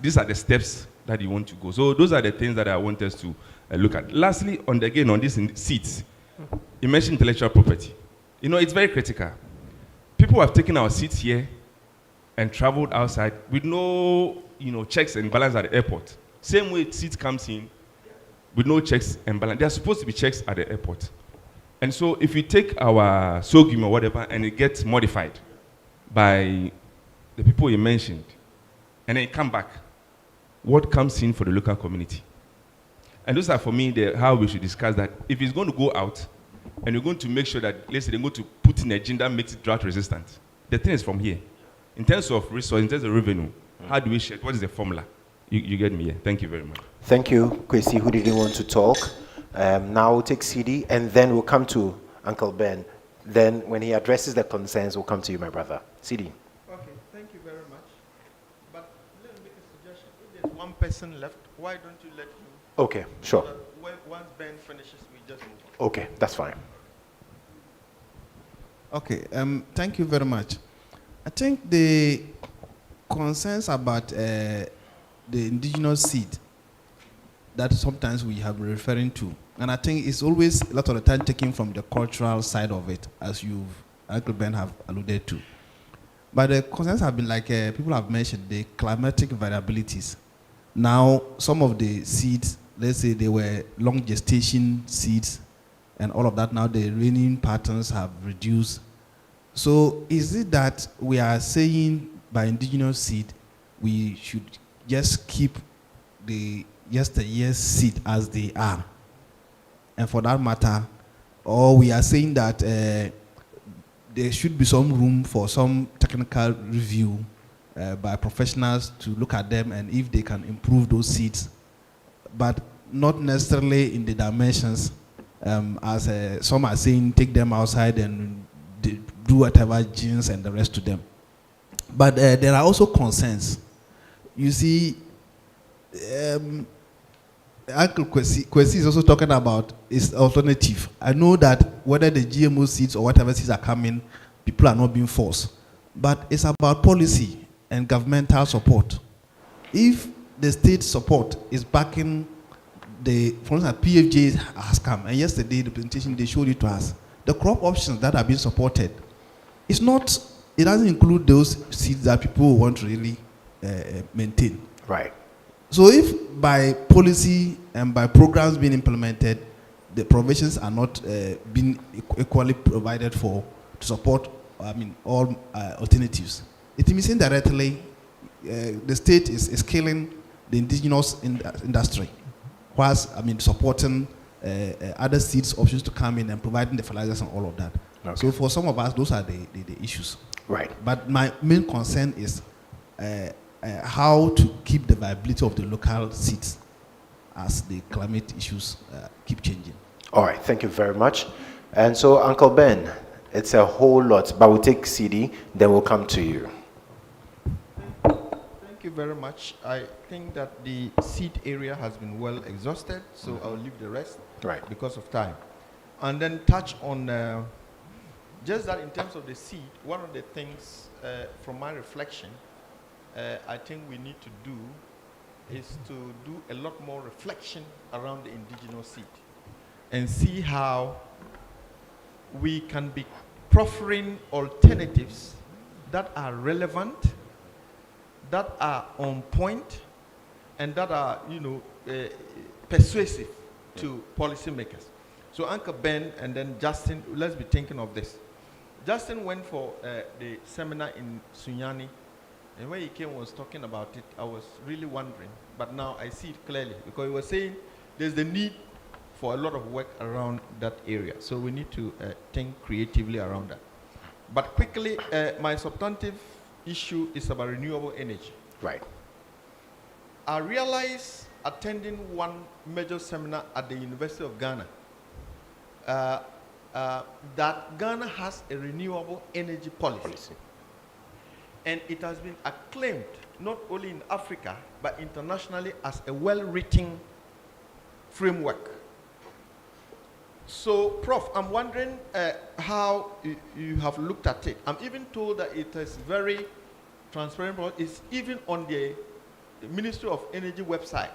these are the steps that you want to go. So those are the things that I want us to look at. Lastly, on these seats, you mentioned intellectual property. You know, it's very critical. People have taken our seats here and traveled outside with no, checks and balance at the airport. Same way seats comes in with no checks and balance. There are supposed to be checks at the airport. And so if you take our SOGIM or whatever and it gets modified by the people you mentioned, and then it come back, what comes in for the local community? And those are, for me, how we should discuss that. If it's going to go out, and you're going to make sure that, let's say, they're going to put in a agenda that makes it drought resistant, the thing is from here. In terms of resource, in terms of revenue, how do we share? What is the formula? You get me here. Thank you very much. Thank you, Kwesi, who didn't want to talk. Now we'll take CD, and then we'll come to Uncle Ben. Then when he addresses the concerns, we'll come to you, my brother. CD. Okay, thank you very much. But let me make a suggestion. If there's one person left, why don't you let him? Okay, sure. So that once Ben finishes, we just move on. Okay, that's fine. Okay, thank you very much. I think the concerns about the indigenous seed that sometimes we have been referring to, and I think it's always a lot of the time taken from the cultural side of it, as Uncle Ben have alluded to. But the concerns have been like people have mentioned, the climatic variabilities. Now, some of the seeds, let's say they were long gestation seeds and all of that, now the raining patterns have reduced. So is it that we are saying by indigenous seed, we should just keep the yesteryear's seed as they are? And for that matter, or we are saying that there should be some room for some technical review by professionals to look at them and if they can improve those seeds, but not necessarily in the dimensions as some are saying, take them outside and do whatever genes and the rest to them. But there are also concerns. You see, Uncle Kwesi is also talking about its alternative. I know that whether the GMO seeds or whatever seeds are coming, people are not being forced. But it's about policy and governmental support. If the state support is backing for instance, PFJ has come, and yesterday the presentation they showed it to us. The crop options that are being supported, it doesn't include those seeds that people want to really maintain. Right. So if by policy and by programs being implemented, the provisions are not being equally provided for to support, all alternatives, it means indirectly the state is killing the indigenous industry, whilst supporting other seeds options to come in and providing the fertilizers and all of that. Okay. So for some of us, those are the issues. Right. But my main concern is how to keep the viability of the local seeds as the climate issues keep changing. All right, thank you very much. And so, Uncle Ben, it's a whole lot, but we'll take CD, then we'll come to you. Thank you very much. I think that the seed area has been well exhausted, so I'll leave the rest because of time. And then touch on just that in terms of the seed, one of the things from my reflection, I think we need to do is to do a lot more reflection around the indigenous seed and see how we can be proffering alternatives that are relevant, that are on point, and that are, persuasive to policymakers. So Uncle Ben and then Justin, let's be thinking of this. Justin went for the seminar in Sunyani, and when he came was talking about it, I was really wondering, but now I see it clearly, because he was saying there's the need for a lot of work around that area. So we need to think creatively around that. But quickly, my substantive issue is about renewable energy. Right. I realized attending one major seminar at the University of Ghana, that Ghana has a renewable energy policy. And it has been acclaimed not only in Africa, but internationally as a well-written framework. So, Prof, I'm wondering how you have looked at it. I'm even told that it is very transparent. It's even on the Ministry of Energy website.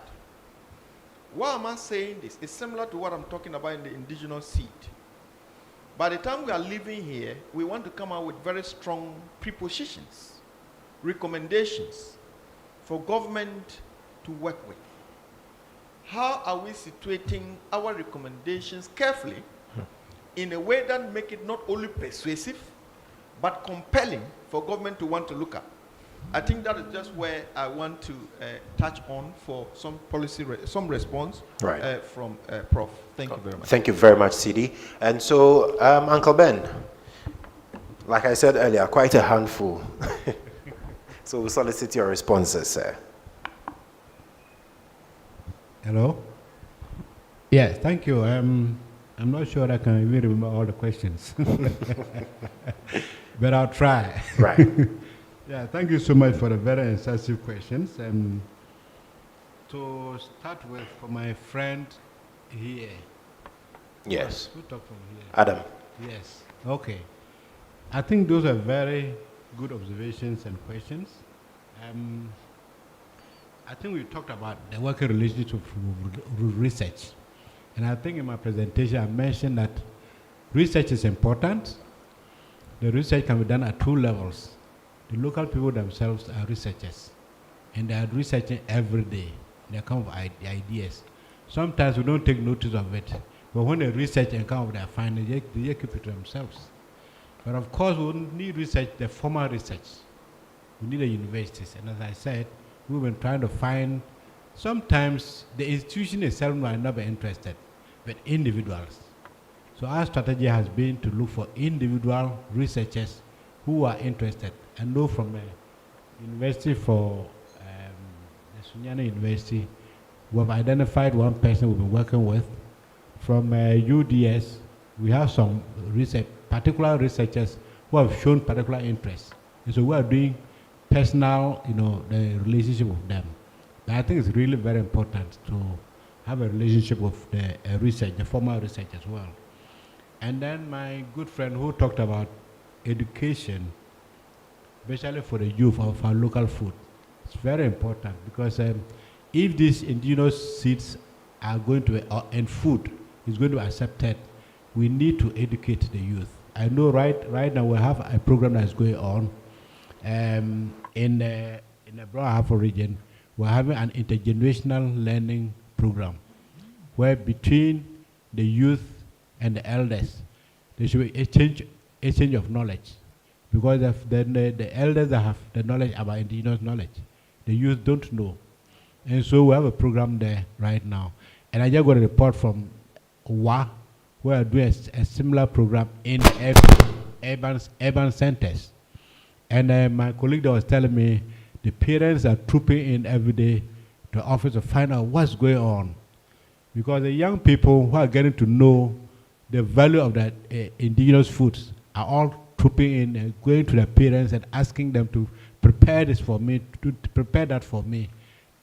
Why am I saying this? It's similar to what I'm talking about in the indigenous seed. By the time we are living here, we want to come out with very strong prepositions, recommendations for government to work with. How are we situating our recommendations carefully in a way that make it not only persuasive, but compelling for government to want to look at? I think that is just where I want to touch on for some policy, some response from Prof. Thank you very much. Thank you very much, CD. And so, Uncle Ben, like I said earlier, quite a handful. So we solicit your responses, sir. Hello? Yes, thank you. I'm not sure I can even remember all the questions. But I'll try. Right. Yeah, thank you so much for the very incisive questions. To start with, for my friend here. Yes. Who talked from here? Adam. Yes. Okay. I think those are very good observations and questions. I think we talked about the working relationship with research. And I think in my presentation I mentioned that research is important. The research can be done at two levels. The local people themselves are researchers, and they are researching every day. They come with ideas. Sometimes we don't take notice of it, but when they research and come with their findings, they keep it to themselves. But of course, we need research, the formal research. We need the universities, and as I said, we've been trying to find, sometimes the institution itself might not be interested, but individuals. So our strategy has been to look for individual researchers who are interested. I know from a university for the Sunyani University, we have identified one person we've been working with. From UDS, we have some particular researchers who have shown particular interest. And so we are doing personal, the relationship with them. But I think it's really very important to have a relationship with the research, the formal research as well. And then my good friend who talked about education, especially for the youth of our local food. It's very important because if these indigenous seeds are going to, and food is going to be accepted, we need to educate the youth. I know right now we have a program that is going on in the Brown Afro region. We're having an intergenerational learning program where between the youth and the elders, there should be exchange of knowledge. Because the elders that have the knowledge about indigenous knowledge, the youth don't know. And so we have a program there right now. And I just got a report from WA, where we're doing a similar program in urban centers. And my colleague that was telling me the parents are trooping in every day to the office to find out what's going on. Because the young people who are getting to know the value of that indigenous foods are all trooping in and going to their parents and asking them to prepare this for me, to prepare that for me.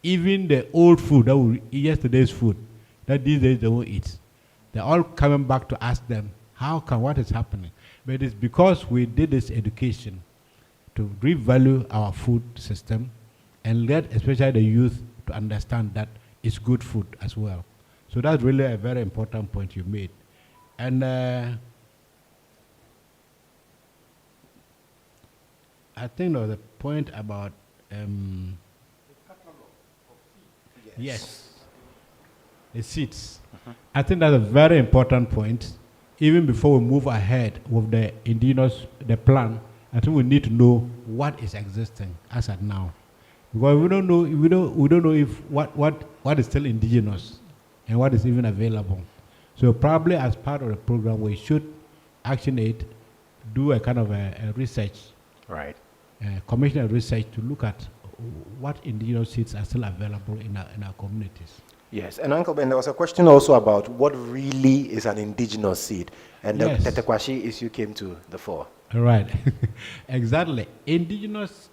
Even the old food, that we eat yesterday's food, that these days they won't eat. They're all coming back to ask them, what is happening? But it's because we did this education to revalue our food system and let especially the youth to understand that it's good food as well. So that's really a very important point you made. And I think there was a point about the seeds. I think that's a very important point. Even before we move ahead with the indigenous, the plan, I think we need to know what is existing as at now, because we don't know if what is still indigenous and what is even available. So probably as part of the program, we should action it, do a kind of a research, right? Commission research to look at what indigenous seeds are still available in our communities. Yes, and Uncle Ben, there was a question also about what really is an indigenous seed. And Yes. Tetekwashi issue came to the fore. Right. Exactly. Indigenous,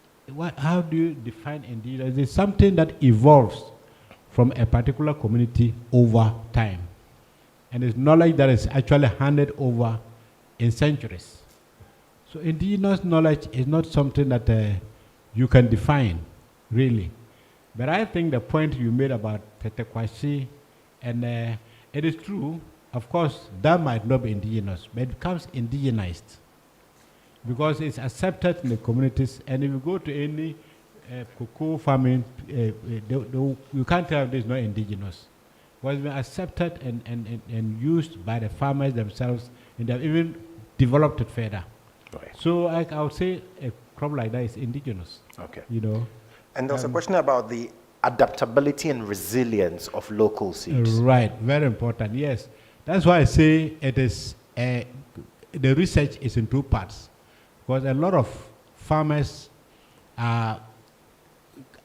how do you define indigenous? It's something that evolves from a particular community over time. And it's knowledge that is actually handed over in centuries. So indigenous knowledge is not something that you can define, really. But I think the point you made about Tetekwashi, and it is true, of course, that might not be indigenous, but it becomes indigenized because it's accepted in the communities. And if you go to any cocoa farming, you can't tell this is not indigenous. But it's been accepted and used by the farmers themselves, and they've even developed it further. Right. So I would say a crop like that is indigenous. Okay. You know. And there's a question about the adaptability and resilience of local seeds. Right, very important, yes. That's why I say it is, the research is in two parts. Because a lot of farmers are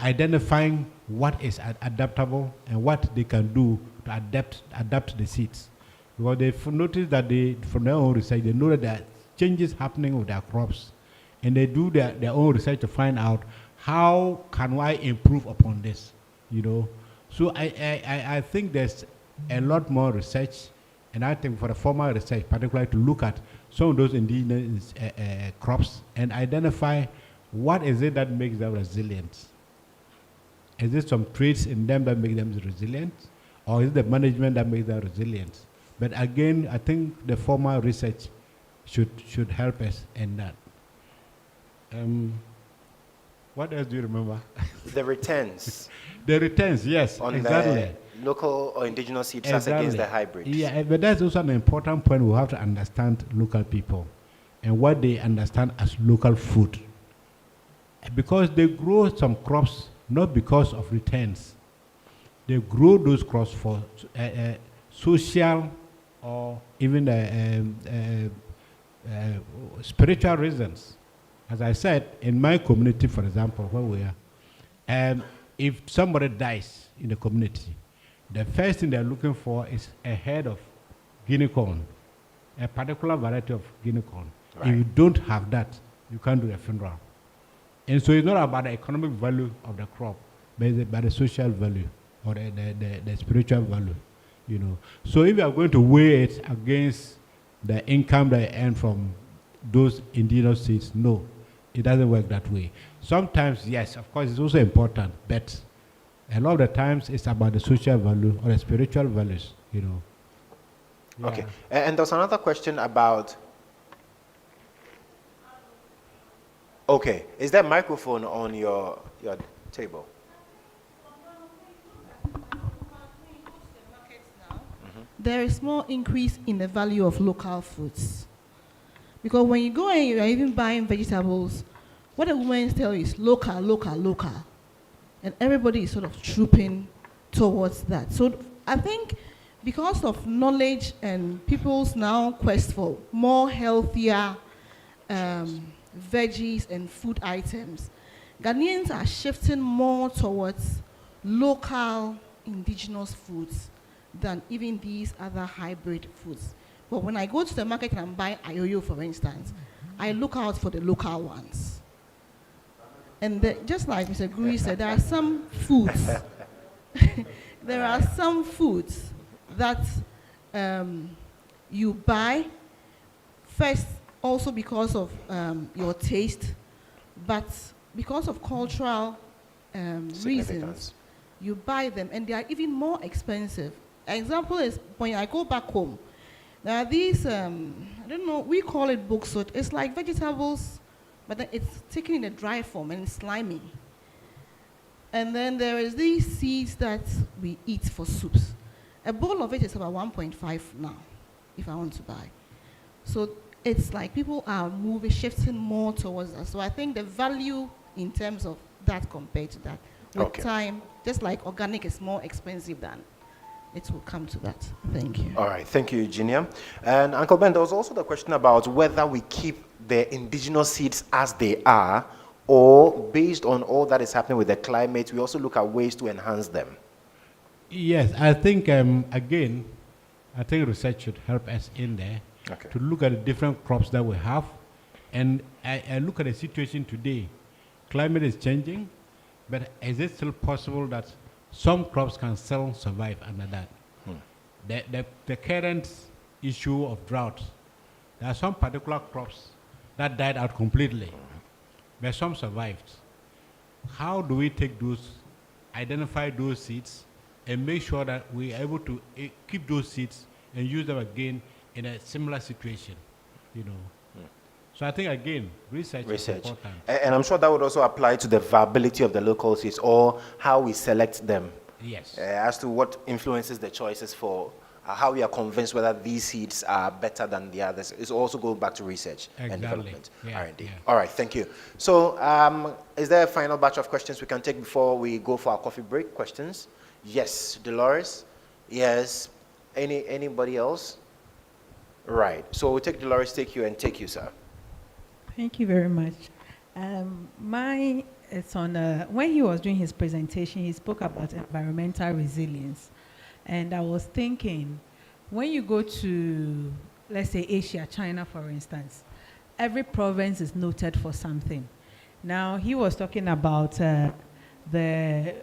identifying what is adaptable and what they can do to adapt the seeds. Because they've noticed that from their own research, they know that there are changes happening with their crops. And they do their own research to find out how can I improve upon this, you know. So I think there's a lot more research, and I think for the formal research, particularly to look at some of those indigenous crops and identify what is it that makes them resilient. Is it some traits in them that make them resilient, or is it the management that makes them resilient? But again, I think the formal research should help us in that. What else do you remember? The returns. The returns, yes, on exactly. The local or indigenous seeds as against the hybrids. Yeah, but that's also an important point. We have to understand local people and what they understand as local food. Because they grow some crops not because of returns. They grow those crops for social or even spiritual reasons. As I said, in my community, for example, where we are, if somebody dies in the community, the first thing they're looking for is a head of guinea corn, a particular variety of guinea corn. Right. If you don't have that, you can't do a funeral. And so it's not about the economic value of the crop, but it's about the social value or the spiritual value, you know. So if you are going to weigh it against the income that you earn from those indigenous seeds, no. It doesn't work that way. Sometimes, yes, of course, it's also important, but a lot of the times it's about the social value or the spiritual values, you know. Yeah. Okay. And there's another question about... Okay. Is there a microphone on your table? There is more increase in the value of local foods. Because when you go and you're even buying vegetables, what the women tell you is local, local, local. And everybody is sort of trooping towards that. So I think because of knowledge and people's now quest for more healthier veggies and food items, Ghanaians are shifting more towards local indigenous foods than even these other hybrid foods. But when I go to the market and buy ayoyo, for instance, I look out for the local ones. And just like Mr. Guri said, there are some foods. There are some foods that you buy first also because of your taste, but because of cultural reasons, you buy them and they are even more expensive. An example is when I go back home, there are these, I don't know, we call it buksut. It's like vegetables, but then it's taken in a dry form and it's slimy. And then there is these seeds that we eat for soups. A bowl of it is about 1.5 now, if I want to buy. So it's like people are shifting more towards that. So I think the value in terms of that compared to that, with time, just like organic is more expensive than it will come to that. Thank you. All right, thank you, Eugenia. And Uncle Ben, there was also the question about whether we keep the indigenous seeds as they are, or based on all that is happening with the climate, we also look at ways to enhance them. Yes, I think, again, I think research should help us in there to look at the different crops that we have. And I look at the situation today. Climate is changing, but is it still possible that some crops can still survive under that? The current issue of drought, there are some particular crops that died out completely, but some survived. How do we take those, identify those seeds, and make sure that we are able to keep those seeds and use them again in a similar situation, you know? So I think, again, research is important. And I'm sure that would also apply to the viability of the local seeds or how we select them. Yes. As to what influences the choices for how we are convinced whether these seeds are better than the others. It's also going back to research and development. R&D. All right, thank you. So is there a final batch of questions we can take before we go for our coffee break? Questions? Yes. Dolores? Yes. Anybody else? Right. So we'll take Dolores, take you, and take you, sir. Thank you very much. It's on when he was doing his presentation, he spoke about environmental resilience. And I was thinking, when you go to, let's say, Asia, China, for instance, every province is noted for something. Now, he was talking about the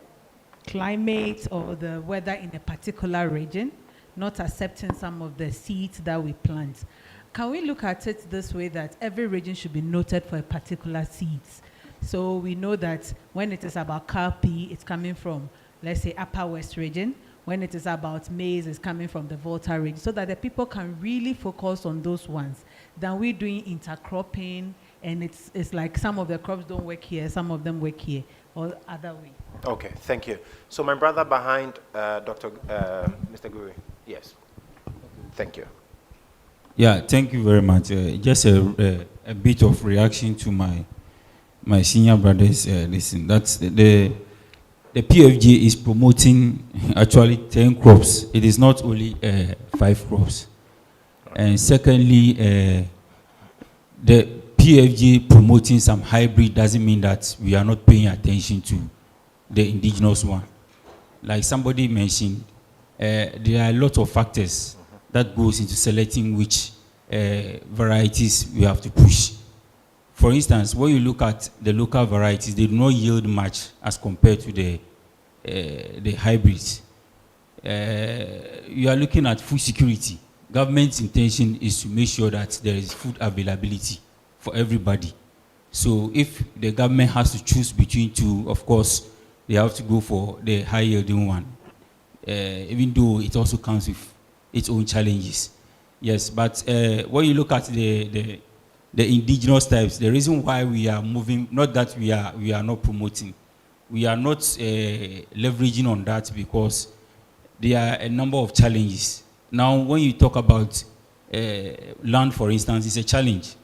climate or the weather in a particular region, not accepting some of the seeds that we plant. Can we look at it this way, that every region should be noted for a particular seeds? So we know that when it is about cowpea, it's coming from, let's say, Upper West region. When it is about maize, it's coming from the Volta region, so that the people can really focus on those ones. Than we doing intercropping, and it's like some of the crops don't work here, some of them work here, or other way. Okay, thank you. So my brother behind Mr. Guri. Yes. Thank you. Yeah, thank you very much. Just a bit of reaction to my senior brother's listen. That's the PFG is promoting actually 10 crops. It is not only 5 crops. And secondly, the PFG promoting some hybrid doesn't mean that we are not paying attention to the indigenous one. Like somebody mentioned, there are a lot of factors that goes into selecting which varieties we have to push. For instance, when you look at the local varieties, they do not yield much as compared to the hybrids. You are looking at food security. Government's intention is to make sure that there is food availability for everybody. So if the government has to choose between two, of course, they have to go for the high yielding one, even though it also comes with its own challenges. Yes, but when you look at the indigenous types, the reason why we are moving, not that we are not promoting, we are not leveraging on that because there are a number of challenges. Now, when you talk about land, for instance, it's a challenge.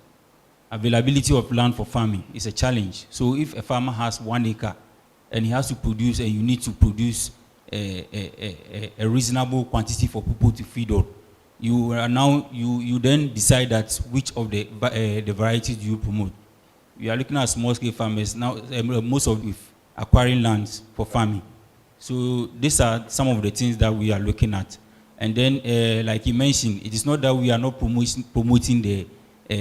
Availability of land for farming is a challenge. So if a farmer has 1 acre and he has to produce, and you need to produce a reasonable quantity for people to feed on, you then decide that which of the varieties do you promote. You are looking at small scale farmers now, most of with acquiring lands for farming. So these are some of the things that we are looking at. And then, like you mentioned, it is not that we are not promoting the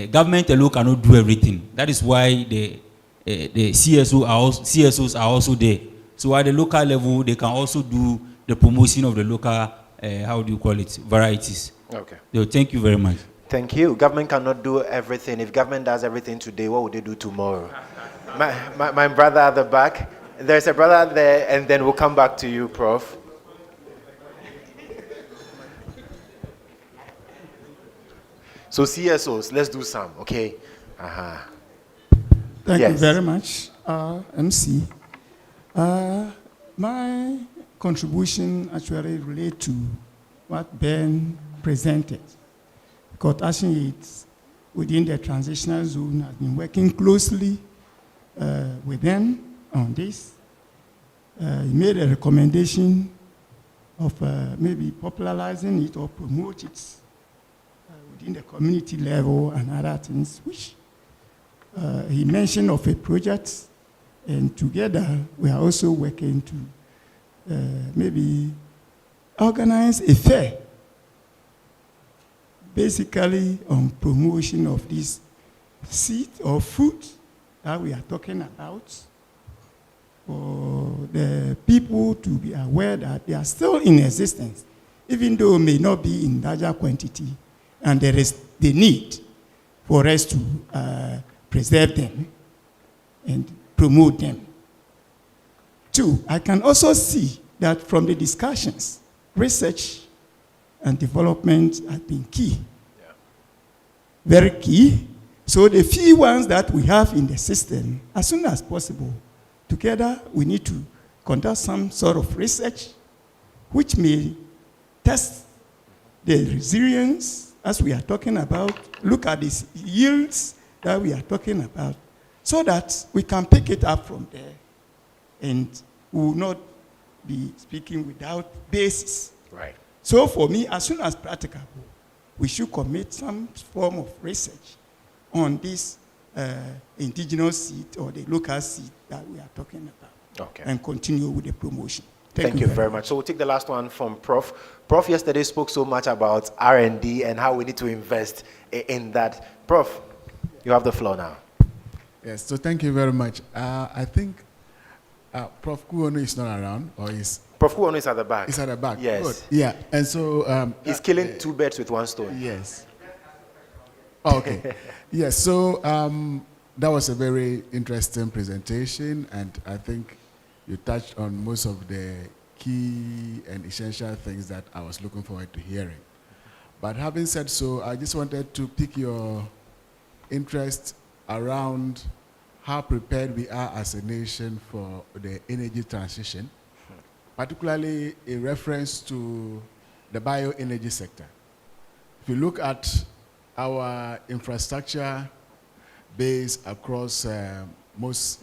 government alone cannot do everything. That is why the CSOs are also there. So at the local level, they can also do the promotion of the local, how do you call it, varieties. Okay. So thank you very much. Thank you. Government cannot do everything. If government does everything today, what would they do tomorrow? my brother at the back. There's a brother there, and then we'll come back to you, Prof. So CSOs, let's do some, okay? Thank you very much, MC. My contribution actually relates to what Ben presented, because actually it's within the transitional zone, has been working closely with them on this. He made a recommendation of maybe popularizing it or promote it within the community level and other things, which he mentioned of a project, and together we are also working to maybe organize a fair, basically on promotion of this seed or fruit that we are talking about, for the people to be aware that they are still in existence, even though may not be in larger quantity, and there is the need for us to preserve them and promote them. Two, I can also see that from the discussions, research and development have been key. Yeah. Very key. So the few ones that we have in the system, as soon as possible, together we need to conduct some sort of research which may test the resilience as we are talking about, look at the yields that we are talking about, so that we can pick it up from there and we will not be speaking without basis. Right. So for me, as soon as practicable, we should commit some form of research on this indigenous seed or the local seed that we are talking about. Okay. And continue with the promotion. Thank you very much. So we'll take the last one from Prof. Prof yesterday spoke so much about R&D and how we need to invest in that. Prof, you have the floor now. Yes, so thank you very much. I think Prof. Kuono is not around, or is... Prof. Kuono is at the back. He's at the back. Yes. Good. Yeah, and so... he's killing two birds with one stone. Yes. Okay. Yes, so that was a very interesting presentation, and I think you touched on most of the key and essential things that I was looking forward to hearing. But having said so, I just wanted to pick your interest around how prepared we are as a nation for the energy transition, particularly in reference to the bioenergy sector. If you look at our infrastructure base across most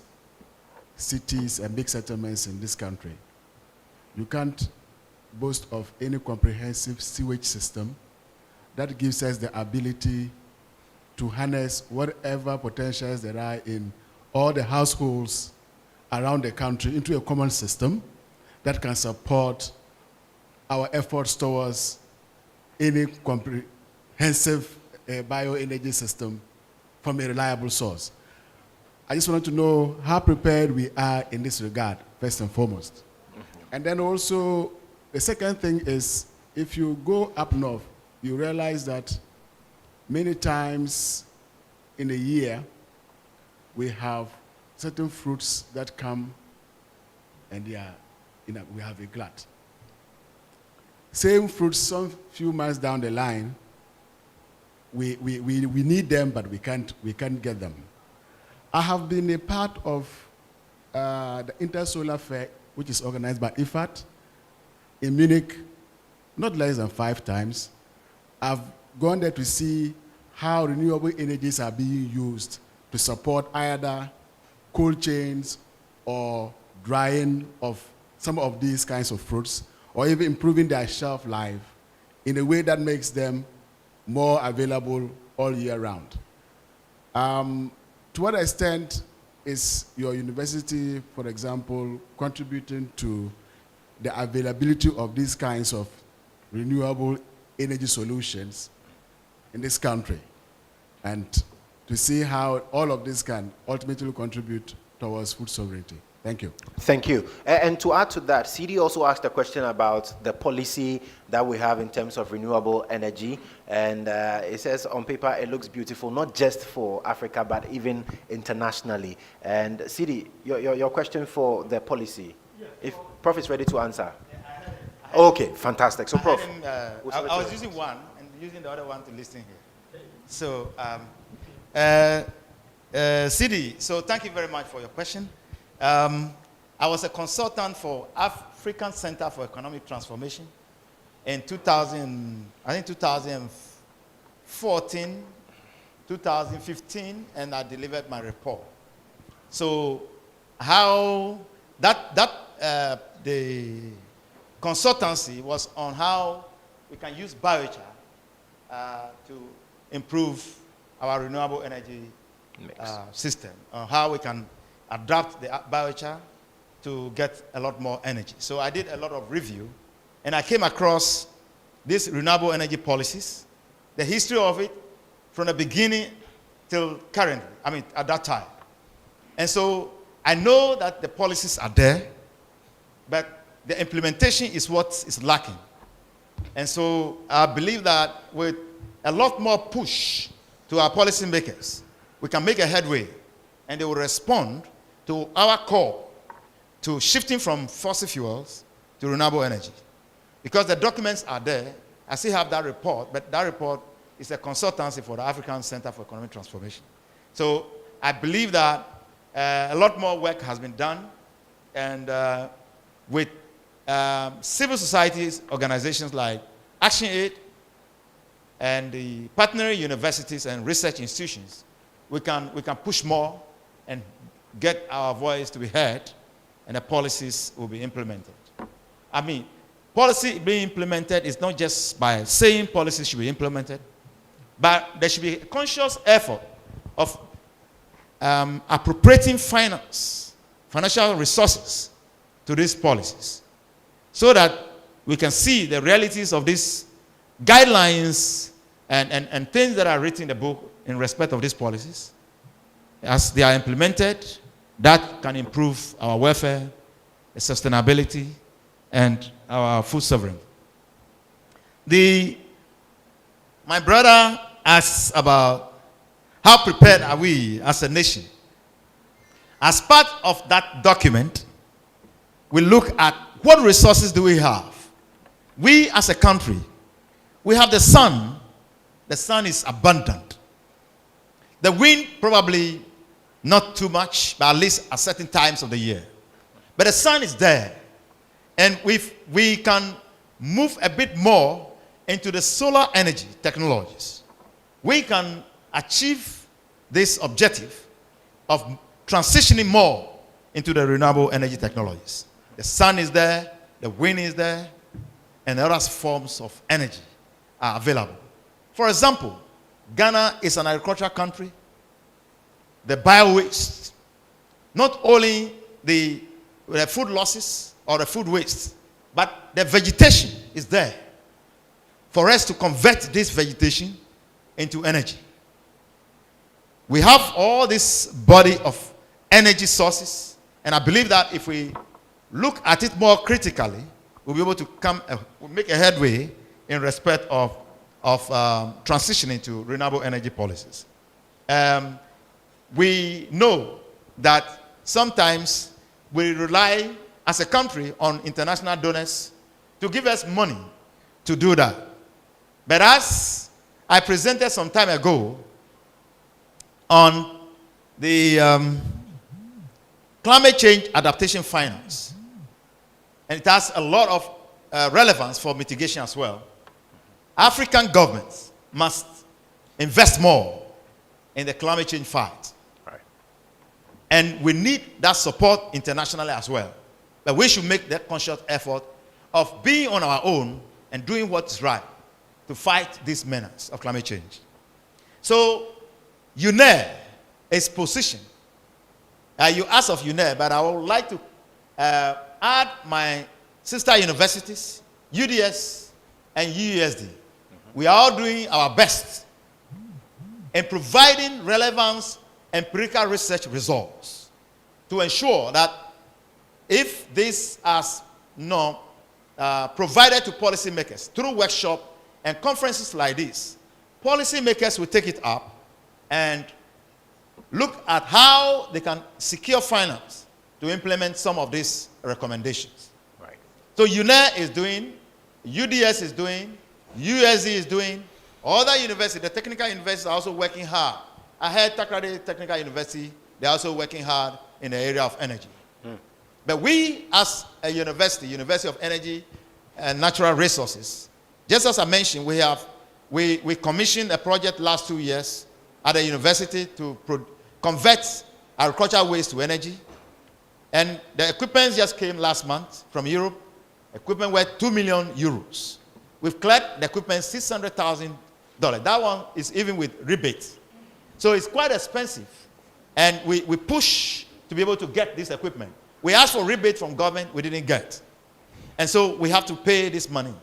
cities and big settlements in this country, you can't boast of any comprehensive sewage system that gives us the ability to harness whatever potentials there are in all the households around the country into a common system that can support our efforts towards any comprehensive bioenergy system from a reliable source. I just wanted to know how prepared we are in this regard, first and foremost. And then also, the second thing is, if you go up north, you realize that many times in a year, we have certain fruits that come and they are, we have a glut. Same fruits, some few months down the line, we need them, but we can't get them. I have been a part of the Intersolar Fair, which is organized by IFAT in Munich, not less than 5 times. I've gone there to see how renewable energies are being used to support either cold chains or drying of some of these kinds of fruits, or even improving their shelf life in a way that makes them more available all year round. To what extent is your university, for example, contributing to the availability of these kinds of renewable energy solutions in this country, and to see how all of this can ultimately contribute towards food sovereignty? Thank you. Thank you. And to add to that, CD also asked a question about the policy that we have in terms of renewable energy. And it says on paper, it looks beautiful, not just for Africa, but even internationally. And CD, your question for the policy, if Prof is ready to answer. Okay, fantastic. So Prof. I was using one and using the other one to listen here. So, CD, so thank you very much for your question. I was a consultant for African Center for Economic Transformation in 2014, 2015, and I delivered my report. So how the consultancy was on how we can use biochar to improve our renewable energy system, how we can adapt the biochar to get a lot more energy. So I did a lot of review and I came across these renewable energy policies, the history of it from the beginning till currently, at that time. And so I know that the policies are there, but the implementation is what is lacking. And so I believe that with a lot more push to our policymakers, we can make a headway, and they will respond to our call to shifting from fossil fuels to renewable energy. Because the documents are there. I still have that report, but that report is a consultancy for the African Center for Economic Transformation. So I believe that a lot more work has been done, and with civil societies organizations like ActionAid and the partnering universities and research institutions, we can push more and get our voice to be heard, and the policies will be implemented. Policy being implemented is not just by saying policies should be implemented, but there should be a conscious effort of appropriating financial resources to these policies, so that we can see the realities of these guidelines and things that are written in the book in respect of these policies. As they are implemented, that can improve our welfare, sustainability, and our food sovereignty. My brother asks about how prepared are we as a nation. As part of that document, we look at what resources do we have. We as a country, we have the sun. The sun is abundant. The wind, probably not too much, but at least at certain times of the year. But the sun is there. And if we can move a bit more into the solar energy technologies, we can achieve this objective of transitioning more into the renewable energy technologies. The sun is there, the wind is there, and other forms of energy are available. For example, Ghana is an agricultural country. The bio-waste, not only the food losses or the food waste, but the vegetation is there for us to convert this vegetation into energy. We have all this body of energy sources, and I believe that if we look at it more critically, we'll be able to make a headway in respect of transitioning to renewable energy policies. We know that sometimes we rely as a country on international donors to give us money to do that. But as I presented some time ago on the climate change adaptation finance, and it has a lot of relevance for mitigation as well, African governments must invest more in the climate change fight. Right. And we need that support internationally as well. But we should make that conscious effort of being on our own and doing what's right to fight this menace of climate change. So, UNER is positioned. You asked of UNER, but I would like to add my sister universities, UDS and UUSD. We are all doing our best in providing relevant empirical research results to ensure that if this is not provided to policymakers through workshops and conferences like this, policymakers will take it up and look at how they can secure finance to implement some of these recommendations. Right. So UNER is doing, UDS is doing, USD is doing, other universities, the technical universities are also working hard. I heard Takrady Technical University, they're also working hard in the area of energy. But we, as a university, University of Energy and Natural Resources, just as I mentioned, we commissioned a project last 2 years at the university to convert agricultural waste to energy. And the equipment just came last month from Europe, equipment worth 2 million euros. We've cleared the equipment $600,000. That one is even with rebates. So it's quite expensive. And we push to be able to get this equipment. We asked for rebate from government, we didn't get. And so we have to pay this money.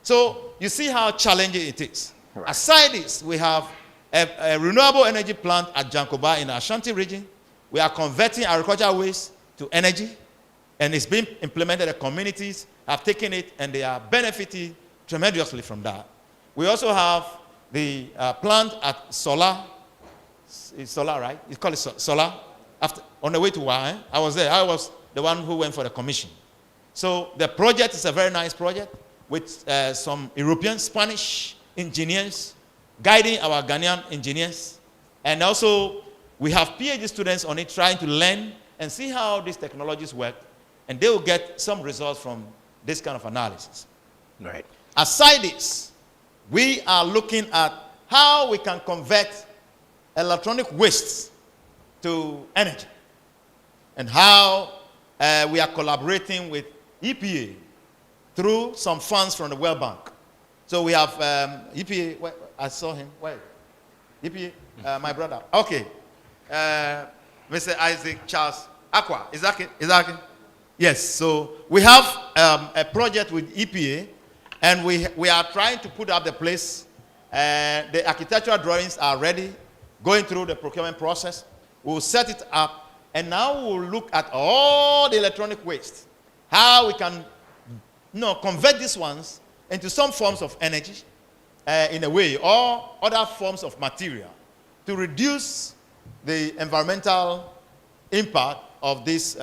So you see how challenging it is. Right. Aside this, we have a renewable energy plant at Jankoba in the Ashanti region. We are converting agricultural waste to energy, and it's being implemented. The communities have taken it, and they are benefiting tremendously from that. We also have the plant at Solar. It's Solar, right? You call it Solar. On the way to Wa, I was there. I was the one who went for the commission. So the project is a very nice project with some European, Spanish engineers guiding our Ghanaian engineers. And also, we have PhD students on it trying to learn and see how these technologies work. And they will get some results from this kind of analysis. Right. Aside this, we are looking at how we can convert electronic wastes to energy, and how we are collaborating with EPA through some funds from the World Bank. So we have EPA, I saw him, where? EPA, my brother. Okay. Mr. Isaac Charles Aqua, is that it? Yes, so we have a project with EPA, and we are trying to put up the place. The architectural drawings are ready, going through the procurement process. We'll set it up, and now we'll look at all the electronic waste, how we can convert these ones into some forms of energy in a way, or other forms of material to reduce the environmental impact of these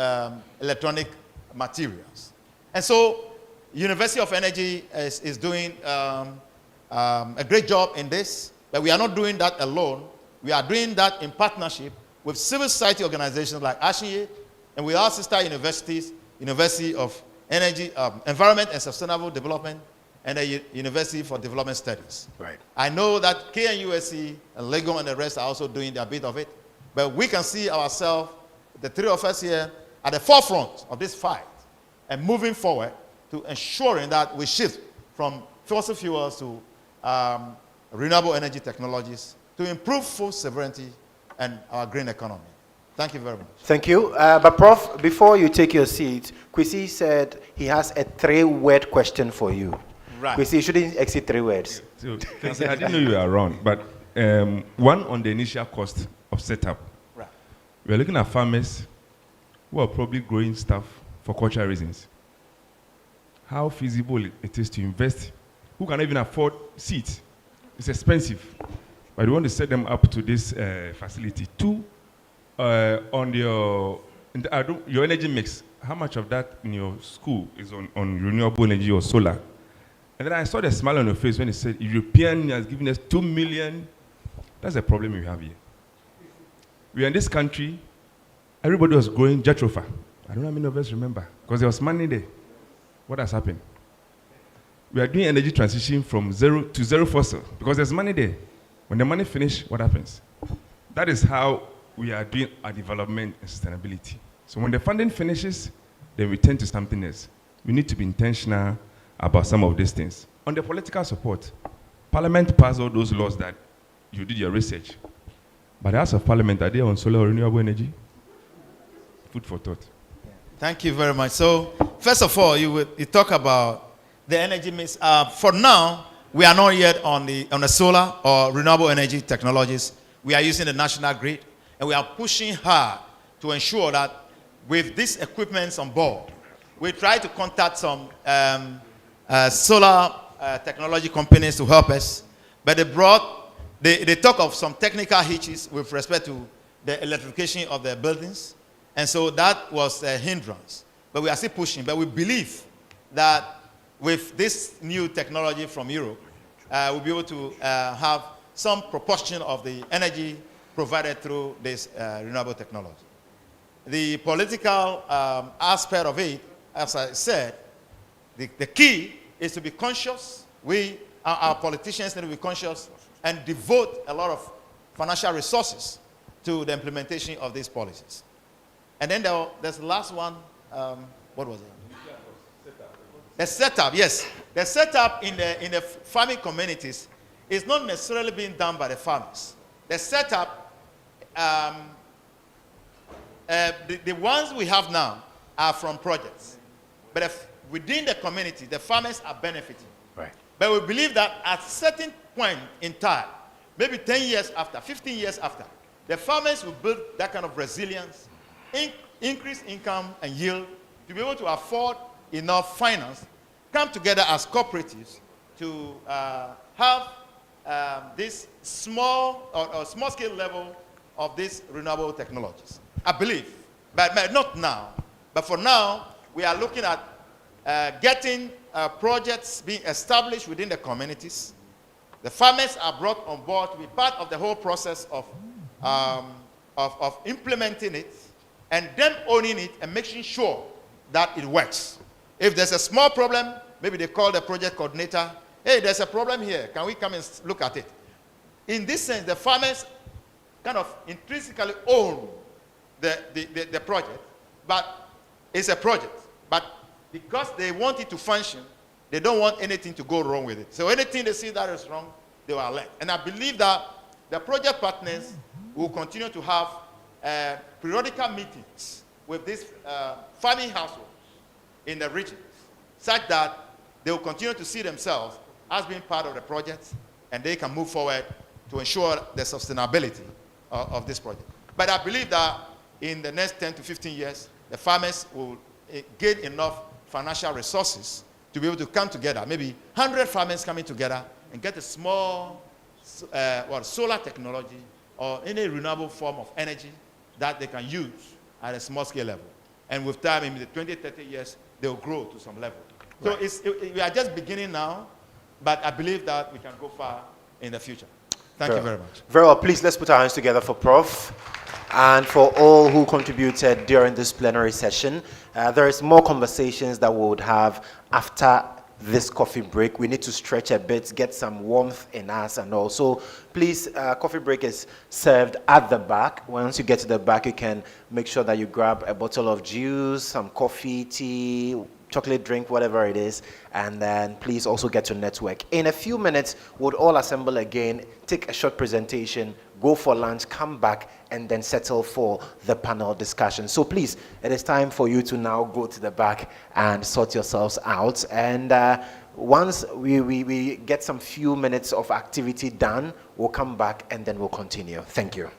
electronic materials. And so University of Energy is doing a great job in this, but we are not doing that alone. We are doing that in partnership with civil society organizations like ASHIE, and with our sister universities, University of Energy, Environment and Sustainable Development, and the University for Development Studies. Right. I know that KNUSC and LEGO and the rest are also doing their bit of it, but we can see ourselves, the three of us here, at the forefront of this fight and moving forward to ensuring that we shift from fossil fuels to renewable energy technologies to improve food sovereignty and our green economy. Thank you very much. Thank you. But Prof, before you take your seat, Kwesi said he has a 3-word question for you. Right. Kwesi, you shouldn't exceed 3 words. So, I didn't know you were around, but one on the initial cost of setup. Right. We are looking at farmers who are probably growing stuff for cultural reasons. How feasible it is to invest, who can even afford seeds. It's expensive, but we want to set them up to this facility. 2, on your energy mix, how much of that in your school is on renewable energy or solar? And then I saw the smile on your face when he said, European has given us 2 million. That's a problem we have here. We are in this country, everybody was growing jatropha. I don't know how many of us remember, because there was money there. What has happened? We are doing energy transition from zero to zero fossil, because there's money there. When the money finishes, what happens? That is how we are doing our development and sustainability. So when the funding finishes, then we turn to something else. We need to be intentional about some of these things. On the political support, Parliament passed all those laws that you did your research. But the House of Parliament, are they on solar or renewable energy? Food for thought. Thank you very much. So, first of all, you talk about the energy mix. For now, we are not yet on the solar or renewable energy technologies. We are using the national grid, and we are pushing hard to ensure that with these equipments on board, we try to contact some solar technology companies to help us. But they talk of some technical hitches with respect to the electrification of the buildings. And so that was a hindrance. But we are still pushing. But we believe that with this new technology from Europe, we'll be able to have some proportion of the energy provided through this renewable technology. The political aspect of it, as I said, the key is to be conscious. Our politicians need to be conscious and devote a lot of financial resources to the implementation of these policies. And then there's the last one. What was it? The setup, yes. The setup in the farming communities is not necessarily being done by the farmers. The setup, the ones we have now are from projects. But within the community, the farmers are benefiting. Right. But we believe that at a certain point in time, maybe 10 years after, 15 years after, the farmers will build that kind of resilience, increase income and yield to be able to afford enough finance, come together as cooperatives to have this small or small scale level of these renewable technologies. I believe, but not now. But for now, we are looking at getting projects being established within the communities. The farmers are brought on board to be part of the whole process of implementing it and them owning it and making sure that it works. If there's a small problem, maybe they call the project coordinator, hey, there's a problem here. Can we come and look at it? In this sense, the farmers kind of intrinsically own the project, but it's a project. But because they want it to function, they don't want anything to go wrong with it. So anything they see that is wrong, they will alert. And I believe that the project partners will continue to have periodical meetings with these farming households in the regions, such that they will continue to see themselves as being part of the project, and they can move forward to ensure the sustainability of this project. But I believe that in the next 10 to 15 years, the farmers will gain enough financial resources to be able to come together, maybe 100 farmers coming together and get a small solar technology or any renewable form of energy that they can use at a small scale level. And with time, in the 20, 30 years, they'll grow to some level. Right. So we are just beginning now, but I believe that we can go far in the future. Thank you very much. Very well. Please, let's put our hands together for Prof. And for all who contributed during this plenary session. There is more conversations that we would have after this coffee break. We need to stretch a bit, get some warmth in us, and also, please, coffee break is served at the back. Once you get to the back, you can make sure that you grab a bottle of juice, some coffee, tea, chocolate drink, whatever it is, and then please also get to network. In a few minutes, we'll all assemble again, take a short presentation, go for lunch, come back, and then settle for the panel discussion. So please, it is time for you to now go to the back and sort yourselves out. And once we get some few minutes of activity done, we'll come back and then we'll continue. Thank you.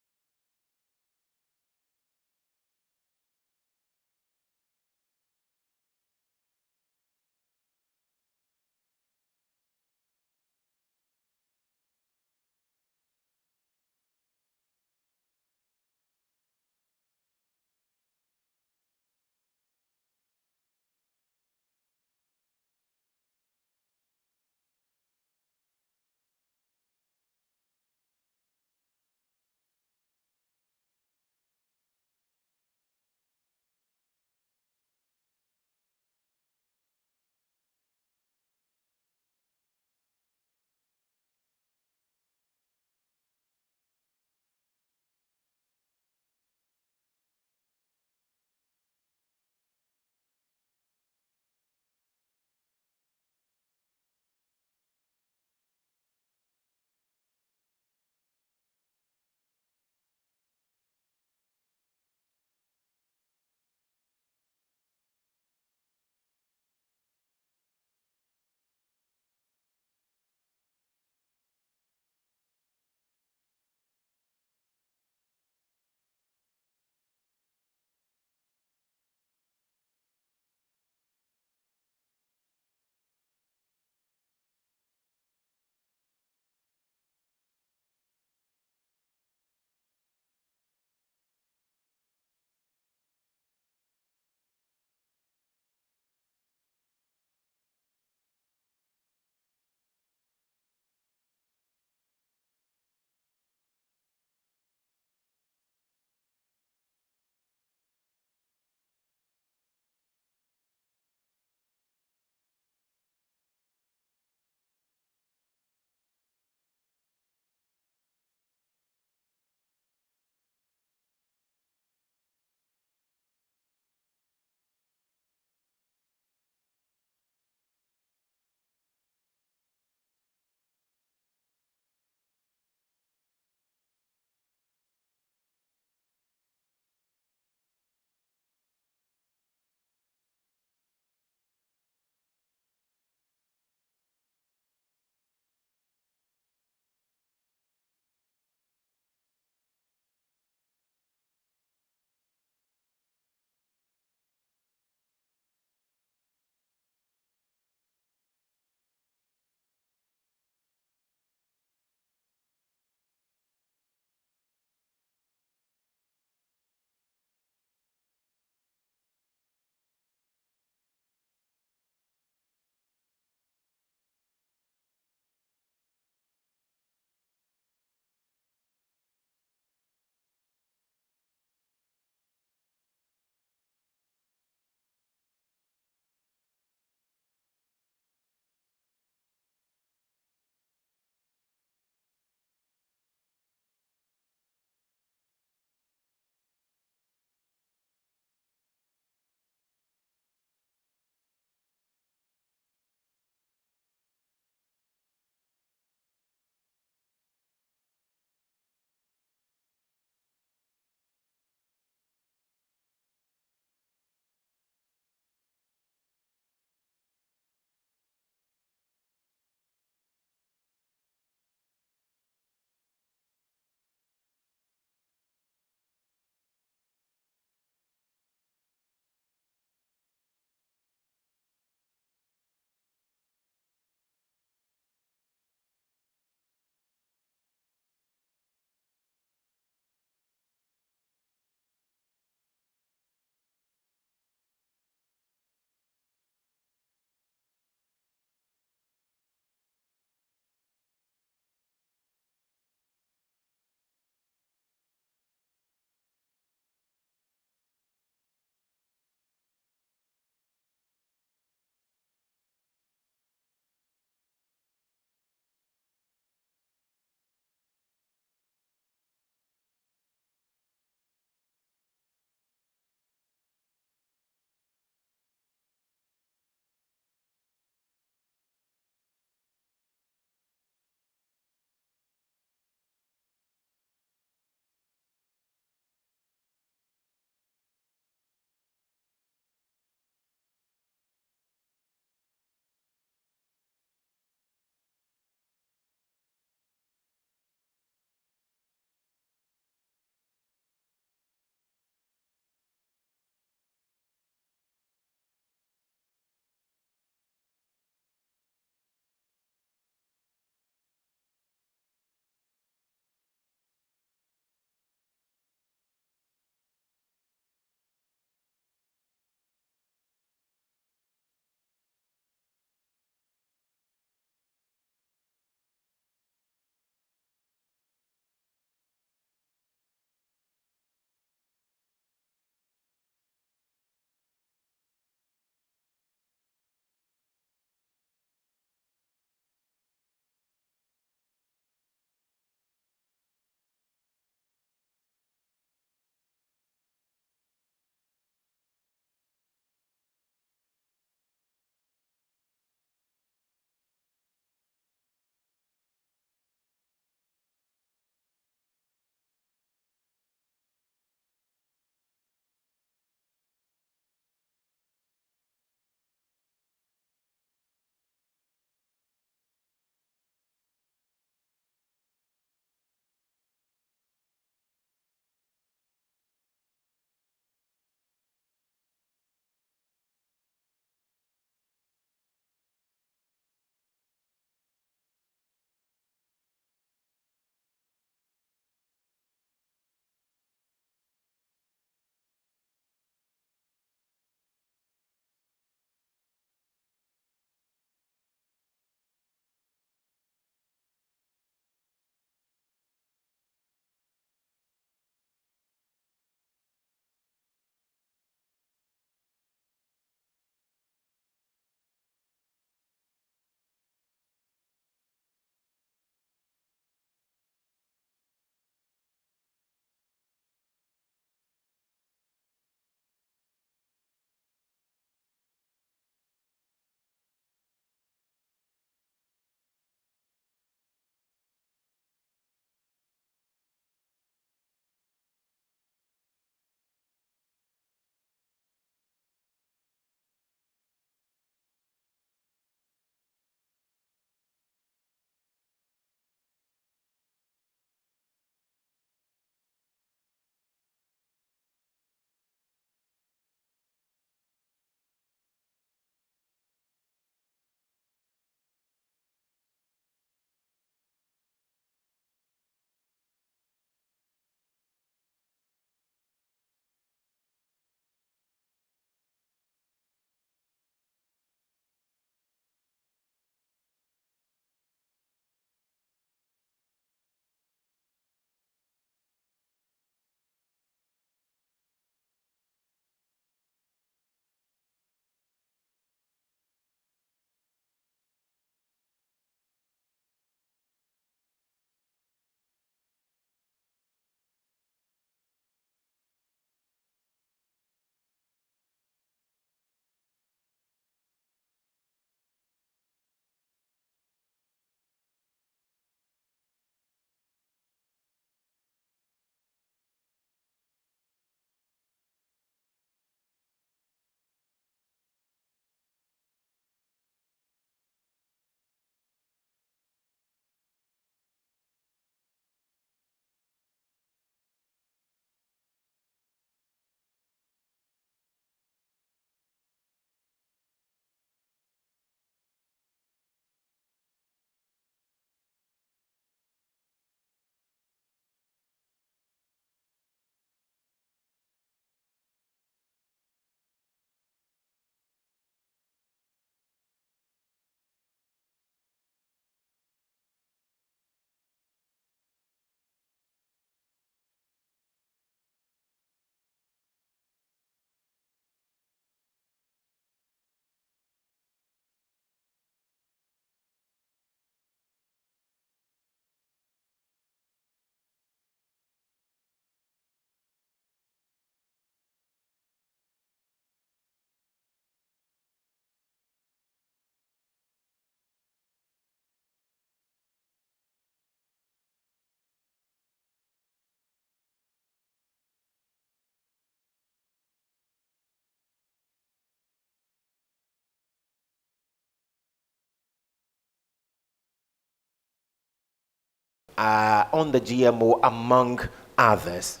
on the GMO, among others.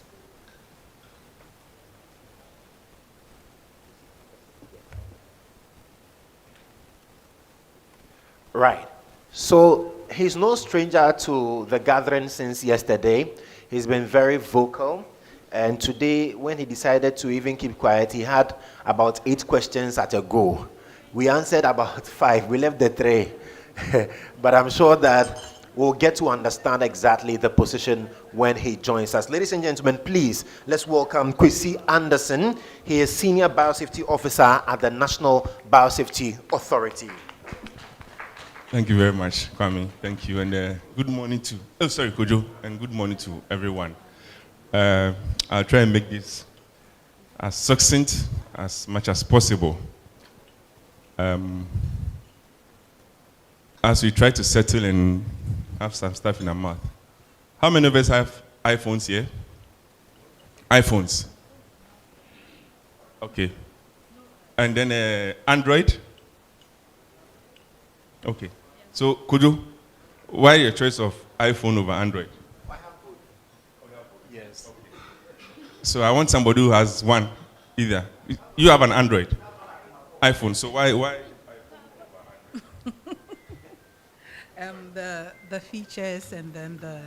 Right. So he's no stranger to the gathering since yesterday. He's been very vocal. And today, when he decided to even keep quiet, he had about 8 questions at a go. We answered about 5. We left the 3. But I'm sure that we'll get to understand exactly the position when he joins us. Ladies and gentlemen, please, let's welcome Kwesi Anderson. He is Senior Biosafety Officer at the National Biosafety Authority. Thank you very much, Kwame. Thank you. And good morning to, Kojo, and good morning to everyone. I'll try and make this as succinct as much as possible. As we try to settle and have some stuff in our mouth. How many of us have iPhones here? iPhones. Okay. And then Android? Okay. So, Kojo, why your choice of iPhone over Android? I have both. Yes. So I want somebody who has one, either. You have an Android, iPhone. So why the features and then the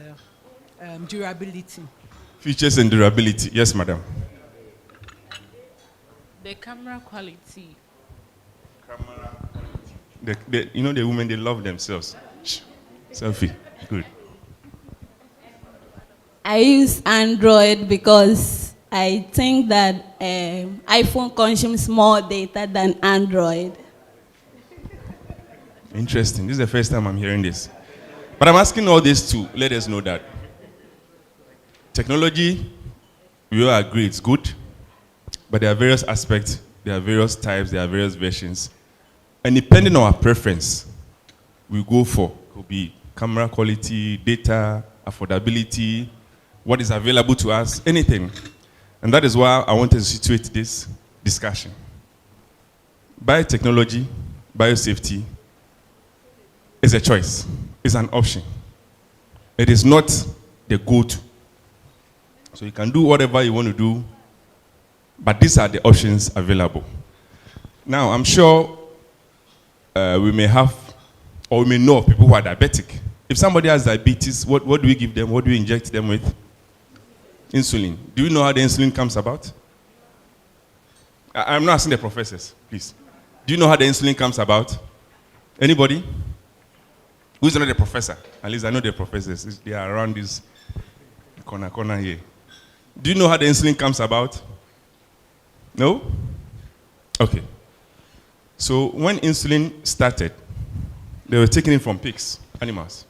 durability. Features and durability. Yes, madam. The camera quality. You know the women, they love themselves. Selfie. Good. I use Android because I think that iPhone consumes more data than Android. Interesting. This is the first time I'm hearing this. But I'm asking all this to let us know that technology, we all agree it's good, but there are various aspects, there are various types, there are various versions. And depending on our preference, we go for, could be camera quality, data, affordability, what is available to us, anything. And that is why I wanted to situate this discussion. Biotechnology, biosafety is a choice, it's an option. It is not the go-to. So you can do whatever you want to do, but these are the options available. Now, I'm sure we may have, or we may know of people who are diabetic. If somebody has diabetes, what do we give them? What do we inject them with? Insulin. Do you know how the insulin comes about? I'm not asking the professors, please. Do you know how the insulin comes about? Anybody? Who's not the professor? At least I know the professors. They are around this corner here. Do you know how the insulin comes about? No? Okay. So when insulin started, they were taking it from pigs, animals.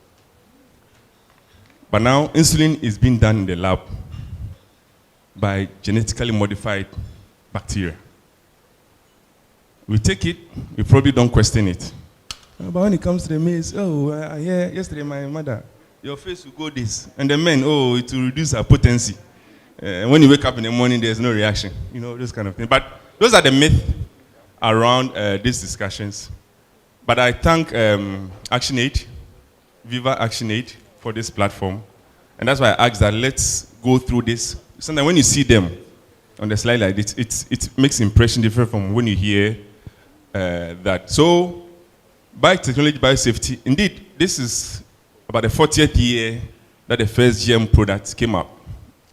But now insulin is being done in the lab by genetically modified bacteria. We take it, we probably don't question it. But when it comes to the maize, yesterday my mother, your face will go this. And the men, it will reduce our potency. When you wake up in the morning, there's no reaction. You know, those kind of things. But those are the myths around these discussions. But I thank ActionAid, Viva ActionAid, for this platform. And that's why I asked that let's go through this. Sometimes when you see them on the slide like this, it makes impression different from when you hear that. So, biotechnology, biosafety, indeed, this is about the 40th year that the first GM product came up,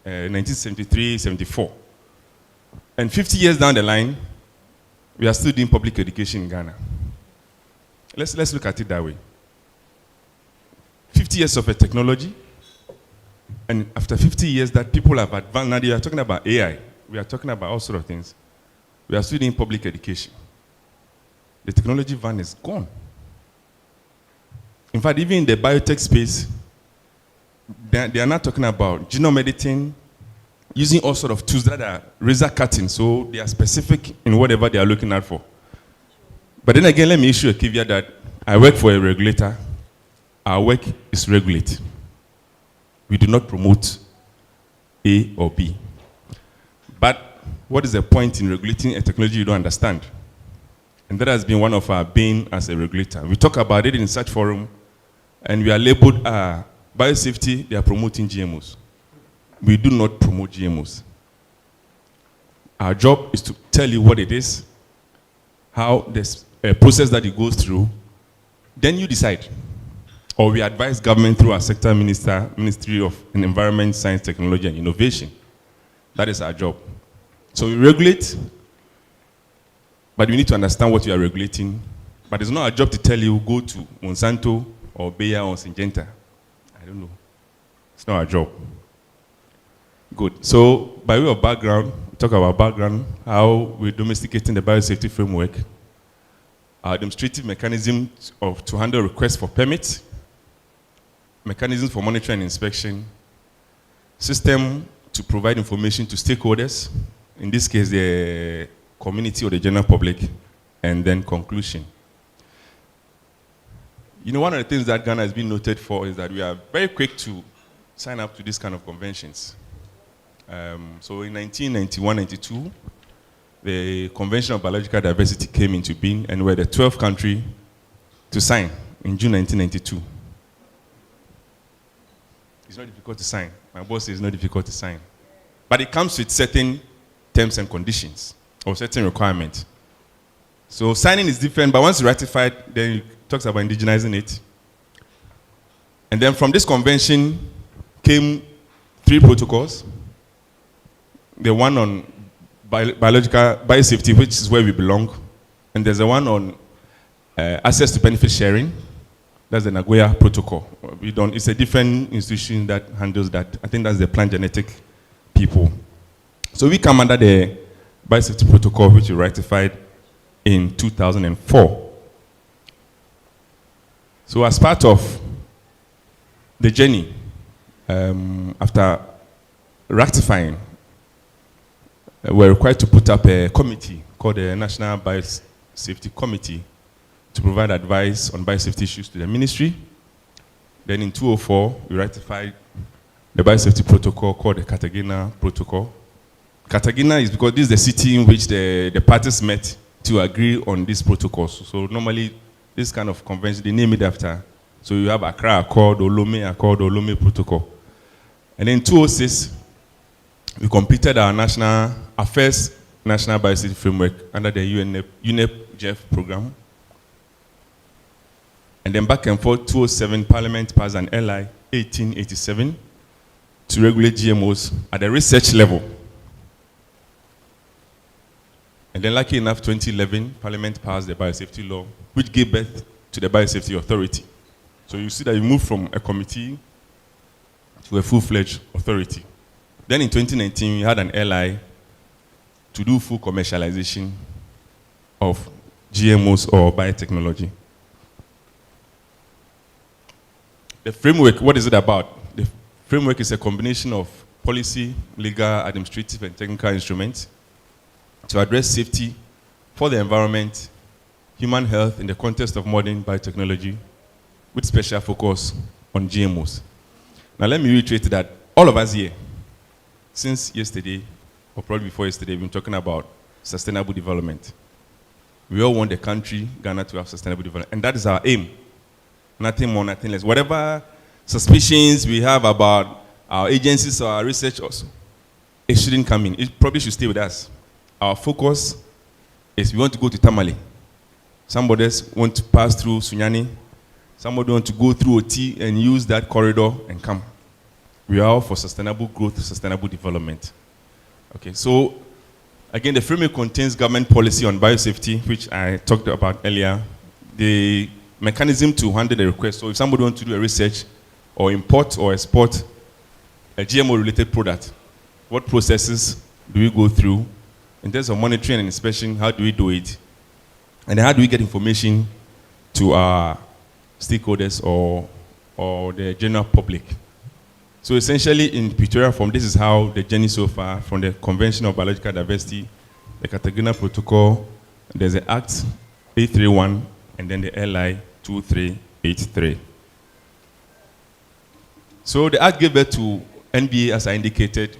1973, 74. And 50 years down the line, we are still doing public education in Ghana. Let's look at it that way. 50 years of a technology, and after 50 years that people have advanced, now we are talking about AI, we are talking about all sorts of things. We are still doing public education. The technology van is gone. In fact, even in the biotech space, they are not talking about genome editing, using all sorts of tools that are razor cutting, so they are specific in whatever they are looking at for. But then again, let me issue a caveat that I work for a regulator. Our work is regulate. We do not promote A or B. But what is the point in regulating a technology you don't understand? And that has been one of our bane as a regulator. We talk about it in such forum, and we are labeled Biosafety, they are promoting GMOs. We do not promote GMOs. Our job is to tell you what it is, how this process that it goes through, then you decide. Or we advise government through our sector Ministry of Environment, Science, Technology, and Innovation. That is our job. So we regulate, but we need to understand what we are regulating. But it's not our job to tell you, go to Monsanto or Bayer or Syngenta. I don't know. It's not our job. Good. So by way of background, we talk about background, how we're domesticating the biosafety framework, our administrative mechanism to handle requests for permits, mechanisms for monitoring and inspection, system to provide information to stakeholders, in this case the community or the general public, and then conclusion. You know, one of the things that Ghana has been noted for is that we are very quick to sign up to these kind of conventions. So in 1991-92, the Convention on Biological Diversity came into being, and we're the 12th country to sign in June 1992. It's not difficult to sign. My boss says it's not difficult to sign. But it comes with certain terms and conditions or certain requirements. So signing is different, but once ratified, then it talks about indigenizing it. And then from this convention came 3 protocols. The one on biosafety, which is where we belong. And there's a one on access to benefit sharing. That's the Nagoya Protocol. It's a different institution that handles that. I think that's the plant genetic people. So we come under the biosafety protocol, which we ratified in 2004. So as part of the journey, after ratifying, we're required to put up a committee called the National Biosafety Committee to provide advice on biosafety issues to the ministry. Then in 2004, we ratified the biosafety protocol called the Cartagena Protocol. Cartagena is because this is the city in which the parties met to agree on these protocols. So normally, this kind of convention, they name it after. So you have Accra Accord, Lome Protocol. And then in 2006, we completed our first national biosafety framework under the UNEP GEF program. And then back and forth, 2007, Parliament passed an LI 1887 to regulate GMOs at the research level. And then lucky enough, 2011, Parliament passed the biosafety law, which gave birth to the Biosafety Authority. So you see that you move from a committee to a full-fledged authority. Then in 2019, we had an LI to do full commercialization of GMOs or biotechnology. The framework, what is it about? The framework is a combination of policy, legal, administrative, and technical instruments to address safety for the environment, human health in the context of modern biotechnology, with special focus on GMOs. Now let me reiterate that all of us here, since yesterday, or probably before yesterday, we've been talking about sustainable development. We all want the country, Ghana, to have sustainable development, and that is our aim. Nothing more, nothing less. Whatever suspicions we have about our agencies or our research also, it shouldn't come in. It probably should stay with us. Our focus is we want to go to Tamale. Somebody else want to pass through Sunyani. Somebody want to go through OT and use that corridor and come. We are all for sustainable growth, sustainable development. Okay, so again, the framework contains government policy on biosafety, which I talked about earlier. The mechanism to handle the request. So if somebody wants to do a research or import or export a GMO-related product, what processes do we go through? In terms of monitoring and inspection, how do we do it? And then how do we get information to our stakeholders or the general public? So essentially, in pictorial form, this is how the journey so far, from the Convention of Biological Diversity, the Cartagena Protocol, there's the Act 831, and then the LI 2383. So the Act gave birth to NBA, as I indicated.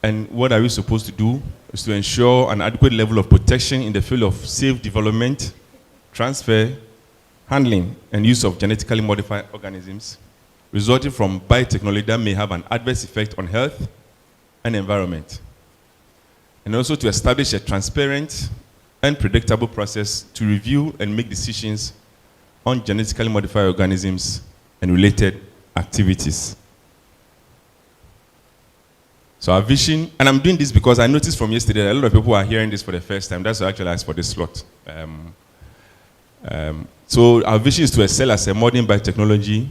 And what are we supposed to do? Is to ensure an adequate level of protection in the field of safe development, transfer, handling, and use of genetically modified organisms resulting from biotechnology that may have an adverse effect on health and environment. And also to establish a transparent and predictable process to review and make decisions on genetically modified organisms and related activities. So our vision, and I'm doing this because I noticed from yesterday that a lot of people are hearing this for the first time. That's why I actually asked for this slot. So our vision is to excel as a modern biotechnology,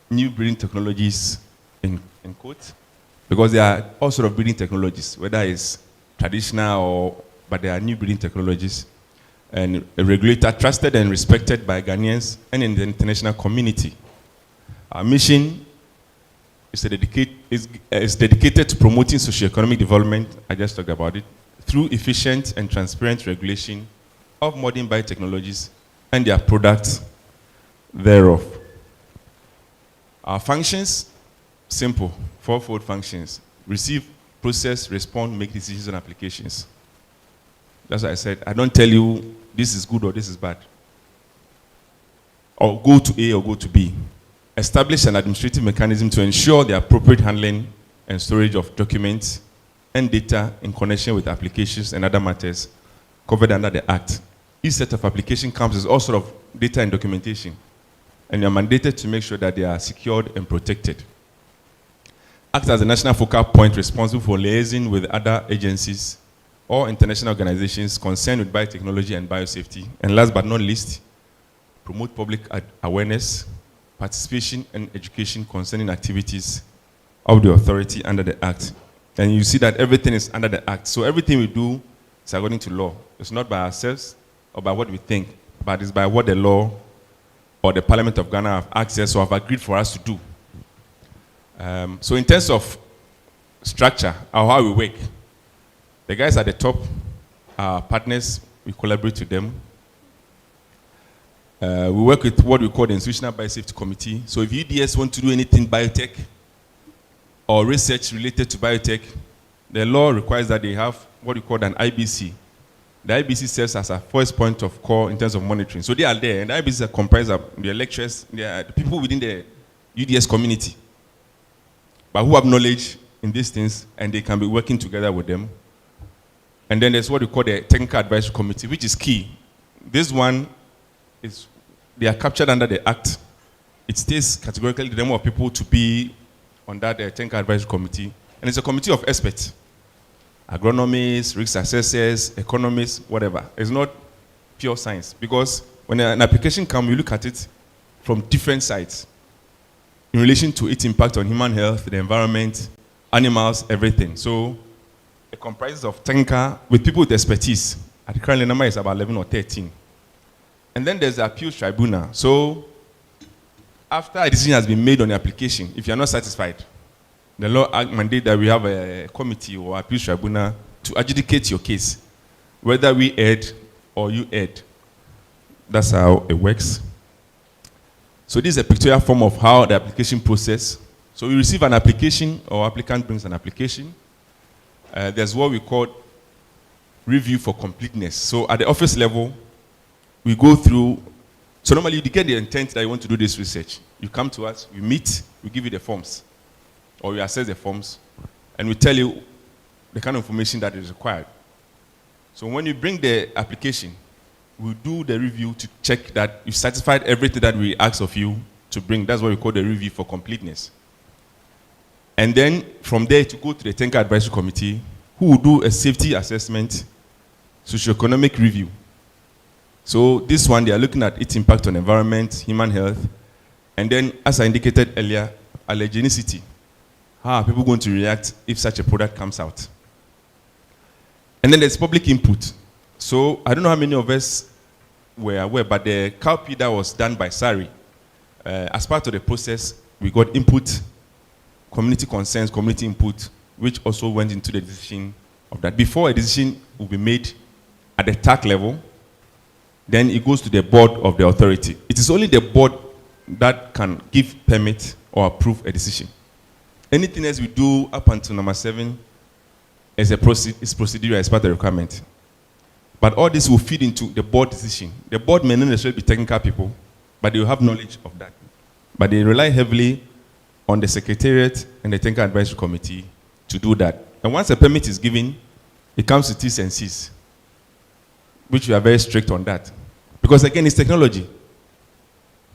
new breeding technologies in quotes, because there are all sorts of breeding technologies, whether it's traditional but there are new breeding technologies, and a regulator trusted and respected by Ghanaians and in the international community. Our mission is dedicated to promoting socio-economic development, I just talked about it, through efficient and transparent regulation of modern biotechnologies and their products thereof. Our functions, simple, fourfold functions: receive, process, respond, make decisions on applications. That's why I said, I don't tell you this is good or this is bad, or go to A or go to B. Establish an administrative mechanism to ensure the appropriate handling and storage of documents and data in connection with applications and other matters covered under the Act. Each set of application comes with all sorts of data and documentation, and you are mandated to make sure that they are secured and protected. Act as a national focal point responsible for liaising with other agencies or international organizations concerned with biotechnology and biosafety. And last but not least, promote public awareness, participation, and education concerning activities of the authority under the Act. And you see that everything is under the Act. So everything we do is according to law. It's not by ourselves or by what we think, but it's by what the law or the Parliament of Ghana have access or have agreed for us to do. So in terms of structure or how we work, the guys at the top are partners. We collaborate with them. We work with what we call the Institutional Biosafety Committee. So if UDS want to do anything biotech or research related to biotech, the law requires that they have what we call an IBC. The IBC serves as a first point of call in terms of monitoring. So they are there, and the IBCs are comprised of the lecturers, the people within the UDS community, but who have knowledge in these things, and they can be working together with them. And then there's what we call the Technical Advisory Committee, which is key. This one is, they are captured under the Act. It states categorically the number of people to be on that Technical Advisory Committee, and it's a committee of experts. Agronomists, risk assessors, economists, whatever. It's not pure science, because when an application comes, you look at it from different sides in relation to its impact on human health, the environment, animals, everything. So it comprises of technical with people with expertise. At the current number is about 11 or 13. And then there's the appeals tribunal. So after a decision has been made on the application, if you're not satisfied, the law mandates that we have a committee or appeals tribunal to adjudicate your case, whether we erred or you erred. That's how it works. So this is a pictorial form of how the application process. So you receive an application, or applicant brings an application. There's what we call review for completeness. So at the office level, we go through. So normally you get the intent that you want to do this research. You come to us, we meet, we give you the forms, or we assess the forms, and we tell you the kind of information that is required. So when you bring the application, we'll do the review to check that you've satisfied everything that we ask of you to bring. That's what we call the review for completeness. And then from there to go to the Technical Advisory Committee, who will do a safety assessment, socioeconomic review. So this one, they are looking at its impact on environment, human health, and then, as I indicated earlier, allergenicity. How are people going to react if such a product comes out? And then there's public input. So I don't know how many of us were aware, but the cowpea that was done by SARI, as part of the process, we got input, community concerns, community input, which also went into the decision of that. Before a decision will be made at the TAC level, then it goes to the board of the authority. It is only the board that can give permit or approve a decision. Anything else we do up until number 7 is procedural as part of the requirement. But all this will feed into the board decision. The board may not necessarily be technical people, but they will have knowledge of that. But they rely heavily on the Secretariat and the Technical Advisory Committee to do that. And once a permit is given, it comes to T's and C's, which we are very strict on that. Because again, it's technology.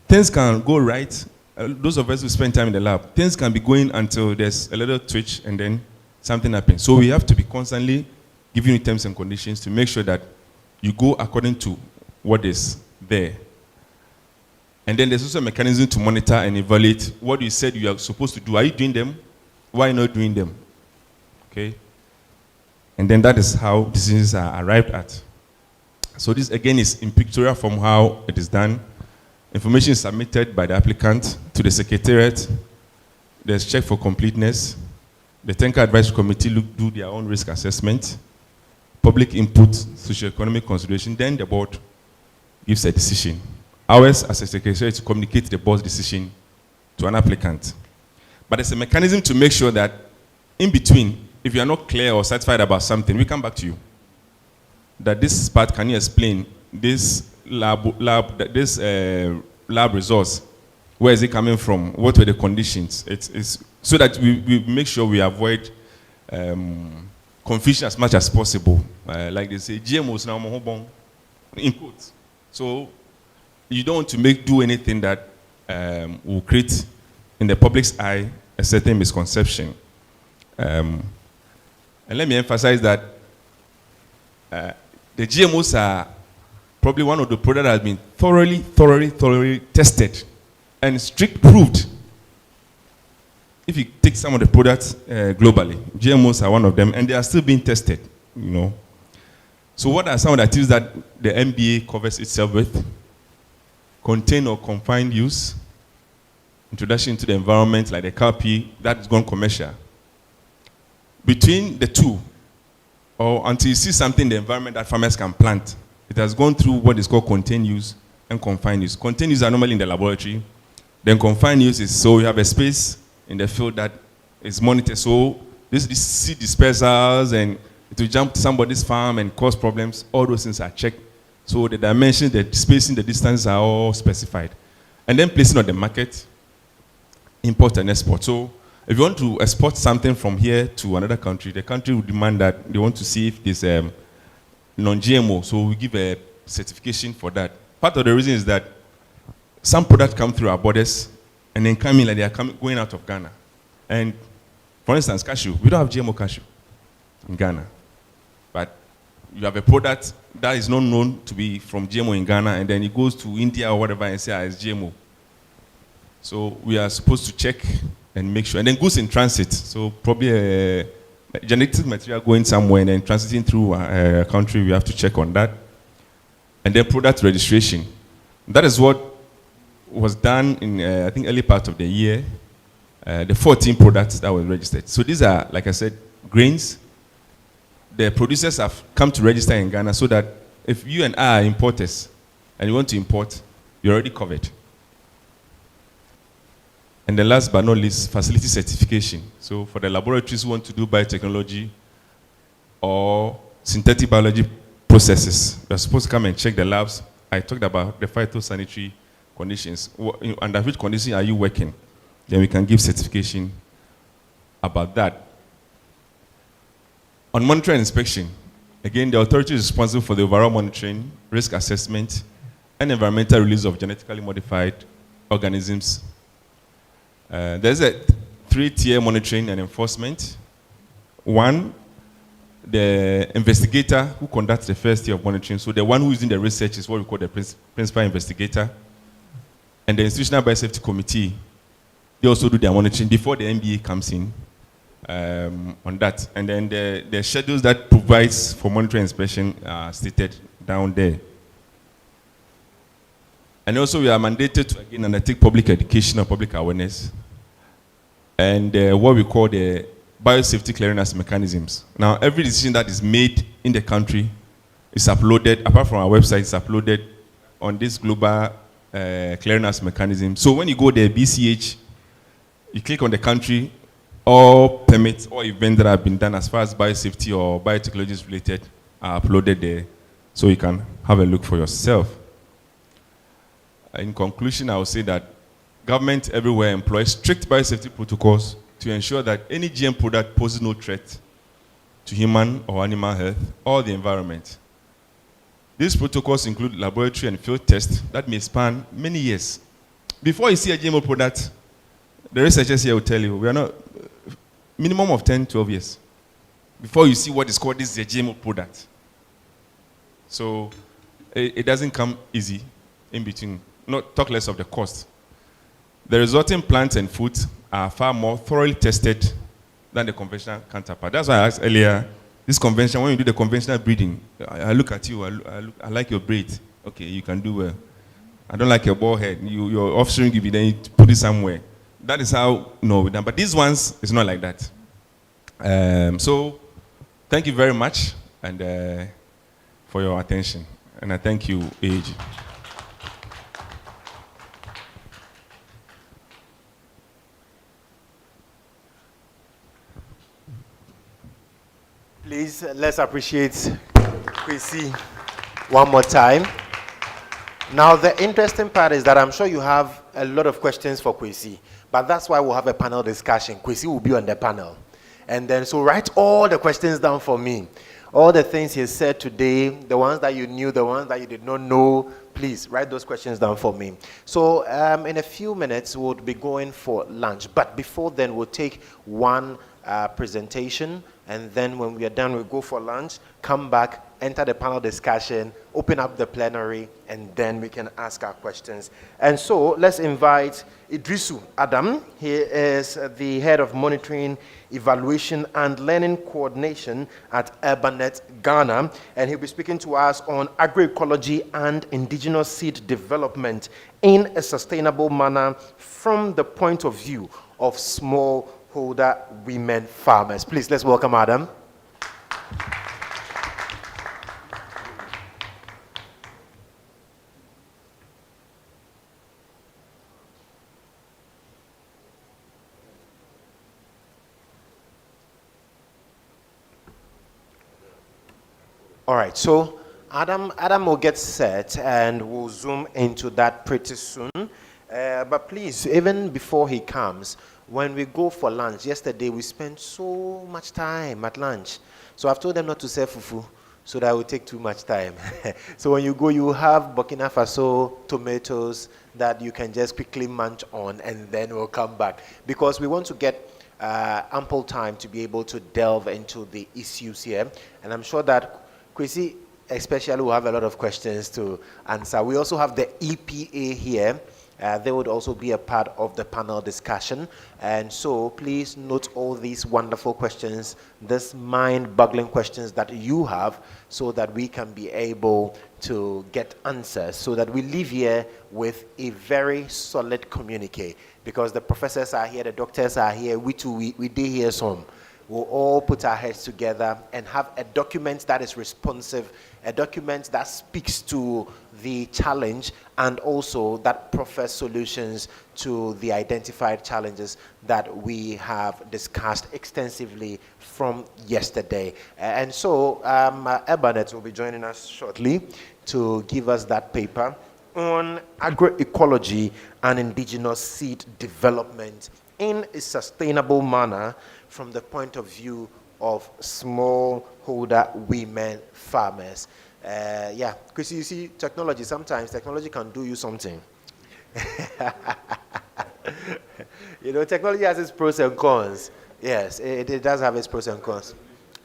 Things can go right. Those of us who spend time in the lab, things can be going until there's a little twitch and then something happens. So we have to be constantly giving you terms and conditions to make sure that you go according to what is there. And then there's also a mechanism to monitor and evaluate what you said you are supposed to do. Are you doing them? Why are you not doing them? Okay? And then that is how decisions are arrived at. So this again is in pictorial form how it is done. Information is submitted by the applicant to the Secretariat. There's check for completeness. The Technical Advisory Committee do their own risk assessment, public input, socio-economic consideration, then the board gives a decision. Ours as a Secretariat to communicate the board's decision to an applicant. But there's a mechanism to make sure that in between, if you are not clear or satisfied about something, we come back to you. That this part, can you explain this lab resource? Where is it coming from? What were the conditions? It's so that we make sure we avoid confusion as much as possible. Like they say, GMOs now in quotes. So you don't want to do anything that will create in the public's eye a certain misconception. And let me emphasize that the GMOs are probably one of the products that has been thoroughly tested and strict proved. If you take some of the products globally, GMOs are one of them, and they are still being tested, you know. So what are some of the activities that the MBA covers itself with? Contained or confined use, introduction to the environment, like the cowpea, that is gone commercial. Between the two, or until you see something in the environment that farmers can plant, it has gone through what is called contained use and confined use. Contained use are normally in the laboratory. Then confined use is so you have a space in the field that is monitored. So this seed dispersals and it will jump to somebody's farm and cause problems. All those things are checked. So the dimensions, the spacing, the distance are all specified. And then placing on the market, import and export. So if you want to export something from here to another country, the country will demand that they want to see if there's non-GMO. So we give a certification for that. Part of the reason is that some products come through our borders and then come in like they are going out of Ghana. And for instance, cashew. We don't have GMO cashew in Ghana. But you have a product that is not known to be from GMO in Ghana, and then it goes to India or whatever and say, it's GMO. So we are supposed to check and make sure. And then goods in transit. So probably a genetic material going somewhere and then transiting through a country, we have to check on that. And then product registration. That is what was done in, I think, early part of the year. The 14 products that were registered. So these are, like I said, grains. The producers have come to register in Ghana so that if you and I are importers and you want to import, you're already covered. And then last but not least, facility certification. So for the laboratories who want to do biotechnology or synthetic biology processes, you're supposed to come and check the labs. I talked about the phytosanitary conditions. Under which condition are you working? Then we can give certification about that. On monitoring and inspection, again, the authority is responsible for the overall monitoring, risk assessment, and environmental release of genetically modified organisms. There's a 3-tier monitoring and enforcement. One, the investigator who conducts the first tier of monitoring. So the one who is doing the research is what we call the principal investigator. And the Institutional Biosafety Committee, they also do their monitoring before the MBA comes in on that. And then the schedules that provides for monitoring inspection are stated down there. And also we are mandated to again undertake public education or public awareness and what we call the biosafety clearance mechanisms. Now every decision that is made in the country is uploaded, apart from our website, it's uploaded on this global clearance mechanism. So when you go there, BCH, you click on the country, all permits or events that have been done as far as biosafety or biotechnology is related are uploaded there. so you can have a look for yourself. In conclusion, I will say that government everywhere employs strict biosafety protocols to ensure that any GM product poses no threat to human or animal health or the environment. These protocols include laboratory and field tests that may span many years. Before you see a GMO product, the researchers here will tell you, we are not, minimum of 10, 12 years before you see what is called this is a GMO product. So it doesn't come easy in between, not talk less of the cost. The resulting plants and foods are far more thoroughly tested than the conventional counterpart. That's why I asked earlier, this convention, when you do the conventional breeding, I look at you, I like your braid. Okay, you can do well. I don't like your bald head. Your offspring, you then you put it somewhere. That is how, no, but these ones, it's not like that. So, thank you very much and for your attention. And I thank you, AG. Please, let's appreciate Kwesi one more time. Now, the interesting part is that I'm sure you have a lot of questions for Kwesi, but that's why we'll have a panel discussion. Kwesi will be on the panel. And then, so write all the questions down for me. All the things he said today, the ones that you knew, the ones that you did not know, please write those questions down for me. So in a few minutes, we'll be going for lunch. But before then, we'll take one presentation. And then when we are done, we'll go for lunch, come back, enter the panel discussion, open up the plenary, and then we can ask our questions. And so let's invite Idrisu Adam. He is the head of monitoring, evaluation, and learning coordination at Urbanet Ghana. And he'll be speaking to us on agroecology and indigenous seed development in a sustainable manner from the point of view of smallholder women farmers. Please, let's welcome Adam. All right, so Adam will get set and we'll zoom into that pretty soon. But please, even before he comes, when we go for lunch, yesterday we spent so much time at lunch. So I've told them not to serve fufu so that will take too much time. So when you go, you have Burkina Faso tomatoes that you can just quickly munch on and then we'll come back. Because we want to get ample time to be able to delve into the issues here. And I'm sure that Kwesi especially will have a lot of questions to answer. We also have the EPA here. They would also be a part of the panel discussion. And so please note all these wonderful questions, these mind-boggling questions that you have so that we can be able to get answers, so that we leave here with a very solid communique. Because the professors are here, the doctors are here, we did hear some. We'll all put our heads together and have a document that is responsive, a document that speaks to the challenge and also that proffers solutions to the identified challenges that we have discussed extensively from yesterday. And so Urbanet will be joining us shortly to give us that paper on agroecology and indigenous seed development in a sustainable manner from the point of view of smallholder women farmers. Yeah, because you see, sometimes technology can do you something. You know, technology has its pros and cons. Yes, it does have its pros and cons.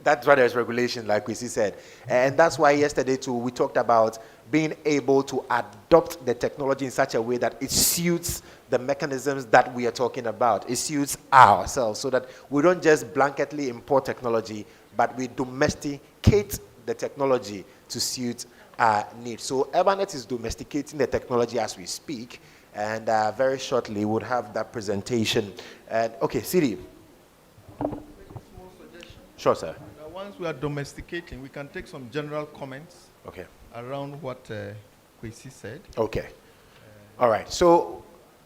That's why there's regulation, like Kwesi said. And that's why yesterday too, we talked about being able to adopt the technology in such a way that it suits the mechanisms that we are talking about. It suits ourselves so that we don't just blanketly import technology, but we domesticate the technology to suit our needs. So Urbanet is domesticating the technology as we speak, and very shortly we'll have that presentation. Okay, Siri. Sure, sir. Once we are domesticating, we can take some general comments around what Kwesi said. Okay. All right. So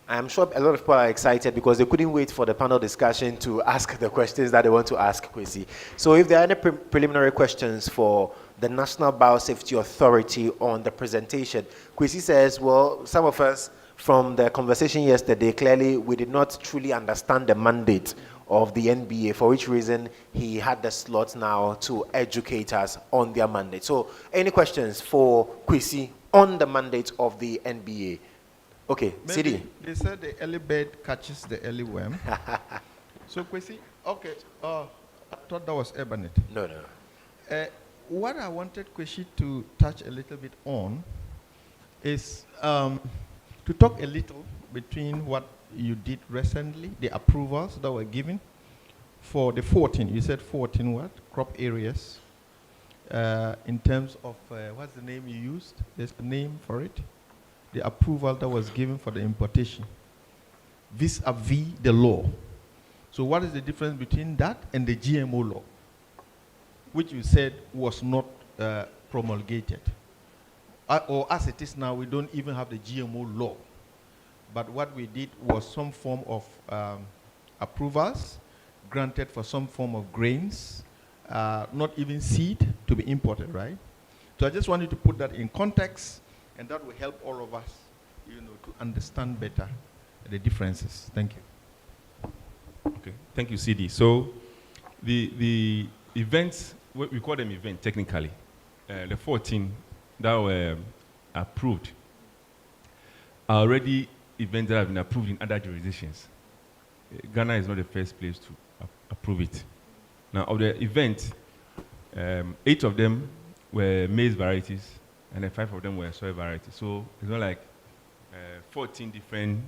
I'm sure a lot of people are excited because they couldn't wait for the panel discussion to ask the questions that they want to ask Kwesi. So if there are any preliminary questions for the National Biosafety Authority on the presentation. Kwesi says, well, some of us from the conversation yesterday, clearly we did not truly understand the mandate of the NBA, for which reason he had the slot now to educate us on their mandate. So any questions for Kwesi on the mandate of the NBA? Okay, CD. They said the early bird catches the early worm. So Kwesi, okay, I thought that was Ebanet. No, no. What I wanted Kwesi to touch a little bit on is to talk a little between what you did recently, the approvals that were given for the 14, you said 14 what? Crop areas. In terms of, what's the name you used? There's a name for it. The approval that was given for the importation vis-a-vis the law. So what is the difference between that and the GMO law, which you said was not promulgated? Or as it is now, we don't even have the GMO law. But what we did was some form of approvals granted for some form of grains, not even seed to be imported, right? So I just wanted to put that in context, and that will help all of us, to understand better the differences. Thank you. Okay, thank you, CD. So the events, we call them events technically, the 14 that were approved are already events that have been approved in other jurisdictions. Ghana is not the first place to approve it. Now, of the events, 8 of them were maize varieties, and then 5 of them were soy varieties. So it's not like 14 different,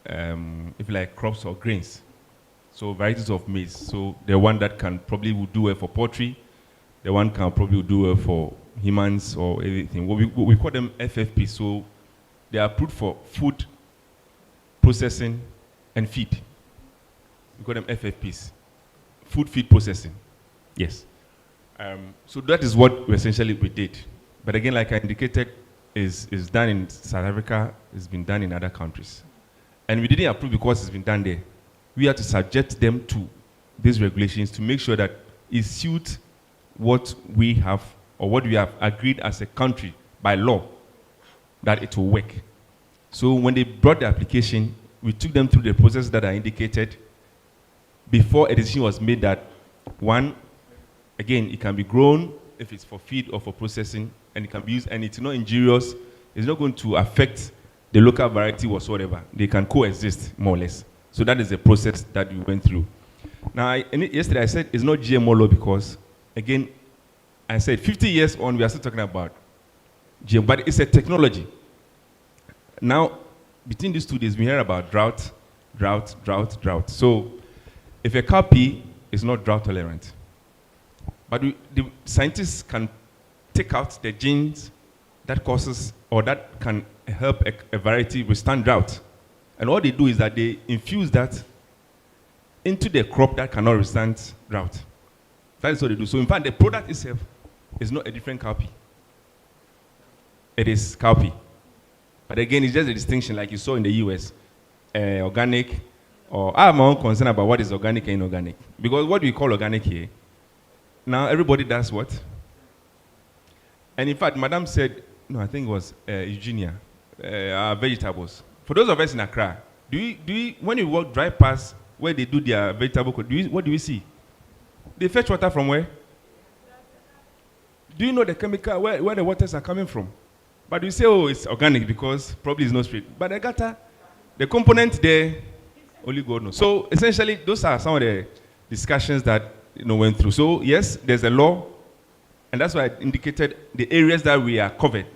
if you like, crops or grains. So varieties of maize. So the one that can probably would do well for poultry, the one can probably do well for humans or anything. We call them FFP. So they are approved for food processing and feed. We call them FFPs. Food feed processing. Yes. So that is what essentially we did. But again, like I indicated, is done in South Africa, it's been done in other countries. And we didn't approve because it's been done there. We had to subject them to these regulations to make sure that it suits what we have or what we have agreed as a country by law that it will work. So when they brought the application, we took them through the process that I indicated before a decision was made that, one, again, it can be grown if it's for feed or for processing, and it can be used, and it's not injurious, it's not going to affect the local variety whatsoever. They can coexist, more or less. So that is the process that we went through. Now, yesterday I said it's not GMO law because, again, I said 50 years on, we are still talking about GMO, but it's a technology. Now, between these 2 days, we hear about drought. So, if a cowpea is not drought tolerant, but the scientists can take out the genes that causes or that can help a variety withstand drought. And all they do is that they infuse that into the crop that cannot withstand drought. That is what they do. So in fact, the product itself is not a different cowpea. It is cowpea. But again, it's just a distinction like you saw in the US. Organic, or I have my own concern about what is organic and inorganic. Because what we call organic here, now everybody does what? And in fact, Madam said, no, I think it was Eugenia, vegetables. For those of us in Accra, when you walk drive past where they do their vegetable, what do we see? They fetch water from where? Do you know the chemical, where the waters are coming from? But we say, oh, it's organic because probably it's not straight. But the gutter, the component there, only God knows. So essentially, those are some of the discussions that went through. So yes, there's a law, and that's why I indicated the areas that we are covered.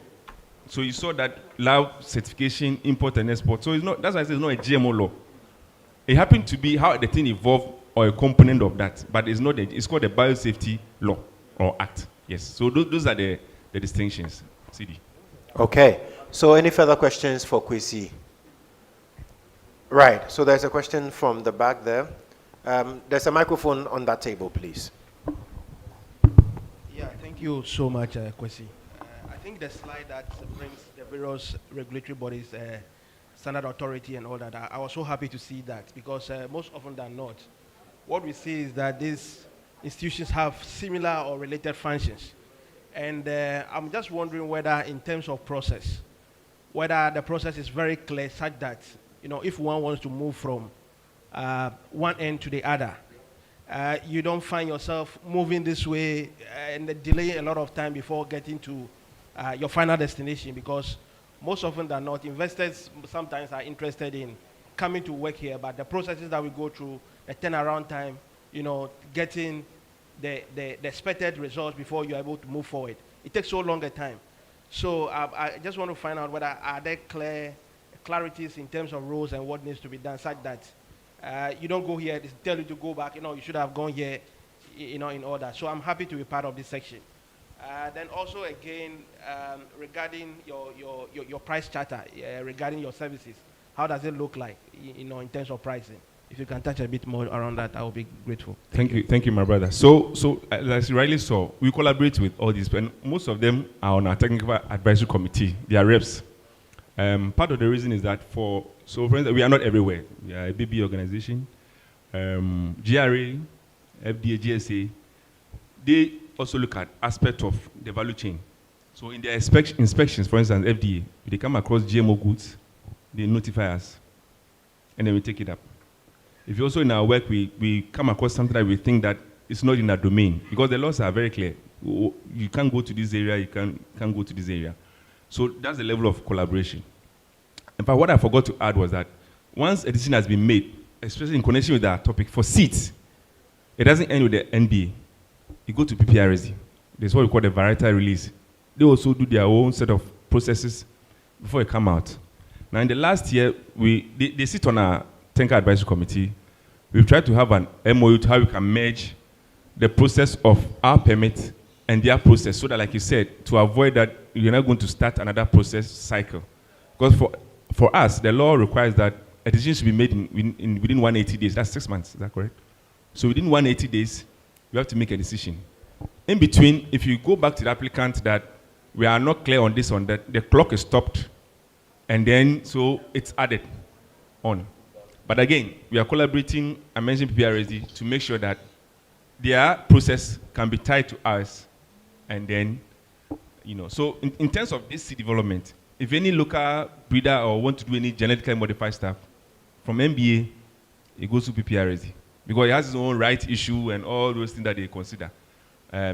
So you saw that lab certification, import and export. So it's not, that's why I say it's not a GMO law. It happened to be how the thing evolved or a component of that, but it's not. It's called the Biosafety Law or Act. Yes. So those are the distinctions. CD. Okay. So any further questions for Kwesi? Right. So there's a question from the back there. There's a microphone on that table, please. Yeah. Thank you so much, Kwesi. I think the slide that brings the various regulatory bodies, standard authority and all that, I was so happy to see that because most often than not, what we see is that these institutions have similar or related functions. And I'm just wondering whether in terms of process, whether the process is very clear such that, if one wants to move from one end to the other, you don't find yourself moving this way and delaying a lot of time before getting to your final destination, because most often than not, investors sometimes are interested in coming to work here, but the processes that we go through, the turnaround time, getting the expected results before you're able to move forward, it takes so long a time. So I just want to find out whether are there clarities in terms of roles and what needs to be done, such that you don't go here, they tell you to go back, you should have gone here, in order. So I'm happy to be part of this section. Then also again, regarding your price charter, regarding your services, how does it look like, in terms of pricing? If you can touch a bit more around that, I will be grateful. Thank you, my brother. So as you rightly saw, we collaborate with all these, and most of them are on our technical advisory committee. They are reps. Part of the reason is that for instance, we are not everywhere. We are a BB organization. GRA, FDA, GSA, they also look at aspect of the value chain. So in their inspections, for instance, FDA, if they come across GMO goods, they notify us, and then we take it up. If also in our work, we come across something that we think that it's not in our domain, because the laws are very clear. You can't go to this area, you can't go to this area. So that's the level of collaboration. In fact, what I forgot to add was that once a decision has been made, especially in connection with our topic, for seeds, it doesn't end with the NBA. You go to PPRSD. There's what we call the varietal release. They also do their own set of processes before it come out. Now, in the last year, they sit on a technical advisory committee. We've tried to have an MOU to how we can merge the process of our permit and their process, so that, like you said, to avoid that you're not going to start another process cycle. Because for us, the law requires that a decision should be made within 180 days. That's 6 months, is that correct? So within 180 days, you have to make a decision. In between, if you go back to the applicant that we are not clear on this, on that, the clock is stopped, and then so it's added on. But again, we are collaborating, I mentioned PPRSD, to make sure that their process can be tied to ours. And then, so in terms of this seed development, if any local breeder or want to do any genetically modified stuff, from MBA, it goes to PPRSD. Because it has its own right issue and all those things that they consider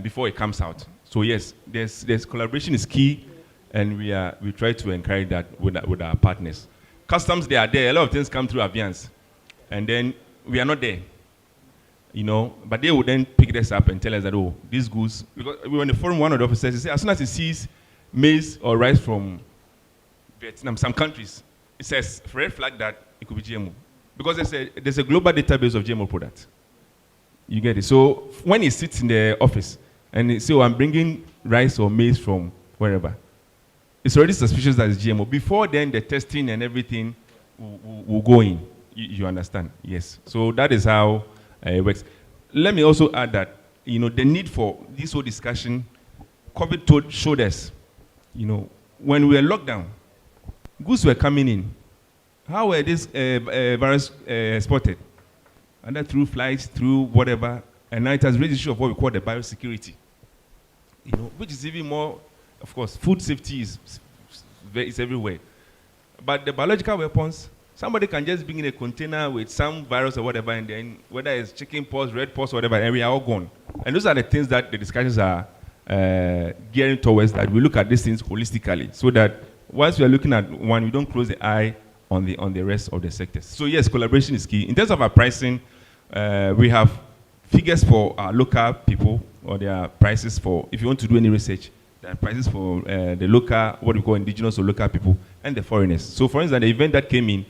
before it comes out. So yes, there's collaboration is key, and we try to encourage that with our partners. Customs, they are there. A lot of things come through Aviance, and then we are not there. But they would then pick this up and tell us that, oh, these goods, because we were in the forum, one of the officers, he said, as soon as he sees maize or rice from Vietnam, some countries, it says, red flag that it could be GMO. Because there's a global database of GMO products. You get it? So when he sits in the office and he says, oh, I'm bringing rice or maize from wherever, it's already suspicious that it's GMO. Before then, the testing and everything will go in. You understand? Yes. So that is how it works. Let me also add that, the need for this whole discussion, COVID showed us, when we were locked down, goods were coming in. How were this virus exported? And that through flights, through whatever. And now it has raised the issue of what we call the biosecurity, which is even more. Of course, food safety is everywhere. But the biological weapons, somebody can just bring in a container with some virus or whatever, and then whether it's chicken pox, red pox, or whatever, and we are all gone. And those are the things that the discussions are gearing towards, that we look at these things holistically, so that once we are looking at one, we don't close the eye on the rest of the sectors. So yes, collaboration is key. In terms of our pricing, we have figures for our local people, or their prices for, if you want to do any research, the prices for the local, what we call indigenous or local people, and the foreigners. So for instance, the event that came in,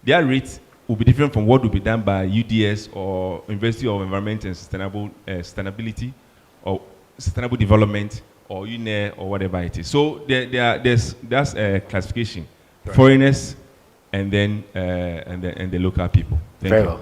their rates will be different from what will be done by UDS or University of Environment and Sustainability, or Sustainable Development, or UNE, or whatever it is. So there's a classification, right. Foreigners, and then the local people. Thank you.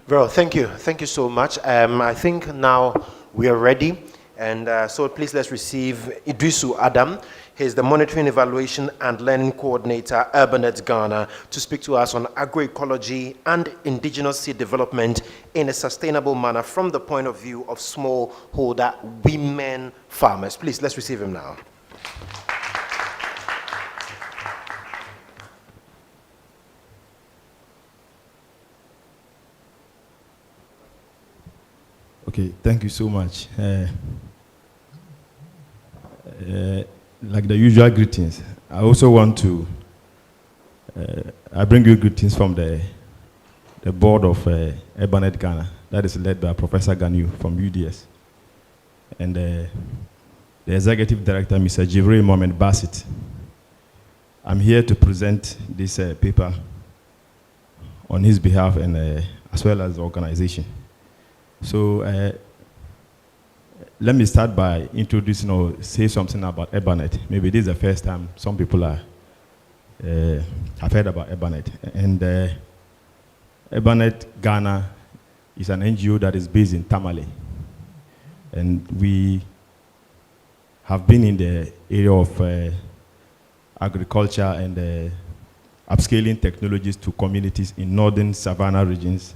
Very well, thank you. Thank you so much. I think now we are ready. And so please let's receive Idrisu Adam. He's the Monitoring, Evaluation and Learning Coordinator, Urbanet Ghana, to speak to us on agroecology and indigenous seed development in a sustainable manner from the point of view of smallholder women farmers. Please, let's receive him now. Okay, thank you so much. Like the usual greetings, I also want to, I bring you greetings from the board of Urbanet Ghana, that is led by Professor Ganyu from UDS, and the executive director, Mr. Jibril Mohamed Basit. I'm here to present this paper on his behalf and as well as the organization. So let me start by introducing or say something about Urbanet. Maybe this is the first time some people have heard about Urbanet. And Urbanet Ghana is an NGO that is based in Tamale. And we have been in the area of agriculture and upscaling technologies to communities in northern savanna regions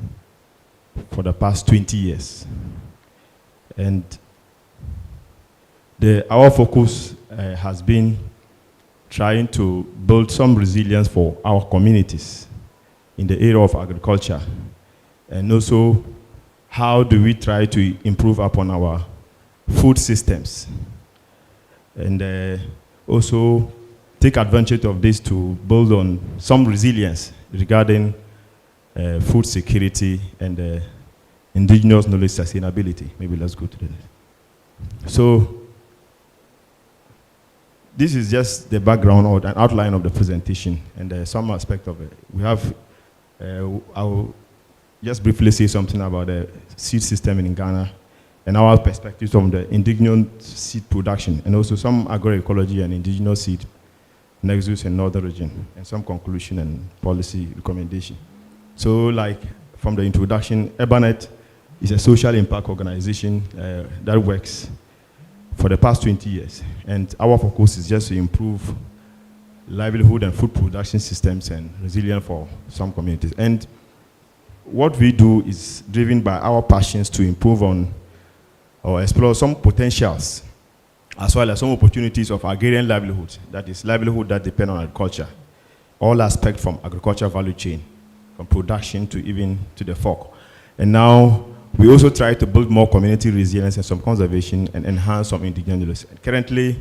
for the past 20 years. And our focus has been trying to build some resilience for our communities in the area of agriculture. And also, how do we try to improve upon our food systems? And also take advantage of this to build on some resilience regarding food security and indigenous knowledge sustainability. Maybe let's go to the next. So this is just the background or an outline of the presentation and some aspect of it. We have, I'll just briefly say something about the seed system in Ghana and our perspectives from the indigenous seed production and also some agroecology and indigenous seed nexus in northern region and some conclusion and policy recommendation. So like from the introduction, Urbanet is a social impact organization that works for the past 20 years. And our focus is just to improve livelihood and food production systems and resilience for some communities. And what we do is driven by our passions to improve on or explore some potentials as well as some opportunities of agrarian livelihood, that is livelihood that depend on agriculture, all aspects from agriculture value chain, from production to even to the fork. And now we also try to build more community resilience and some conservation and enhance some indigenous. Currently,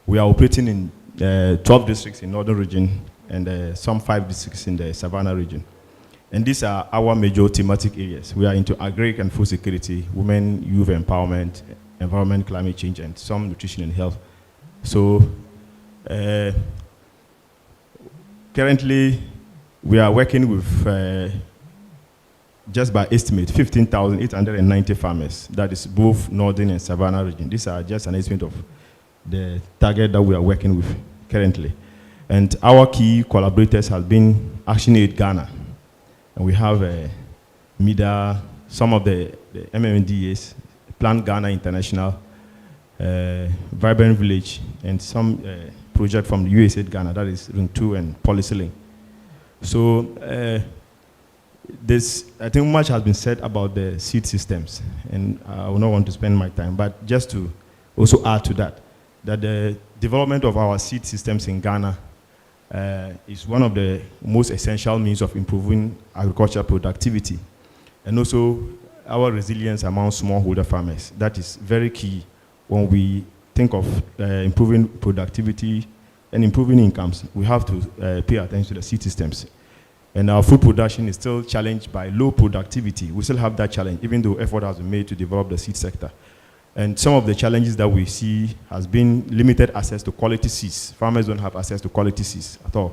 we are operating in 12 districts in northern region and some 5 districts in the Savannah region. And these are our major thematic areas. We are into agri and food security, women, youth empowerment, environment, climate change, and some nutrition and health. So currently, we are working with, just by estimate, 15,890 farmers. That is both northern and Savannah region. These are just an estimate of the target that we are working with currently. And our key collaborators have been ActionAid Ghana. And we have MIDA, some of the MMDAs, Plant Ghana International, Vibrant Village, and some project from the USAID Ghana, that is Ring 2 and Policy Link. So I think much has been said about the seed systems, and I will not want to spend my time, but just to also add to that, that the development of our seed systems in Ghana is one of the most essential means of improving agricultural productivity, and also our resilience among smallholder farmers. That is very key when we think of improving productivity and improving incomes. We have to pay attention to the seed systems. And our food production is still challenged by low productivity. We still have that challenge, even though effort has been made to develop the seed sector. And some of the challenges that we see has been limited access to quality seeds. Farmers don't have access to quality seeds at all.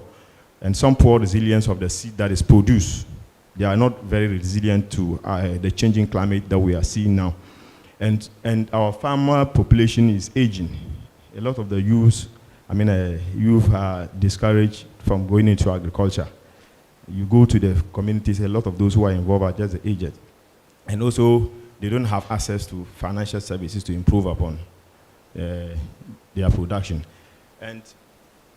And some poor resilience of the seed that is produced. They are not very resilient to the changing climate that we are seeing now. And our farmer population is aging. A lot of the youth are discouraged from going into agriculture. You go to the communities, a lot of those who are involved are just the aged. And also, they don't have access to financial services to improve upon their production. And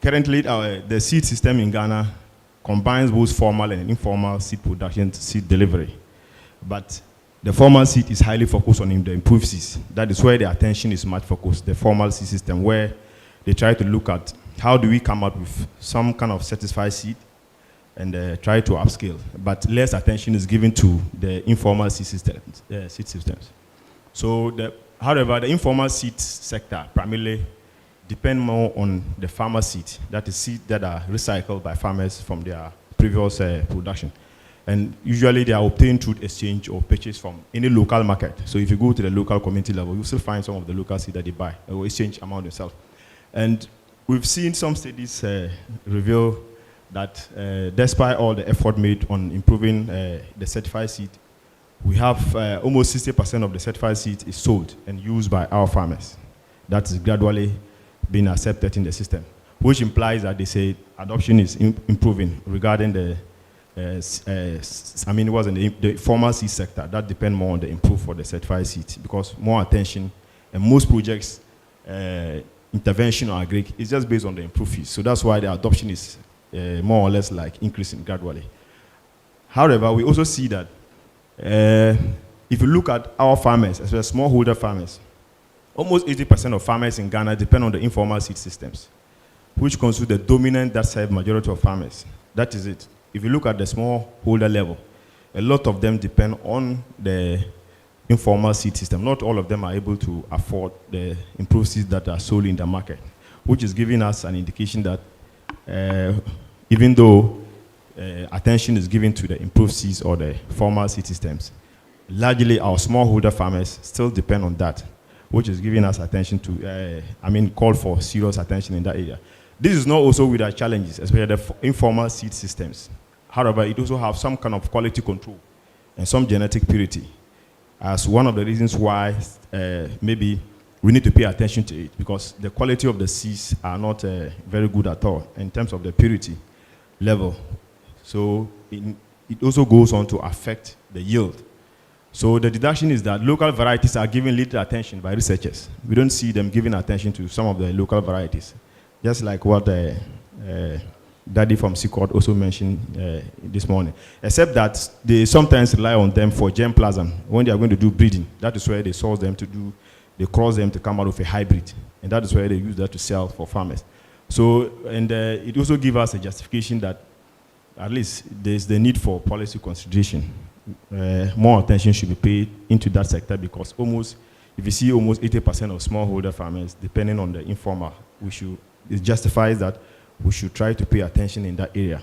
currently, the seed system in Ghana combines both formal and informal seed production, seed delivery. But the formal seed is highly focused on the improved seeds. That is where the attention is much focused, the formal seed system, where they try to look at how do we come up with some kind of certified seed and try to upscale. But less attention is given to the informal seed systems. So, however, the informal seed sector primarily depend more on the farmer seed, that is seed that are recycled by farmers from their previous production. And usually they are obtained through exchange or purchase from any local market. So if you go to the local community level, you still find some of the local seed that they buy or exchange among themselves. And we've seen some studies reveal that despite all the effort made on improving the certified seed, we have almost 60% of the certified seed is sold and used by our farmers. That is gradually being accepted in the system, which implies that they say adoption is improving regarding the it was in the formal seed sector that depend more on the improve for the certified seeds, because more attention and most projects intervention or agri is just based on the improved fees. So that's why the adoption is more or less like increasing gradually. However, we also see that if you look at our farmers, especially smallholder farmers, almost 80% of farmers in Ghana depend on the informal seed systems, which constitute the dominant that serve majority of farmers. That is it. If you look at the smallholder level, a lot of them depend on the informal seed system. Not all of them are able to afford the improved seeds that are sold in the market, which is giving us an indication that even though attention is given to the improved seeds or the formal seed systems, largely our smallholder farmers still depend on that, which is giving us attention to, call for serious attention in that area. This is not also without challenges, especially the informal seed systems. However, it also has some kind of quality control and some genetic purity as one of the reasons why maybe we need to pay attention to it, because the quality of the seeds are not very good at all in terms of the purity level. So it also goes on to affect the yield. So the deduction is that local varieties are given little attention by researchers. We don't see them giving attention to some of the local varieties, just like what Daddy from Secord also mentioned this morning, except that they sometimes rely on them for germplasm when they are going to do breeding. That is where they source them to do, they cross them to come out of a hybrid, and that is where they use that to sell for farmers. So, and it also gives us a justification that at least there's the need for policy consideration. More attention should be paid into that sector, because if you see almost 80% of smallholder farmers depending on the informal, it justifies that we should try to pay attention in that area.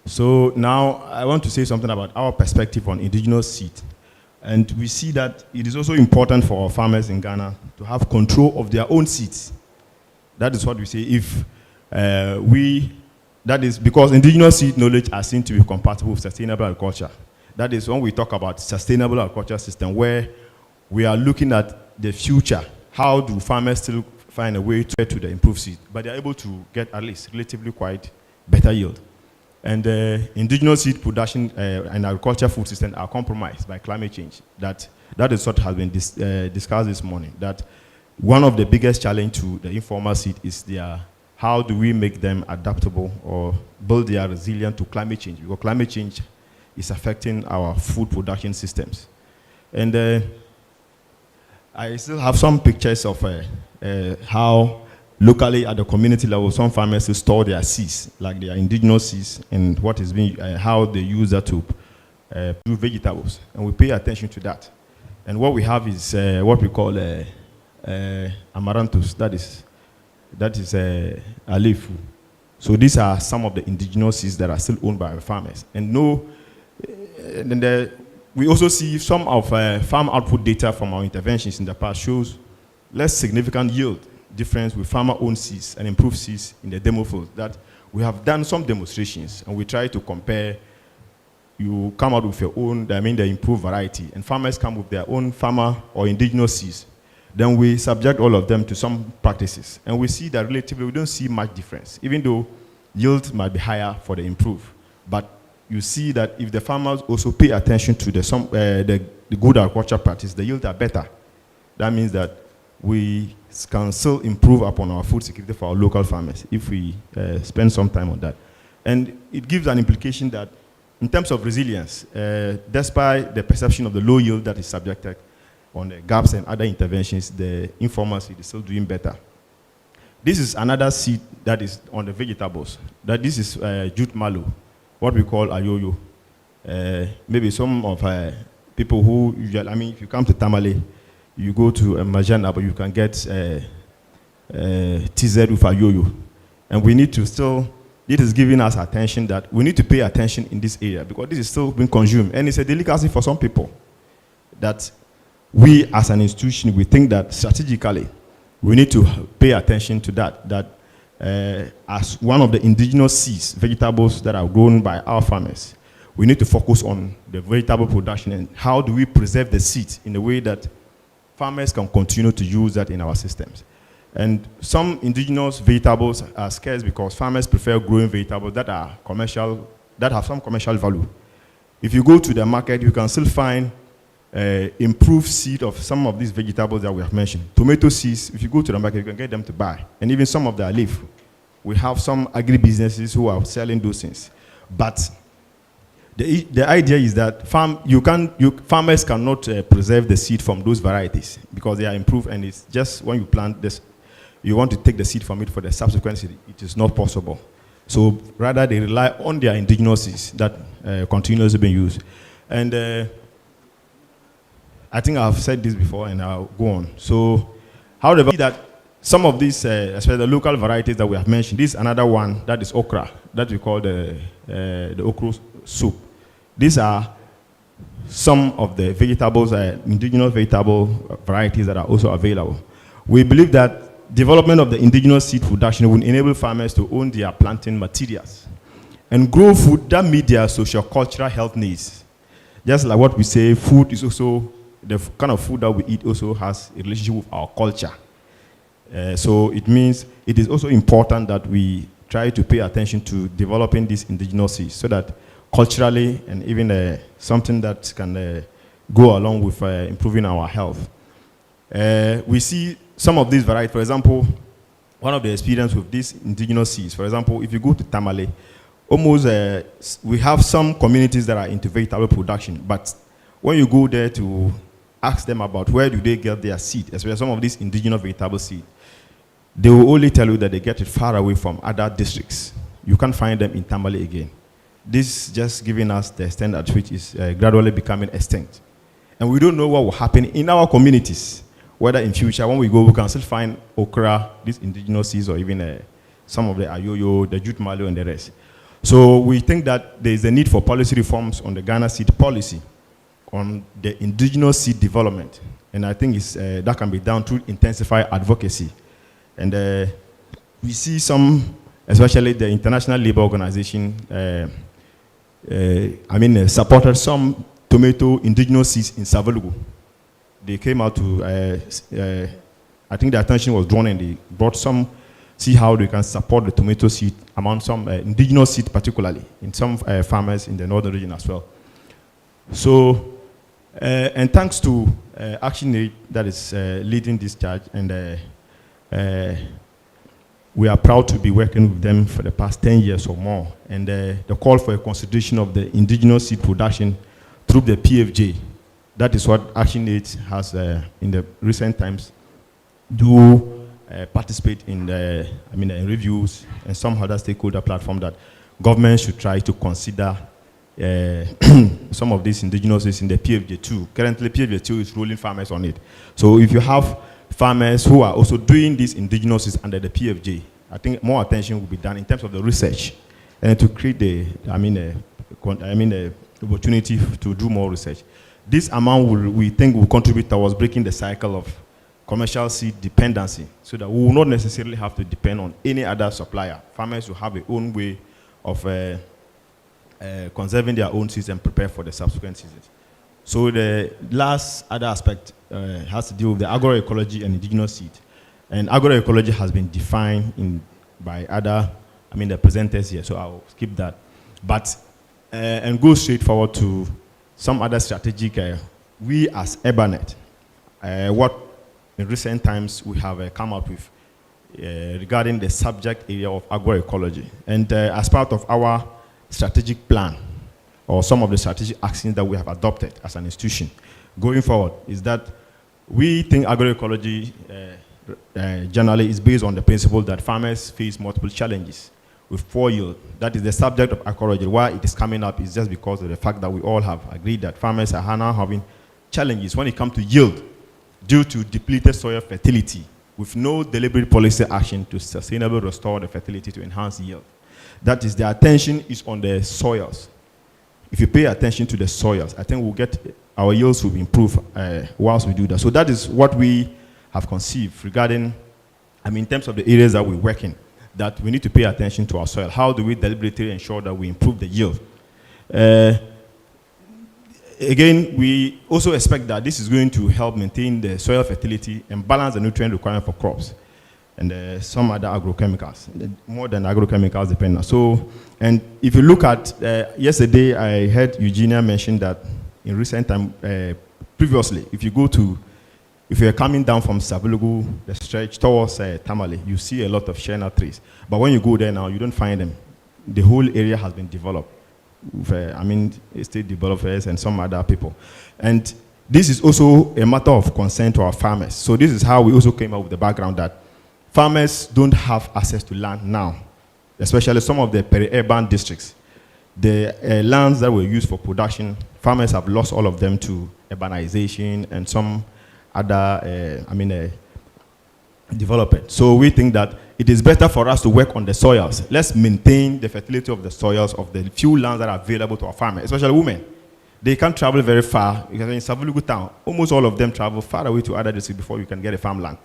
So now I want to say something about our perspective on indigenous seed. And we see that it is also important for our farmers in Ghana to have control of their own seeds. That is what we say. That is because indigenous seed knowledge are seen to be compatible with sustainable agriculture. That is when we talk about sustainable agriculture system, where we are looking at the future. How do farmers still find a way to get to the improved seed, but they are able to get at least relatively quite better yield. And indigenous seed production and agriculture food system are compromised by climate change. That is what has been discussed this morning. That one of the biggest challenge to the informal seed is how do we make them adaptable or build their resilience to climate change, because climate change is affecting our food production systems. And I still have some pictures of how locally at the community level some farmers store their seeds, like their indigenous seeds, and what is being how they use that to do vegetables, and we pay attention to that. And what we have is what we call amaranthus. That is alefu. So these are some of the indigenous seeds that are still owned by our farmers. And we also see some of farm output data from our interventions in the past shows less significant yield difference with farmer-owned seeds and improved seeds in the demo field. That we have done some demonstrations, and we try to compare. You come out with your own, the improved variety, and farmers come with their own farmer or indigenous seeds. Then we subject all of them to some practices, and we see that relatively we don't see much difference, even though yield might be higher for the improved. But you see that if the farmers also pay attention to the good agriculture practice, the yields are better. That means that we can still improve upon our food security for our local farmers if we spend some time on that. And it gives an implication that in terms of resilience, despite the perception of the low yield that is subjected on the gaps and other interventions, the informal seed is still doing better. This is another seed that is on the vegetables. That this is jute mallow, what we call ayoyo. Maybe some of people who usually, I mean, if you come to Tamale, you go to Majana, but you can get TZ with ayoyo. And we need to still, it is giving us attention that we need to pay attention in this area because this is still being consumed. And it's a delicacy for some people that we as an institution, we think that strategically, we need to pay attention to that as one of the indigenous seeds, vegetables that are grown by our farmers, we need to focus on the vegetable production and how do we preserve the seeds in a way that farmers can continue to use that in our systems. And some indigenous vegetables are scarce because farmers prefer growing vegetables that are commercial, that have some commercial value. If you go to the market, you can still find improved seed of some of these vegetables that we have mentioned. Tomato seeds, if you go to the market, you can get them to buy. And even some of their leaf. We have some agri-businesses who are selling those things. But the idea is that farmers cannot preserve the seed from those varieties because they are improved, and it's just when you plant this, you want to take the seed from it for the subsequent seed. It is not possible. So rather, they rely on their indigenous seeds that continuously being used. And I think I've said this before, and I'll go on. So, however, that some of these, especially the local varieties that we have mentioned, this is another one that is okra, that we call the okra soup. These are some of the vegetables, indigenous vegetable varieties that are also available. We believe that development of the indigenous seed production will enable farmers to own their planting materials and grow food that meet their socio-cultural health needs. Just like what we say, food is also, the kind of food that we eat also has a relationship with our culture. So it means it is also important that we try to pay attention to developing these indigenous seeds so that culturally and even something that can go along with improving our health. We see some of these varieties, for example, one of the experience with these indigenous seeds, for example, if you go to Tamale, almost we have some communities that are into vegetable production, but when you go there to ask them about where do they get their seed, especially some of these indigenous vegetable seed, they will only tell you that they get it far away from other districts. You can't find them in Tamale again. This is just giving us the extent at which is gradually becoming extinct. And we don't know what will happen in our communities, whether in future, when we go, we can still find okra, these indigenous seeds, or even some of the ayoyo, the jute mallow, and the rest. So we think that there is a need for policy reforms on the Ghana seed policy, on the indigenous seed development. And I think that can be done through intensified advocacy. And we see some, especially the International Labour Organization, supported some tomato indigenous seeds in Savalugu. They came out to, I think the attention was drawn and they brought some, see how they can support the tomato seed among some indigenous seed particularly, in some farmers in the northern region as well. So, and thanks to ActionAid that is leading this charge, and we are proud to be working with them for the past 10 years or more. And the call for a consideration of the indigenous seed production through the PFJ, that is what ActionAid has in the recent times do participate in the, in reviews and some other stakeholder platform that government should try to consider some of these indigenous seeds in the PFJ2. Currently, PFJ2 is ruling farmers on it. So if you have farmers who are also doing these indigenous seeds under the PFJ, I think more attention will be done in terms of the research and to create the, opportunity to do more research. This amount we think will contribute towards breaking the cycle of commercial seed dependency, so that we will not necessarily have to depend on any other supplier. Farmers will have their own way of conserving their own seeds and prepare for the subsequent seasons. So the last other aspect has to do with the agroecology and indigenous seed. And agroecology has been defined by other, the presenters here, so I'll skip that. But, and go straight forward to some other strategic, we as Urbanet, what in recent times we have come up with regarding the subject area of agroecology. And as part of our strategic plan, or some of the strategic actions that we have adopted as an institution going forward, is that we think agroecology generally is based on the principle that farmers face multiple challenges with poor yield. That is the subject of agroecology. Why it is coming up is just because of the fact that we all have agreed that farmers are now having challenges when it comes to yield due to depleted soil fertility, with no deliberate policy action to sustainably restore the fertility to enhance yield. That is, the attention is on the soils. If you pay attention to the soils, I think we'll get, our yields will improve whilst we do that. So that is what we have conceived regarding, in terms of the areas that we work in, that we need to pay attention to our soil. How do we deliberately ensure that we improve the yield? Again, we also expect that this is going to help maintain the soil fertility and balance the nutrient requirement for crops and some other agrochemicals, more than agrochemicals dependent. So, and if you look at, yesterday I heard Eugenia mention that in recent time, previously, if you're coming down from Savelugu, the stretch towards Tamale, you see a lot of shena trees. But when you go there now, you don't find them. The whole area has been developed. State developers and some other people. And this is also a matter of concern to our farmers. So this is how we also came up with the background that farmers don't have access to land now, especially some of the peri-urban districts. The lands that were used for production, farmers have lost all of them to urbanization and some other, development. So we think that it is better for us to work on the soils. Let's maintain the fertility of the soils of the few lands that are available to our farmers, especially women. They can't travel very far. Because in Savelugu town, almost all of them travel far away to other districts before you can get a farmland.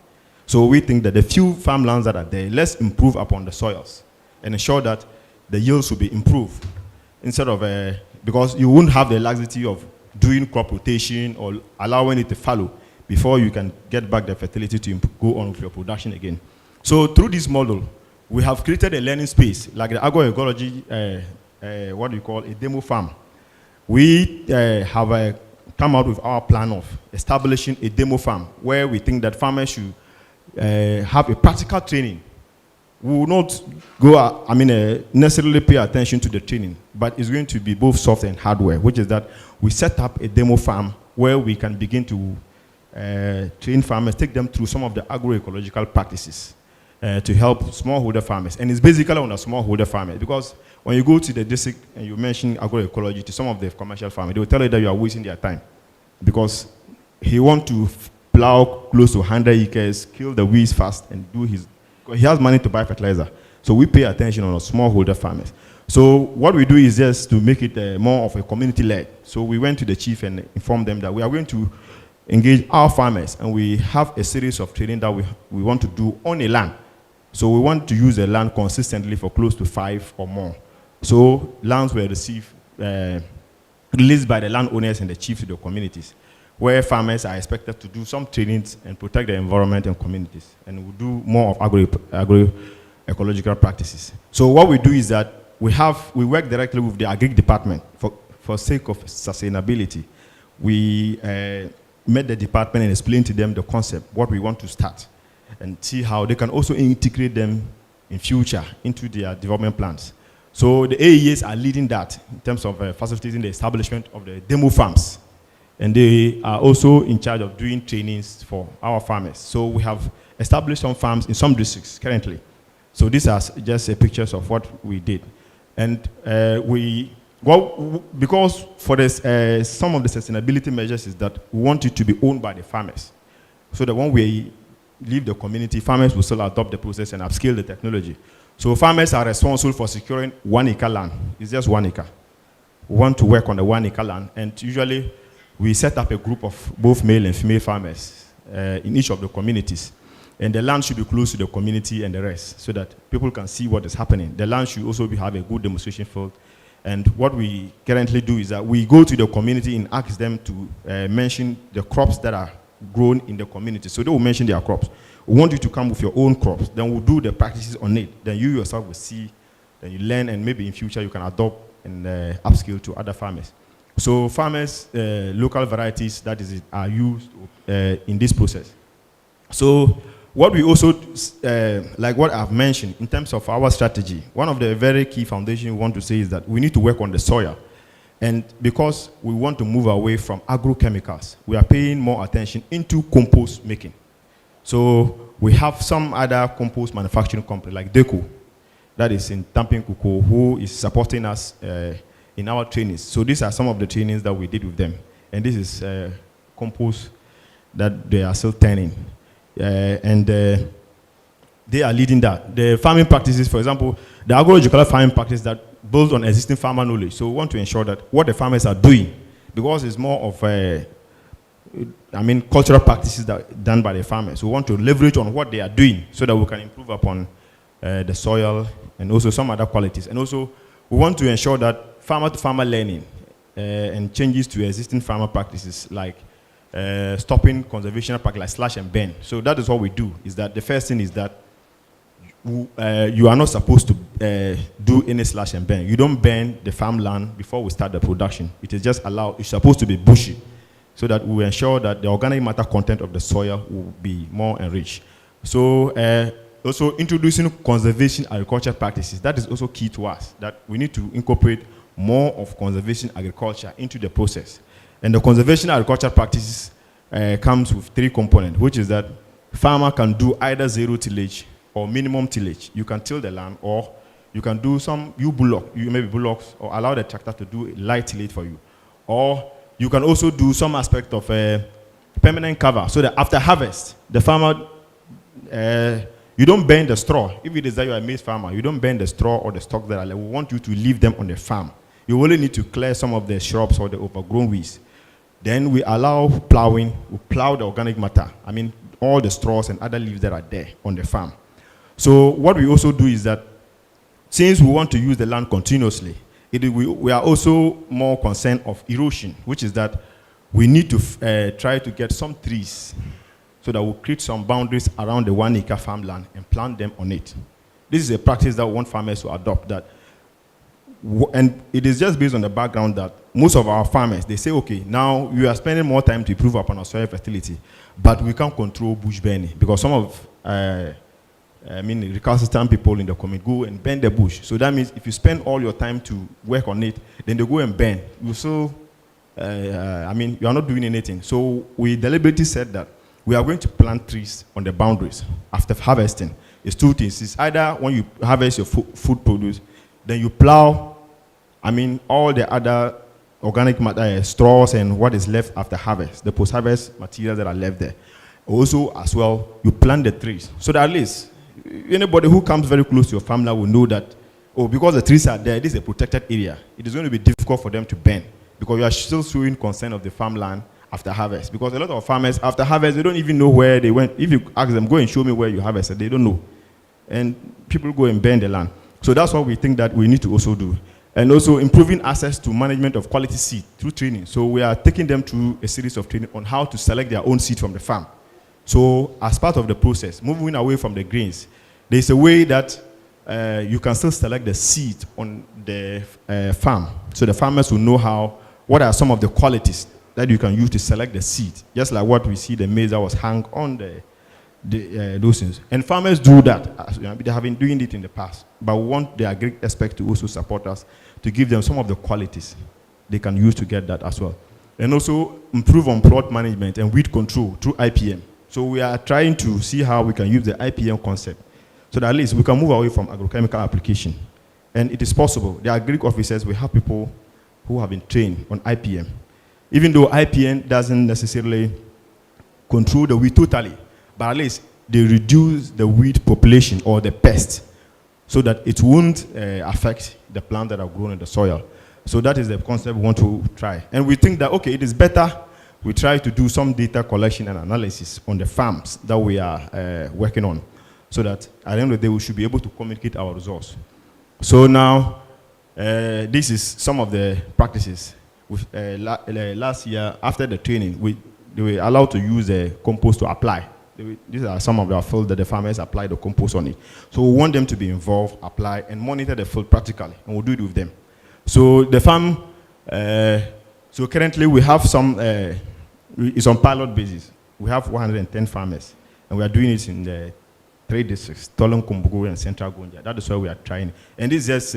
So we think that the few farmlands that are there, let's improve upon the soils and ensure that the yields will be improved. Instead of, because you won't have the laxity of doing crop rotation or allowing it to fallow before you can get back the fertility to go on with your production again. So through this model, we have created a learning space, like the agroecology, what do you call a demo farm. We have come out with our plan of establishing a demo farm where we think that farmers should have a practical training. We will not go, necessarily pay attention to the training, but it's going to be both soft and hardware, which is that we set up a demo farm where we can begin to train farmers, take them through some of the agroecological practices to help smallholder farmers. And it's basically on a smallholder farmer, because when you go to the district and you mention agroecology to some of the commercial farmers, they will tell you that you are wasting their time, because he wants to plow close to 100 acres, kill the weeds fast, and he has money to buy fertilizer. So we pay attention on smallholder farmers. So what we do is just to make it more of a community-led. So we went to the chief and informed them that we are going to engage our farmers, and we have a series of training that we want to do on a land. So we want to use the land consistently for close to 5 or more. So lands were released by the landowners and the chiefs to the communities, where farmers are expected to do some trainings and protect the environment and communities. And we do more of agroecological practices. So what we do is that we work directly with the agri department for sake of sustainability. We met the department and explained to them the concept, what we want to start, and see how they can also integrate them in future into their development plans. So the AEAs are leading that in terms of facilitating the establishment of the demo farms. And they are also in charge of doing trainings for our farmers. So we have established some farms in some districts currently. So these are just pictures of what we did. And because for this, some of the sustainability measures is that we want it to be owned by the farmers. So that when we leave the community, farmers will still adopt the process and upscale the technology. So farmers are responsible for securing 1 acre land. It's just 1 acre. We want to work on the 1 acre land, and usually we set up a group of both male and female farmers in each of the communities. And the land should be close to the community and the rest, so that people can see what is happening. The land should also have a good demonstration field. And what we currently do is that we go to the community and ask them to mention the crops that are grown in the community. So they will mention their crops. We want you to come with your own crops. Then we'll do the practices on it. Then you yourself will see, then you learn, and maybe in future you can adopt and upskill to other farmers. So farmers, local varieties, that is it, are used in this process. So what we also, like what I've mentioned, in terms of our strategy, one of the very key foundations we want to say is that we need to work on the soil. And because we want to move away from agrochemicals, we are paying more attention into compost making. So we have some other compost manufacturing company like Deco, that is in Tampin Kuko, who is supporting us in our trainings. So these are some of the trainings that we did with them. And this is compost that they are still turning. They are leading that. The farming practices, for example, the agroecology farming practice that builds on existing farmer knowledge. So we want to ensure that what the farmers are doing, because it's more of cultural practices that done by the farmers. We want to leverage on what they are doing so that we can improve upon the soil and also some other qualities. And also, we want to ensure that farmer-to-farmer learning and changes to existing farmer practices like stopping conservation practice like slash and burn. So that is what we do, is that the first thing is that you are not supposed to do any slash and burn. You don't burn the farmland before we start the production. It is just allowed, it's supposed to be bushy, so that we ensure that the organic matter content of the soil will be more enriched. So also introducing conservation agriculture practices, that is also key to us, that we need to incorporate more of conservation agriculture into the process. And the conservation agriculture practices comes with 3 components, which is that farmer can do either zero tillage or minimum tillage. You can till the land, or you can do some maybe bullocks, or allow the tractor to do light tillage for you. Or you can also do some aspect of permanent cover, so that after harvest, the farmer, you don't burn the straw. If it is that you are a maize farmer, you don't burn the straw or the stalks that are left. We want you to leave them on the farm. You only need to clear some of the shrubs or the overgrown weeds. Then we allow plowing. We plow the organic matter. All the straws and other leaves that are there on the farm. So what we also do is that, since we want to use the land continuously, we are also more concerned of erosion, which is that we need to try to get some trees so that we'll create some boundaries around the 1 acre farmland and plant them on it. This is a practice that we want farmers to adopt. And it is just based on the background that most of our farmers, they say, okay, now we are spending more time to improve upon our soil fertility, but we can't control bush burning, because some of recalcitrant people in the community go and burn the bush. So that means if you spend all your time to work on it, then they go and burn. You still, you are not doing anything. So we deliberately said that we are going to plant trees on the boundaries after harvesting. It's 2 things. It's either when you harvest your food produce, then you plow, all the other organic matter, straws and what is left after harvest, the post-harvest materials that are left there. Also, as well, you plant the trees, so that at least anybody who comes very close to your farmland will know that, because the trees are there, this is a protected area. It is going to be difficult for them to burn, because you are still showing concern of the farmland after harvest. Because a lot of farmers, after harvest, they don't even know where they went. If you ask them, go and show me where you harvested, they don't know. And people go and burn the land. So that's what we think that we need to also do. And also improving access to management of quality seed through training. So we are taking them through a series of training on how to select their own seed from the farm. So as part of the process, moving away from the grains, there's a way that you can still select the seed on the farm. So the farmers will know what are some of the qualities that you can use to select the seed. Just like what we see the maize that was hung on those things. And farmers do that. They have been doing it in the past. But we want the agri expert to also support us to give them some of the qualities they can use to get that as well. And also improve on plot management and weed control through IPM. So we are trying to see how we can use the IPM concept so that at least we can move away from agrochemical application. And it is possible. The agri officers, we have people who have been trained on IPM. Even though IPM doesn't necessarily control the weed totally, but at least they reduce the weed population or the pest so that it won't affect the plants that are grown in the soil. So that is the concept we want to try. And we think that, okay, it is better we try to do some data collection and analysis on the farms that we are working on, so that at the end of the day, we should be able to communicate our results. So now, this is some of the practices. Last year, after the training, they were allowed to use the compost to apply. These are some of the fields that the farmers apply the compost on it. So we want them to be involved, apply, and monitor the field practically, and we'll do it with them. So the farm, so currently we have some, it's on pilot basis. We have 110 farmers. And we are doing it in the 3 districts, Tolon, Kumbugu, and Central Gonja. That is why we are trying. And this is just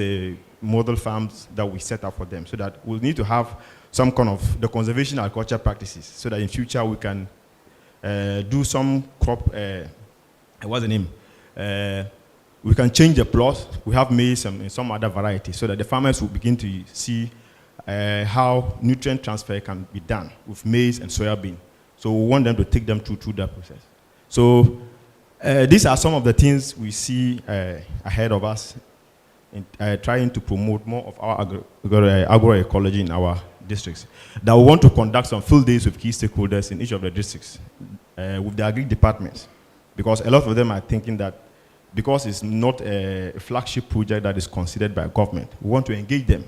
model farms that we set up for them, so that we'll need to have some kind of the conservation agriculture practices, so that in future we can do some crop, what's the name? We can change the plots. We have maize and some other variety, so that the farmers will begin to see how nutrient transfer can be done with maize and soybean. So we want them to take them through that process. So these are some of the things we see ahead of us in trying to promote more of our agroecology in our districts. That we want to conduct some field days with key stakeholders in each of the districts with the agri departments, because a lot of them are thinking that because it's not a flagship project that is considered by government, we want to engage them.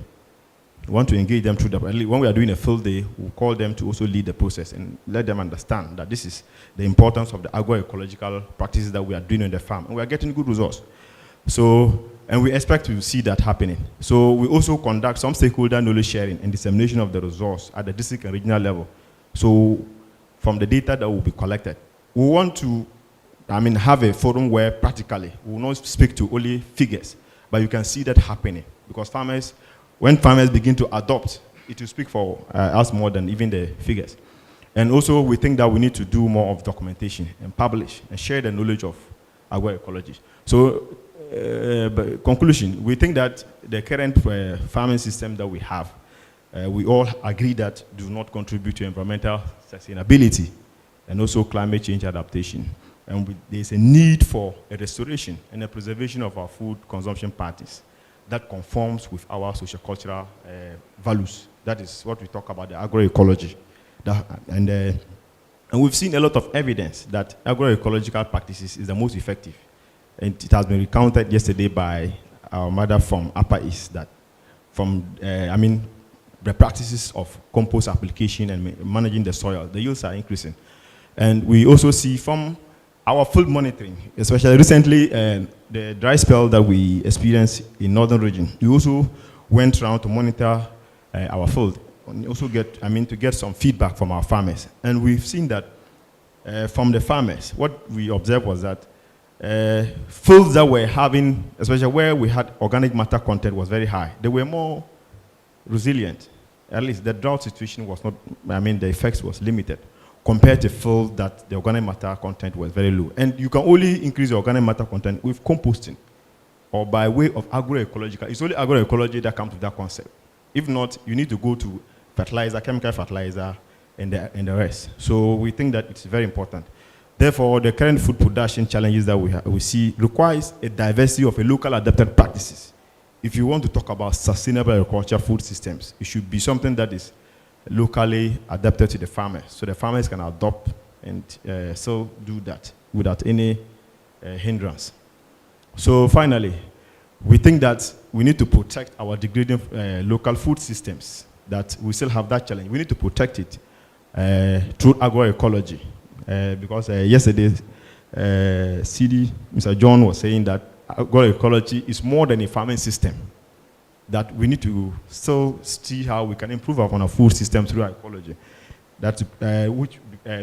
We want to engage them through the, when we are doing a field day, we'll call them to also lead the process and let them understand that this is the importance of the agroecological practices that we are doing on the farm. And we are getting good results. So, and we expect to see that happening. So we also conduct some stakeholder knowledge sharing and dissemination of the results at the district and regional level. So from the data that will be collected, we want to, have a forum where practically we will not speak to only figures, but you can see that happening, because farmers, when farmers begin to adopt, it will speak for us more than even the figures. And also, we think that we need to do more of documentation and publish and share the knowledge of agroecology. So, conclusion, we think that the current farming system that we have, we all agree that do not contribute to environmental sustainability and also climate change adaptation. And there's a need for a restoration and a preservation of our food consumption patterns that conforms with our sociocultural values. That is what we talk about, the agroecology. And we've seen a lot of evidence that agroecological practices is the most effective. And it has been recounted yesterday by our mother from Upper East, that from, the practices of compost application and managing the soil, the yields are increasing. And we also see from our field monitoring, especially recently, the dry spell that we experienced in northern region, we also went around to monitor our field and also to get some feedback from our farmers. And we've seen that from the farmers, what we observed was that fields that were having, especially where we had organic matter content was very high, they were more resilient. At least the drought situation was not, the effects was limited, compared to fields that the organic matter content was very low. And you can only increase the organic matter content with composting or by way of agroecological. It's only agroecology that comes to that concept. If not, you need to go to fertilizer, chemical fertilizer, and the rest. So we think that it's very important. Therefore, the current food production challenges that we see requires a diversity of local adapted practices. If you want to talk about sustainable agriculture food systems, it should be something that is locally adapted to the farmers, so the farmers can adopt and still do that without any hindrance. So finally, we think that we need to protect our degrading local food systems, that we still have that challenge. We need to protect it through agroecology, because yesterday, CD, Mr. John was saying that agroecology is more than a farming system, that we need to still see how we can improve upon our food system through ecology, that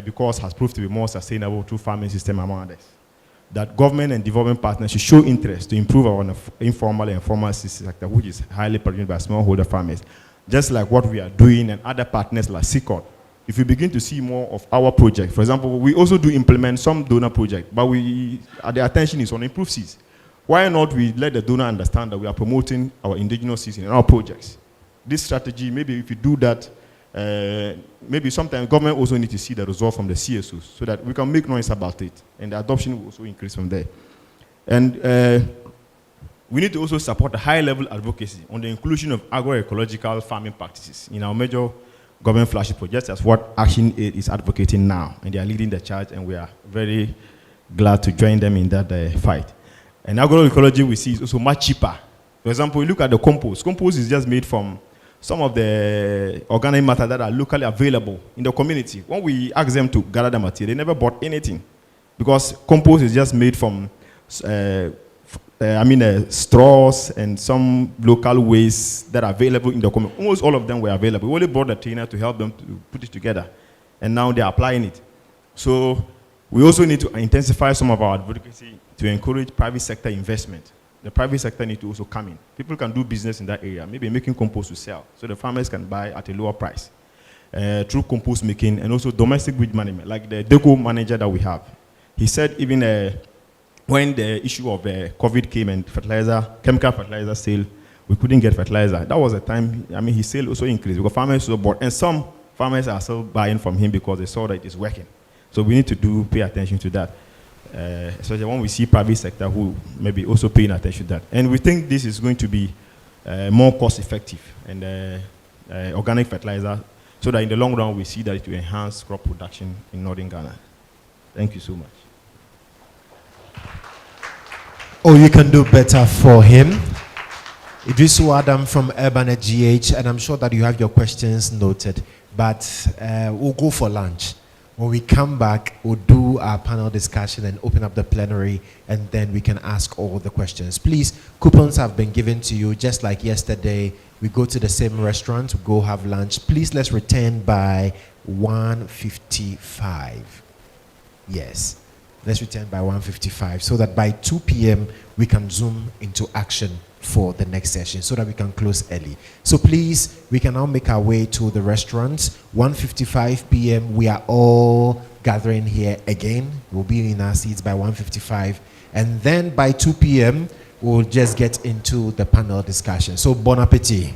because has proved to be more sustainable through farming system among others. That government and development partners should show interest to improve our informal and formal system sector, which is highly produced by smallholder farmers, just like what we are doing and other partners like CICOD. If we begin to see more of our project, for example, we also do implement some donor project, but the attention is on improved seeds. Why not we let the donor understand that we are promoting our indigenous seeds in our projects? This strategy, maybe if you do that, maybe sometimes government also need to see the result from the CSOs so that we can make noise about it, and the adoption will also increase from there. And we need to also support the high-level advocacy on the inclusion of agroecological farming practices in our major government flagship projects, as what Action Aid is advocating now, and they are leading the charge, and we are very glad to join them in that fight. And agroecology we see is also much cheaper. For example, we look at the compost. Compost is just made from some of the organic matter that are locally available in the community. When we ask them to gather the material, they never bought anything, because compost is just made from straws and some local waste that are available in the community. Almost all of them were available. We only brought the trainer to help them to put it together, and now they're applying it. So We also need to intensify some of our advocacy to encourage private sector investment. The private sector need to also come in. People can do business in that area, maybe making compost to sell, so the farmers can buy at a lower price through compost making, and also domestic weed management, like the DECO manager that we have. He said even when the issue of COVID came and chemical fertilizer sale, we couldn't get fertilizer. That was a time, I mean, his sale also increased because farmers also bought, and some farmers are still buying from him because they saw that it is working. So we need to pay attention to that. Especially when we see private sector who maybe also paying attention to that. And we think this is going to be more cost effective and organic fertilizer, so that in the long run we see that it will enhance crop production in northern Ghana. Thank you so much. Oh, you can do better for him. Idrisu Adam from Urban at GH, and I'm sure that you have your questions noted, but we'll go for lunch. When we come back, we'll do our panel discussion and open up the plenary, and then we can ask all the questions. Please, coupons have been given to you just like yesterday. We go to the same restaurant, we go have lunch. Please, let's return by 1:55. Yes, let's return by 1:55 so that by 2 p.m. we can zoom into action for the next session so that we can close early. So please, we can now make our way to the restaurant. 1:55 p.m. we are all gathering here again. We'll be in our seats by 1:55, and then by 2 p.m. we'll just get into the panel discussion. So bon appetit.